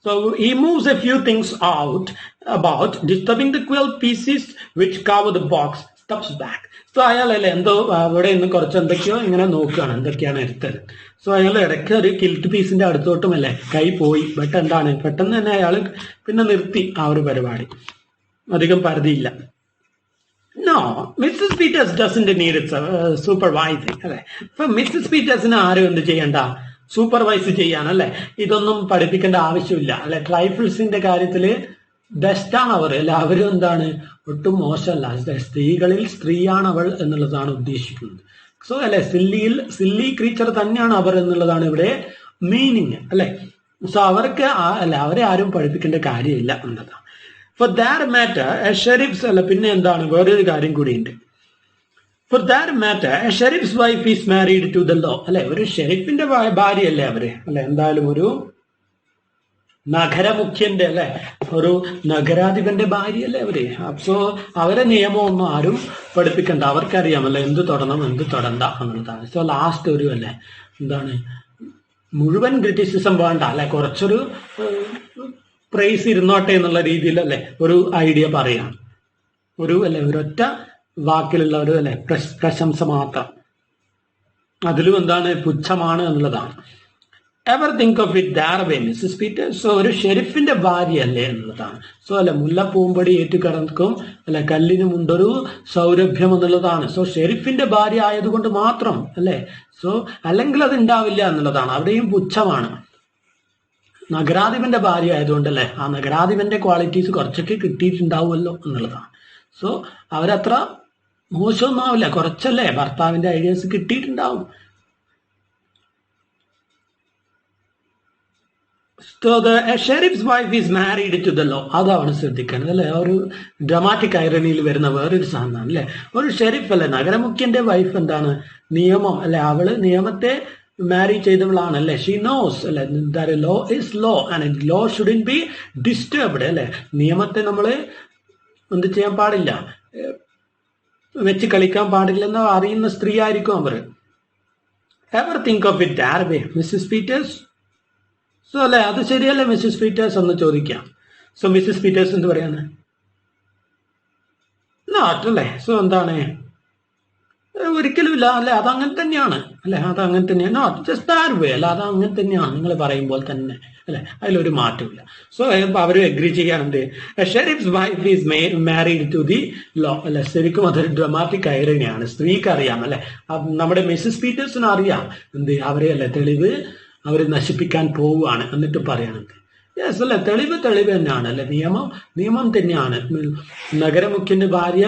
So he moves a few things out about disturbing the quilt pieces which cover the box, steps back. So അയാൾ അല്ലെ എന്തോ അവിടെ നിന്ന് കുറച്ച് എന്തൊക്കെയോ ഇങ്ങനെ നോക്കുകയാണ്, എന്തൊക്കെയാണ് എടുത്തത്. സോ അയാൾ ഇടയ്ക്ക് ഒരു കിൽറ്റ് പീസിന്റെ അടുത്തോട്ടും അല്ലെ കൈ പോയി, ബട്ട് എന്താണ് പെട്ടെന്ന് തന്നെ അയാൾ പിന്നെ നിർത്തി ആ ഒരു പരിപാടി, അധികം പരിധിയില്ല. No, Mrs Peters doesn't need supervising അല്ലെ. ഇപ്പൊ മിസ്സസ് പീറ്റേഴ്സിന് ആരും എന്ത് ചെയ്യണ്ട, സൂപ്പർവൈസ് ചെയ്യാൻ അല്ലെ, ഇതൊന്നും പഠിപ്പിക്കേണ്ട ആവശ്യമില്ല അല്ലെ. ട്രൈഫിൾസിന്റെ കാര്യത്തില് ബെസ്റ്റാണ് അവർ അല്ലെ, അവരും എന്താണ് ഒട്ടും മോശമല്ല, സ്ത്രീകളിൽ സ്ത്രീയാണ് അവൾ എന്നുള്ളതാണ് ഉദ്ദേശിക്കുന്നത്. സോ അല്ലെ സില്ലി ക്രീച്ചർ തന്നെയാണ് അവർ എന്നുള്ളതാണ് ഇവിടെ മീനിങ് അല്ലെ. സോ അവർക്ക് അല്ല അവരെ ആരും പഠിപ്പിക്കേണ്ട കാര്യമില്ല എന്നതാണ്. ഫോർ ദാറ്റ് മാറ്റർ ഷെരീഫ്സ് അല്ല, പിന്നെ എന്താണ് വേറൊരു കാര്യം കൂടിയുണ്ട്. For that matter sheriff's wife is married to the law അല്ലെ, ഒരു ഷെരീഫിന്റെ ഭാര്യയല്ലേ അവര് അല്ലെ, എന്തായാലും ഒരു നഗരമുഖ്യന്റെ അല്ലെ, ഒരു നഗരാധിപന്റെ ഭാര്യയല്ലേ അവര്. സോ അവരെ നിയമമൊന്നും ആരും പഠിപ്പിക്കണ്ട, അവർക്കറിയാമല്ലോ എന്ത് തൊടണം എന്ത് തൊടണ്ട എന്നുള്ളതാണ്. സോ ലാസ്റ്റ് ഒരു അല്ലെ എന്താണ്, മുഴുവൻ ക്രിറ്റിസിസം വേണ്ട അല്ലെ, കുറച്ചൊരു പ്രൈസ് ഇരുന്നോട്ടെ എന്നുള്ള രീതിയിൽ അല്ലെ ഒരു ഐഡിയ പറയാം. ഒരു അല്ലെ ഒരൊറ്റ വാക്കിലുള്ള ഒരു അല്ലെ പ്രശംസ മാത്രം, അതിലും എന്താണ് പുച്ഛമാണ് എന്നുള്ളതാണ്. Ever think of it that way Mrs Peters. So ഒരു ഷെരിഫിന്റെ ഭാര്യ അല്ലേ എന്നുള്ളതാണ്. സോ അല്ലെ മുല്ലപ്പൂമ്പടി ഏറ്റുകിടക്കും അല്ലെ കല്ലിനുമുണ്ടൊരു സൗരഭ്യം എന്നുള്ളതാണ്. സോ ഷെരിഫിന്റെ ഭാര്യ ആയതുകൊണ്ട് മാത്രം അല്ലെ, സോ അല്ലെങ്കിൽ അത് ഉണ്ടാവില്ല എന്നുള്ളതാണ്. അവിടെയും പുച്ഛമാണ്. നഗരാധിപന്റെ ഭാര്യ ആയതുകൊണ്ടല്ലേ ആ നഗരാധിപന്റെ ക്വാളിറ്റീസ് കുറച്ചൊക്കെ കിട്ടിയിട്ടുണ്ടാവുമല്ലോ എന്നുള്ളതാണ്. സോ അവരത്ര മോശമൊന്നും ആവില്ല, കുറച്ചല്ലേ ഭർത്താവിന്റെ ഐഡിയാസ് കിട്ടിയിട്ടുണ്ടാവും. So the sheriff's wife is married to the law. അതാണ് ശ്രദ്ധിക്കുന്നത് അല്ലെ, ഒരു ഡ്രമാറ്റിക് ഐറണിയിൽ വരുന്ന വേറൊരു സാധനമാണ് അല്ലെ. ഒരു ഷെരീഫ് അല്ലെ, നഗരമുഖ്യന്റെ വൈഫ് എന്താണ്, നിയമം അല്ലെ, അവള് നിയമത്തെ മാരി ചെയ്തവളാണ് അല്ലെ. ഷീ നോസ് അല്ലെ, law is law and law shouldn't be disturbed അല്ലെ. നിയമത്തെ നമ്മള് എന്ത് ചെയ്യാൻ പാടില്ല, വെച്ച് കളിക്കാൻ പാടില്ലെന്ന് അറിയുന്ന സ്ത്രീ ആയിരിക്കും അവർ. Ever think of it that way Mrs Peters. So അല്ലെ അത് ശരിയല്ലേ മിസ്സസ് പീറ്റേഴ്സ് എന്ന് ചോദിക്കാം. സോ മിസ്സസ് പീറ്റേഴ്സ് എന്ത് പറയാണ്, നോട്ട് അല്ലേ. സോ എന്താണ്, ഒരിക്കലും ഇല്ല അല്ലെ, അതങ്ങനെ തന്നെയാണ് അല്ലെ, അതങ്ങനെ തന്നെയാണ്. നോട്ട് ജസ്റ്റ് ദാറ്റ് വേ അല്ല, അത് അങ്ങനെ തന്നെയാണ് നിങ്ങൾ പറയുമ്പോൾ തന്നെ അല്ലെ, അതിലൊരു മാറ്റമില്ല. സോ അവർ എഗ്രി ചെയ്യാനുണ്ട്. Sheriff's wife is married to the law അല്ലെ. ശരിക്കും അതൊരു ഡ്രമാറ്റിക് ഐറണിയാണ്. സ്ത്രീക്ക് അറിയാം അല്ലെ, നമ്മുടെ മിസ്സസ് പീറ്റേഴ്സിന് അറിയാം എന്ത് അവരെ അല്ലെ തെളിവ് അവർ നശിപ്പിക്കാൻ പോവുകയാണ് എന്നിട്ട് പറയണത്. യെസ് അല്ലെ, തെളിവ് തന്നെയാണ് അല്ലെ, നിയമം തന്നെയാണ്. നഗരമുഖ്യന്റെ ഭാര്യ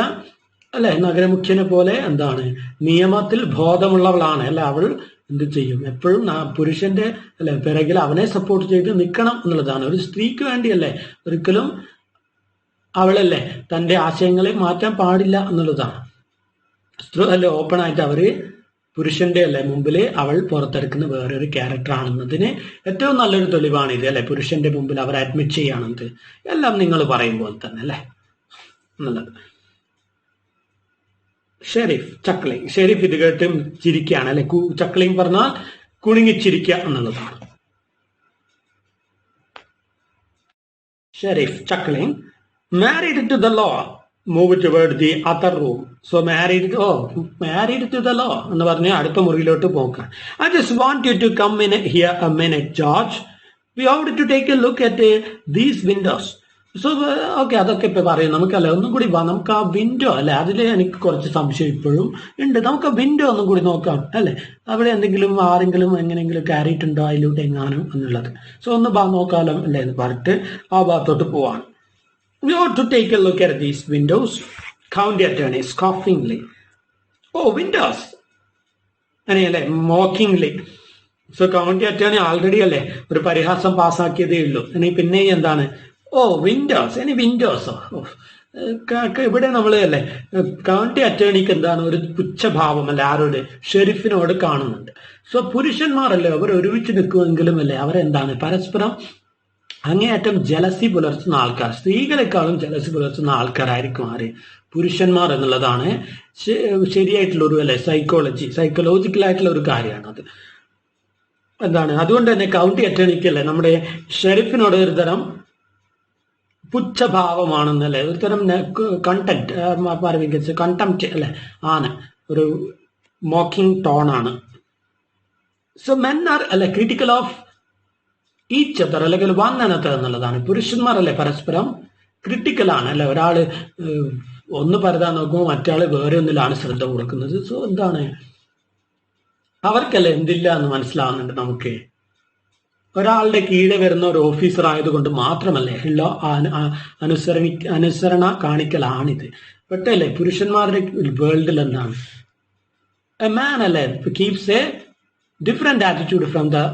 അല്ലെ, നഗരമുഖ്യനെ പോലെ എന്താണ് നിയമത്തിൽ ബോധമുള്ളവളാണ് അല്ലെ. അവൾ എന്ത് ചെയ്യും, എപ്പോഴും പുരുഷന്റെ അല്ലെ പിറകിൽ അവനെ സപ്പോർട്ട് ചെയ്ത് നിൽക്കണം എന്നുള്ളതാണ്. ഒരു സ്ത്രീക്ക് വേണ്ടിയല്ലേ, ഒരിക്കലും അവളല്ലേ തന്റെ ആശയങ്ങളെ മാറ്റാൻ പാടില്ല എന്നുള്ളതാണ്. അല്ലെ ഓപ്പൺ ആയിട്ട് അവര് പുരുഷന്റെ അല്ലെ മുമ്പില് അവൾ പുറത്തെടുക്കുന്ന വേറൊരു ക്യാരക്ടർ ആണെന്നതിന് ഏറ്റവും നല്ലൊരു തെളിവാണ് ഇത് അല്ലെ. പുരുഷന്റെ മുമ്പിൽ അവർ അഡ്മിറ്റ് ചെയ്യാണെന്നത് എല്ലാം നിങ്ങൾ പറയുമ്പോൾ തന്നെ അല്ലെ എന്നുള്ളത്. ഷെരീഫ് ചക്ലിങ്, ഷെരീഫ് ഇത് കേട്ടും ചിരിക്കുകയാണ് അല്ലെ. ചക്ലിങ് പറഞ്ഞാൽ കുണുങ്ങിച്ചിരിക്കുക എന്നുള്ളതാണ്. Sheriff chuckling married to the law move toward the other room. So married to the law എന്ന് പറഞ്ഞ് അടുത്ത മുറിയിലോട്ട് പോക്കാം. I just want you to come in here a minute George. We have to take a look at these windows. So okay, അതൊക്കെ ഇപ്പൊ പറയും നമുക്കല്ലേ. ഒന്നും കൂടി നമുക്ക് ആ വിൻഡോ അല്ലെ, അതിൽ എനിക്ക് കുറച്ച് സംശയം ഇപ്പോഴും ഉണ്ട്. നമുക്ക് ആ വിൻഡോ ഒന്നും കൂടി നോക്കാം അല്ലെ, അവിടെ എന്തെങ്കിലും ആരെങ്കിലും എങ്ങനെയെങ്കിലും കയറിയിട്ടുണ്ടോ അതിലൂടെ എങ്ങാനും എന്നുള്ളത്. സോ ഒന്ന് നോക്കാലോ അല്ലെ എന്ന് പറഞ്ഞിട്ട് ആ ഭാഗത്തോട്ട് പോവാണ്. We ought to take a look at these windows. County attorney scoffingly. Oh, windows. അങ്ങനെയല്ലേ, മോക്കിംഗ്ലി. സോ കൗണ്ടി അറ്റേണി ആൾറെഡി അല്ലേ ഒരു പരിഹാസം പാസ്സാക്കിയതേ ഉള്ളൂ. ഇനി പിന്നെ എന്താണ്, ഓ വിൻഡോസ്, ഇനി വിൻഡോസോ. ഇവിടെ നമ്മൾ അല്ലേ കൗണ്ടി അറ്റേണിക്ക് എന്താണ് ഒരു പുച്ഛഭാവം അല്ലെ ആരോട്, ഷെരീഫിനോട് കാണുന്നുണ്ട്. സോ പുരുഷന്മാരല്ലേ അവർ ഒരുമിച്ച് നിൽക്കുമെങ്കിലും അല്ലേ അവരെന്താണ് പരസ്പരം അങ്ങേയറ്റം ജലസി പുലർത്തുന്ന ആൾക്കാർ, സ്ത്രീകളെക്കാളും ജലസി പുലർത്തുന്ന ആൾക്കാരായിരിക്കും ആര്, പുരുഷന്മാർ എന്നുള്ളതാണ് ശരിയായിട്ടുള്ള ഒരു അല്ലെ സൈക്കോളജിക്കലായിട്ടുള്ള ഒരു കാര്യമാണ് അത്. എന്താണ് അതുകൊണ്ട് തന്നെ കൗണ്ടി അറ്റേണിക്കല്ലേ നമ്മുടെ ഷെരീഫിനോട് ഒരു തരം പുച്ഛഭാവമാണെന്നല്ലേ, ഒരു തരം കണ്ടംപ്റ്റ് അല്ലെ ആണ്, ഒരു മോക്കിംഗ് ടോണാണ്. സോ മെൻ ആർ അല്ലെ ക്രിട്ടിക്കൽ ഓഫ് ഈച്ച് അതർ അല്ലെങ്കിൽ വൺ അനദർ എന്നുള്ളതാണ്. പുരുഷന്മാർ അല്ലെ പരസ്പരം ക്രിട്ടിക്കലാണ് അല്ലെ, ഒരാള് ഒന്ന് പരതാൻ നോക്കുമ്പോൾ മറ്റാള് വേറെ ഒന്നിലാണ് ശ്രദ്ധ കൊടുക്കുന്നത്. സോ എന്താണ് അവർക്കല്ലേ എന്തില്ല എന്ന് മനസ്സിലാവുന്നുണ്ട് നമുക്ക്. ഒരാളുടെ കീഴെ വരുന്ന ഒരു ഓഫീസർ ആയതുകൊണ്ട് മാത്രമല്ലേ ലോ അനുസരണ കാണിക്കലാണിത്. പെട്ടല്ലേ പുരുഷന്മാരുടെ വേൾഡിൽ എന്താണ് എ മാൻ അല്ലേ keeps a different attitude from the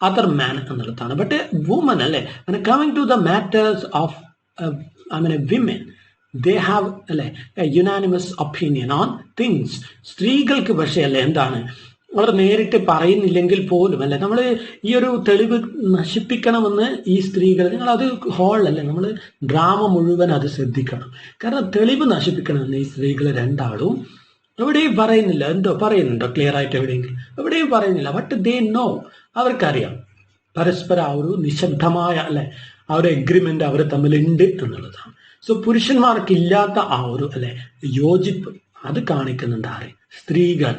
other man എന്നുള്ളതാണ്. ബട്ട് വുമൻ അല്ലെ coming to the matters of women they have അല്ലെ യുനാനിമസ് ഒപ്പീനിയൻ ഓൺ തിങ്സ്. സ്ത്രീകൾക്ക് പക്ഷേ അല്ലെ എന്താണ് അവർ നേരിട്ട് പറയുന്നില്ലെങ്കിൽ പോലും അല്ലെ, നമ്മൾ ഈ ഒരു തെളിവ് നശിപ്പിക്കണമെന്ന് ഈ സ്ത്രീകൾ, നിങ്ങൾ അത് ഹോളല്ലേ, നമ്മൾ ഡ്രാമ മുഴുവൻ അത് ശ്രദ്ധിക്കണം. കാരണം തെളിവ് നശിപ്പിക്കണമെന്ന് ഈ സ്ത്രീകൾ രണ്ടാളും എവിടെയും പറയുന്നില്ല. എന്തോ പറയുന്നുണ്ടോ ക്ലിയർ ആയിട്ട് എവിടെയും പറയുന്നില്ല. ബട്ട് ദേ നോ, അവർക്കറിയാം പരസ്പരം ആ ഒരു നിശബ്ദമായ അല്ലെ ആ ഒരു എഗ്രിമെന്റ് അവർ തമ്മിലുണ്ട് എന്നുള്ളതാണ്. സോ പുരുഷന്മാർക്കില്ലാത്ത ആ ഒരു അല്ലെ യോജിപ്പ് അത് കാണിക്കുന്നുണ്ട് ആര്? സ്ത്രീകൾ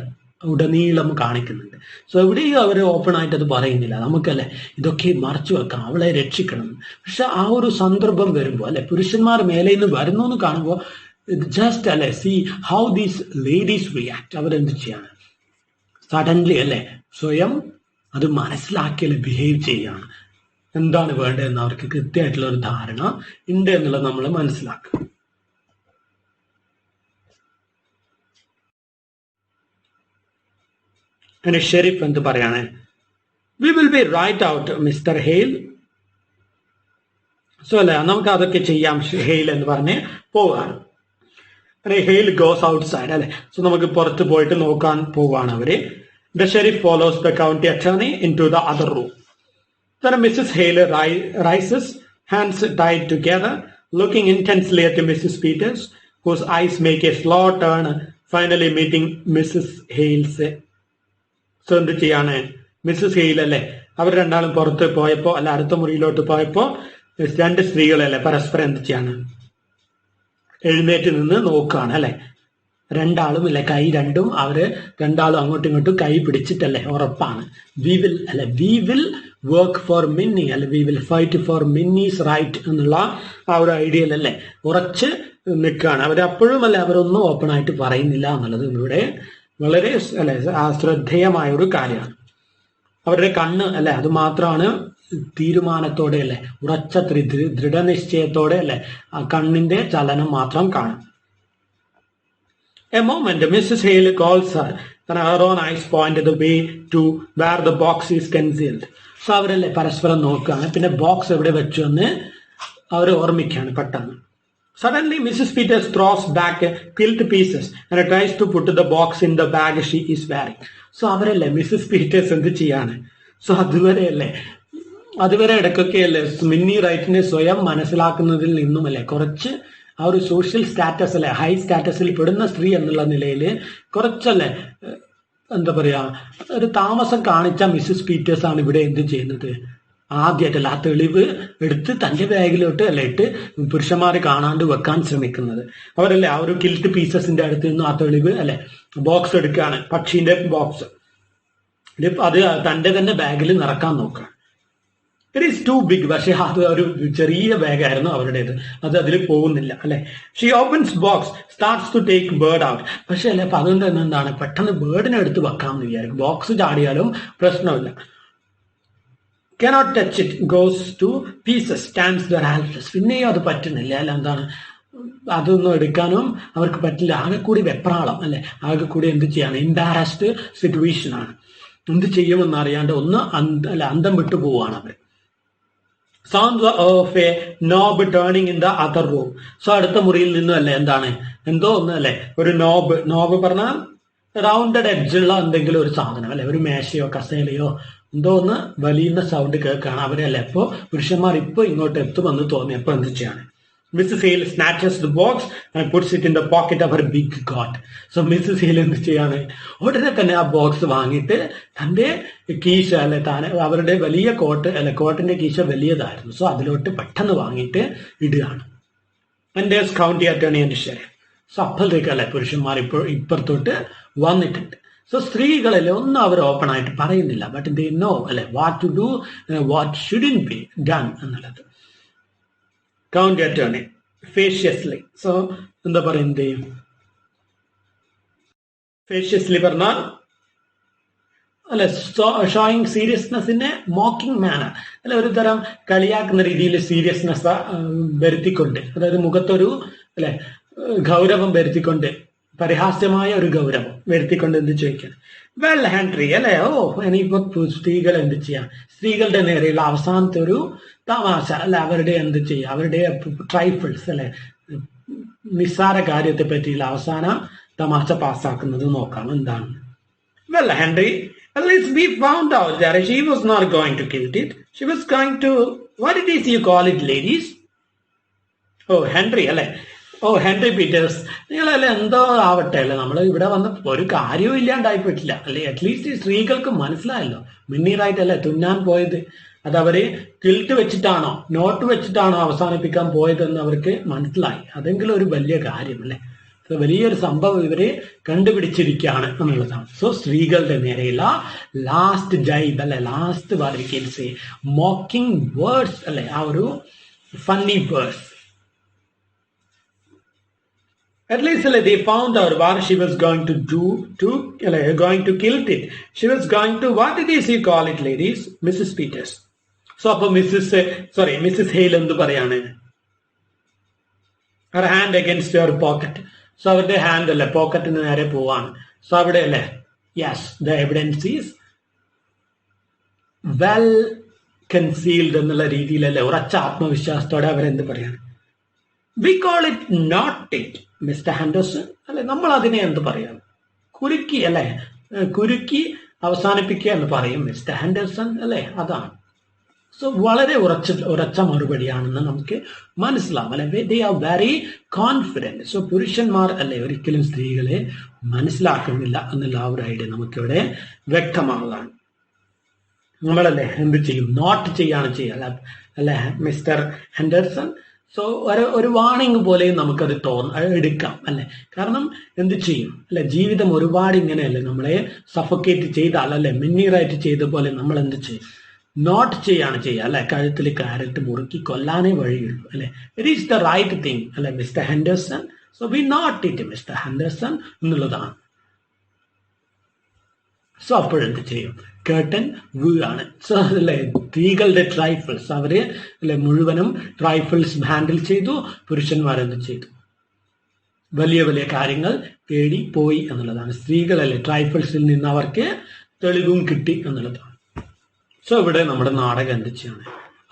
ഉടനീളം കാണിക്കുന്നുണ്ട്. സോ എവിടെയും അവർ ഓപ്പൺ ആയിട്ട് അത് പറയുന്നില്ല. നമുക്കല്ലേ ഇതൊക്കെ മറച്ചു വെക്കാം, അവളെ രക്ഷിക്കണം. പക്ഷെ ആ ഒരു സന്ദർഭം വരുമ്പോൾ അല്ലെ പുരുഷന്മാർ മേലെ നിന്ന് വരുന്നു എന്ന് കാണുമ്പോൾ ജസ്റ്റ് അല്ലെ see how these ladies react. അവരെന്ത് ചെയ്യാണ്? സഡൻലി അല്ലെ സ്വയം അത് മനസ്സിലാക്കിയല്ലേ ബിഹേവ് ചെയ്യാണ്. എന്താണ് വേണ്ടതെന്ന് അവർക്ക് കൃത്യമായിട്ടുള്ള ഒരു ധാരണ ഉണ്ട് എന്നുള്ളത് നമ്മൾ മനസ്സിലാക്കുക. അങ്ങനെ ഷെരീഫ് എന്ത് പറയാണ്? We will be right out Mr Hale. So അല്ലെ നമുക്ക് അതൊക്കെ ചെയ്യാം ഹെയിൽ എന്ന് പറഞ്ഞ് പോവാണ്. ഹെയിൽ ഗോസ് ഔട്ട് സൈഡ് അല്ലെ. സോ നമുക്ക് പുറത്ത് പോയിട്ട് നോക്കാൻ പോവാണ് അവര്. The sheriff follows the county attorney into the other room. Then Mrs. Hale rises, hands tied together, looking intensely at Mrs. Peters, whose eyes make a slow turn, finally meeting Mrs. Hale's. So എന്ത് ചെയ്യാണ്? Mrs hail അല്ലെ അവർ രണ്ടാളും പുറത്ത് പോയപ്പോ അല്ല അടുത്ത മുറിയിലോട്ട് പോയപ്പോ രണ്ട് സ്ത്രീകളല്ലേ പരസ്പരം എന്ത് ചെയ്യാണ്? എഴുന്നേറ്റ് നിന്ന് നോക്കുകയാണ് അല്ലെ. രണ്ടാളും അല്ലെ കൈ രണ്ടും അവര് രണ്ടാളും അങ്ങോട്ടും ഇങ്ങോട്ടും കൈ പിടിച്ചിട്ടല്ലേ ഉറപ്പാണ്. We will work for Minnie അല്ലെ, we will fight for Minnie's right എന്നുള്ള ആ ഒരു ഐഡിയയിലല്ലേ ഉറച്ച് നിൽക്കുകയാണ്. അവരപ്പോഴും അല്ലെ അവരൊന്നും ഓപ്പൺ ആയിട്ട് പറയുന്നില്ല എന്നുള്ളത് ഇവിടെ വളരെ അല്ലെ ശ്രദ്ധേയമായ ഒരു കാര്യമാണ്. അവരുടെ കണ്ണ് അല്ലെ അത് മാത്രമാണ് തീരുമാനത്തോടെ അല്ലെ ഉറച്ച ദൃഢനിശ്ചയത്തോടെ അല്ലെ ആ കണ്ണിന്റെ ചലനം മാത്രം കാണും. A moment, Mrs. Hale calls her, and her own eyes point the way to where the box is concealed. So അവരല്ലേ പരസ്പരം നോക്കുകയാണ്. പിന്നെ ബോക്സ് എവിടെ വെച്ചു എന്ന് അവർ ഓർമ്മിക്കുകയാണ് പെട്ടെന്ന്. Suddenly, Mrs. Peters throws back quilt pieces and tries to put the box in the bag she is wearing. So അവരല്ലേ Mrs Peters എന്ത് ചെയ്യാണ്? സോ അതുവരെ ഇടയ്ക്കൊക്കെ അല്ലേ മിന്നി റൈറ്റിനെ സ്വയം മനസ്സിലാക്കുന്നതിൽ നിന്നും അല്ലേ കുറച്ച് ആ ഒരു സോഷ്യൽ സ്റ്റാറ്റസ് അല്ലെ ഹൈ സ്റ്റാറ്റസിൽ പെടുന്ന സ്ത്രീ എന്നുള്ള നിലയിൽ കുറച്ചല്ലേ എന്താ പറയാ ഒരു താമസം കാണിച്ച മിസ്സസ് പീറ്റേഴ്സ് ആണ് ഇവിടെ എന്ത് ചെയ്യുന്നത്? ആദ്യമായിട്ടല്ല ആ തെളിവ് എടുത്ത് തന്റെ ബാഗിലോട്ട് അല്ലെ ഇട്ട് പുരുഷന്മാരെ കാണാണ്ട് വെക്കാൻ ശ്രമിക്കുന്നത്. അവരല്ലേ ആ ഒരു കിൽറ്റ് പീസസിന്റെ അടുത്ത് നിന്നും ആ തെളിവ് അല്ലെ ബോക്സ് എടുക്കുകയാണ്, പക്ഷീന്റെ ബോക്സ്. അത് തന്റെ തന്നെ ബാഗിൽ നിറക്കാൻ നോക്കുക. It is too big. പക്ഷെ അത് ഒരു ചെറിയ ബാഗായിരുന്നു അവരുടേത്, അത് അതിൽ പോകുന്നില്ല അല്ലെ. She opens box, starts to take bird out. പക്ഷെ അല്ലെ അപ്പൊ അതുകൊണ്ട് തന്നെ എന്താണ് പെട്ടെന്ന് ബേർഡിനെ എടുത്ത് വെക്കാമെന്ന് വിചാരിക്കും. ബോക്സ് ചാടിയാലും പ്രശ്നമില്ല. cannot touch it, goes to pieces, stands there helpless. പിന്നെയും അത് പറ്റുന്നില്ല അല്ല, എന്താണ് അതൊന്നും എടുക്കാനും അവർക്ക് പറ്റില്ല. ആകെ കൂടി വെപ്രാളം അല്ലെ, ആകെ കൂടി എന്ത് ചെയ്യാണ്? എംബാരസ്ഡ് സിറ്റുവേഷൻ ആണ്. എന്ത് ചെയ്യുമെന്ന് അറിയാണ്ട് ഒന്ന് അന്തം വിട്ടു പോവാണ് അവർ. Sound of a knob turning in the other room. So അടുത്ത മുറിയിൽ നിന്നും അല്ലെ എന്താണ് എന്തോ ഒന്ന് അല്ലെ ഒരു നോബ് പറഞ്ഞാൽ റൗണ്ടഡ് എഡ്ജുള്ള എന്തെങ്കിലും ഒരു സാധനം അല്ലെ, ഒരു മേശയോ കസേലയോ എന്തോ ഒന്ന് വലിയുന്ന സൗണ്ട് കേൾക്കുകയാണ്. അവരല്ലേ ഇപ്പോ പുരുഷന്മാർ ഇപ്പൊ ഇങ്ങോട്ട് എത്തുമെന്ന് തോന്നിയപ്പോ എന്ത് ചെയ്യാണ്? Mrs. Hale snatches the box and puts it in the pocket of her big coat. So Mrs. Hale എന്ത് ചെയ്യാണ്? ഉടനെ തന്നെ ആ ബോക്സ് വാങ്ങിയിട്ട് തന്റെ കീശ അല്ലെ അവരുടെ വലിയ കോട്ടിന്റെ കീശ വലിയതായിരുന്നു. സോ അതിലോട്ട് പെട്ടെന്ന് വാങ്ങിയിട്ട് ഇടുകയാണ്. എന്റെ county attorney and sheriff. So അപ്പോഴത്തേക്കല്ലേ പുരുഷന്മാർ ഇപ്പുറത്തോട്ട് വന്നിട്ടുണ്ട്. സോ സ്ത്രീകളല്ലേ ഒന്നും അവർ ഓപ്പൺ ആയിട്ട് പറയുന്നില്ല. ബട്ട് ദേ നോ അല്ലെ what to do, what should be done എന്നുള്ളത്. County attorney facetiously. സോ എന്താ പറയുന്നത്? ഫേഷ്യസ്ലി പറഞ്ഞാൽ അല്ലെ ഷോയിങ് സീരിയസ്നെസ്സിന്റെ മോക്കിംഗ് മാനർ അല്ലെ, ഒരു തരം കളിയാക്കുന്ന രീതിയിൽ സീരിയസ്നെസ് വരുത്തിക്കൊണ്ട്, അതായത് മുഖത്തൊരു അല്ലെ ഗൗരവം വരുത്തിക്കൊണ്ട്, പരിഹാസ്യമായ ഒരു ഗൗരവം വരുത്തിക്കൊണ്ട് എന്ത് ചോദിക്കണം? വെൽ ഹെൻട്രി അല്ലെ, ഇനിയിപ്പോ സ്ത്രീകൾ എന്ത് ചെയ്യാം? സ്ത്രീകളുടെ നേരെയുള്ള അവസാനത്തെ ഒരു തമാശ അല്ലെ, അവരുടെ എന്ത് ചെയ്യാം? അവരുടെ ട്രൈഫിൾസ് അല്ലെ, നിസ്സാര കാര്യത്തെ പറ്റിയുള്ള അവസാന തമാശ പാസ്സാക്കുന്നത് നോക്കാം. എന്താണ്? Well, Henry, at least we found out that she was not going to kill it. She was going to, what it is you call it, ladies? Oh Henry അല്ലെ, ഓ ഹെൻറി പീറ്റേഴ്സ്, നിങ്ങളല്ലേ എന്തോ ആവട്ടെ അല്ലെ, നമ്മൾ ഇവിടെ വന്ന് ഒരു കാര്യവും ഇല്ലാണ്ടായിപ്പോയിട്ടില്ല അല്ലെ. അറ്റ്ലീസ്റ്റ് സ്ത്രീകൾക്ക് മനസ്സിലായല്ലോ മിന്നീറായിട്ടല്ലേ തുന്നാൻ പോയത്. അത് അവര് കിൽട്ട് വെച്ചിട്ടാണോ നോട്ട് വെച്ചിട്ടാണോ അവസാനിപ്പിക്കാൻ പോയതെന്ന് അവർക്ക് മനസ്സിലായി. അതെങ്കിലും ഒരു വലിയ കാര്യം അല്ലെ. വലിയൊരു സംഭവം ഇവര് കണ്ടുപിടിച്ചിരിക്കുകയാണ് എന്നുള്ളതാണ്. സോ സ്ത്രീകളുടെ നേരെയുള്ള ലാസ്റ്റ് ജൈബ് അല്ലെ, ലാസ്റ്റ് വാരിക്കൻസി മോക്കിംഗ് വേർഡ്സ് അല്ലെ, ആ ഒരു funny words. At least they found out what she was going to do going to kill it. She was going to, what did you call it, ladies? Mrs. Peters. So appo Mrs. Hale endu parayane, her hand against her pocket. So avരുടെ hand അല്ലെ പോക്കറ്റിന് നേരെ പോവാണ്. So അവിടെ അല്ലെ, yes, the evidence is well concealed എന്നുള്ള രീതിയിലല്ലേ ഉറച്ച ആത്മവിശ്വാസത്തോടെ അവരെന്ത് പറയാണ്, we call it knot it Mr Henderson അല്ലെ. നമ്മൾ അതിനെ എന്ത് പറയാം, കുരുക്കി അല്ലെ, കുരുക്കി അവസാനിപ്പിക്കുക എന്ന് പറയും മിസ്റ്റർ ഹെൻഡേഴ്സൺ അല്ലെ. അതാണ്. സോ വളരെ ഉറച്ച മറുപടിയാണെന്ന് നമുക്ക് മനസ്സിലാവും അല്ലെ. They are very confident. So പുരുഷന്മാർ അല്ലെ ഒരിക്കലും സ്ത്രീകളെ മനസ്സിലാക്കുന്നില്ല എന്നുള്ള ആ ഒരു ഐഡിയ നമുക്കിവിടെ വ്യക്തമാവുകയാണ്. നമ്മളല്ലേ എന്ത് ചെയ്യും, നോട്ട് ചെയ്യാണ് ചെയ്യുക അല്ലെ മിസ്റ്റർ ഹെൻഡേഴ്സൺ. സോ ഒരു വാണിംഗ് പോലെയും നമുക്കത് എടുക്കാം അല്ലെ. കാരണം എന്ത് ചെയ്യും അല്ലെ, ജീവിതം ഒരുപാട് ഇങ്ങനെയല്ലേ, നമ്മളെ സഫോക്കേറ്റ് ചെയ്താൽ അല്ലെ, മിന്നീറായിട്ട് ചെയ്ത പോലെ നമ്മൾ എന്ത് ചെയ്യും, നോട്ട് ചെയ്യാണ് ചെയ്യുക അല്ലെ. കഴുത്തിൽ കാരറ്റ് മുറുക്കി കൊല്ലാനേ വഴിയുള്ളൂ അല്ലെ. It is the right thing അല്ലെ Mr Henderson. So we knot it Mr Henderson എന്നുള്ളതാണ്. സോ അപ്പോഴെന്ത് ചെയ്യും, കേട്ടൻ വീഴാണ്. സോ അല്ലെ സ്ത്രീകളുടെ ട്രൈഫിൾസ് അവര് അല്ലെ മുഴുവനും ട്രൈഫിൾസ് ഹാൻഡിൽ ചെയ്തു. പുരുഷന്മാരെന്ത് ചെയ്തു, വലിയ വലിയ കാര്യങ്ങൾ തേടി പോയി എന്നുള്ളതാണ്. സ്ത്രീകളല്ലേ ട്രൈഫിൾസിൽ നിന്ന് അവർക്ക് തെളിവും കിട്ടി എന്നുള്ളതാണ്. സോ ഇവിടെ നമ്മുടെ നാടകം എന്ത് ചെയ്യാണ്,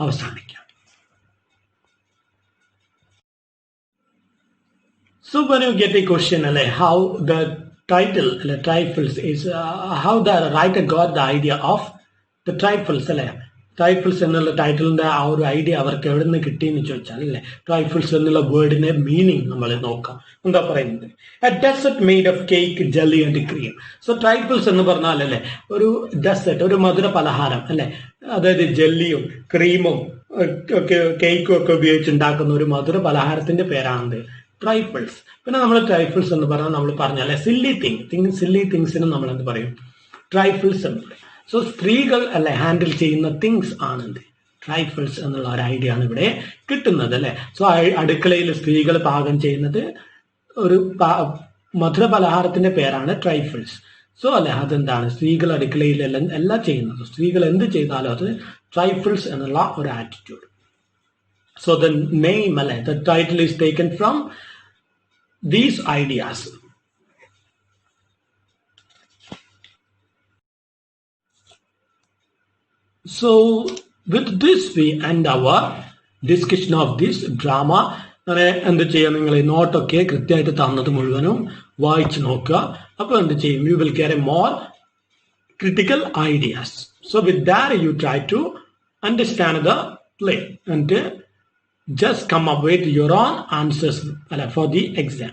അവസാനിക്കാം. So when you get a question, how the title, trifles is how the writer got the idea of the trifles, trifles എന്നുള്ള ടൈറ്റിലിന്റെ ആ ഒരു ഐഡിയ അവർക്ക് എവിടെ നിന്ന് കിട്ടിയെന്ന് ചോദിച്ചാൽ അല്ലെ, ട്രൈഫിൾസ് എന്നുള്ള വേർഡിന്റെ മീനിങ് നമ്മൾ നോക്കാം. എന്താ പറയുന്നത്, a dessert made of cake jelly and cream. So trifles എന്ന് പറഞ്ഞാൽ അല്ലെ ഒരു ഡെസേർട്ട്, ഒരു മധുര പലഹാരം അല്ലെ, അതായത് ജെല്ലിയും ക്രീമും കേക്കും ഒക്കെ ഉപയോഗിച്ചുണ്ടാക്കുന്ന ഒരു മധുര പലഹാരത്തിന്റെ പേരാണത് ട്രൈഫിൾസ്. പിന്നെ നമ്മൾ ട്രൈഫിൾസ് എന്ന് പറഞ്ഞാൽ നമ്മൾ പറഞ്ഞാൽ സില്ലി തിങ്സിന് നമ്മൾ എന്ത് പറയും, ട്രൈഫിൾസ് എന്ന് പറയും. സോ സ്ത്രീകൾ അല്ലെ ഹാൻഡിൽ ചെയ്യുന്ന തിങ്സ് ആണെന്ത്, ട്രൈഫിൾസ് എന്നുള്ള ഒരു ഐഡിയ ആണ് ഇവിടെ കിട്ടുന്നത് അല്ലെ. സോ അടുക്കളയിൽ സ്ത്രീകൾ പാകം ചെയ്യുന്നത് ഒരു മധുര പലഹാരത്തിന്റെ പേരാണ് ട്രൈഫിൾസ്. സോ അല്ലെ അതെന്താണ്, സ്ത്രീകൾ അടുക്കളയിൽ എല്ലാം ചെയ്യുന്നത്, സ്ത്രീകൾ എന്ത് ചെയ്താലും അത് ട്രൈഫിൾസ് എന്നുള്ള ഒരു attitude. So the name, the title is taken from these ideas. So with this we end our discussion of this drama. എന്ത് ചെയ്യാം, നിങ്ങൾ ഈ നോട്ടൊക്കെ കൃത്യമായിട്ട് തന്നത് മുഴുവനും വായിച്ചു നോക്കുക. അപ്പോൾ എന്ത് ചെയ്യും, you will get a more critical ideas. So with that you try to understand the play and just come up with your own answers for the exam.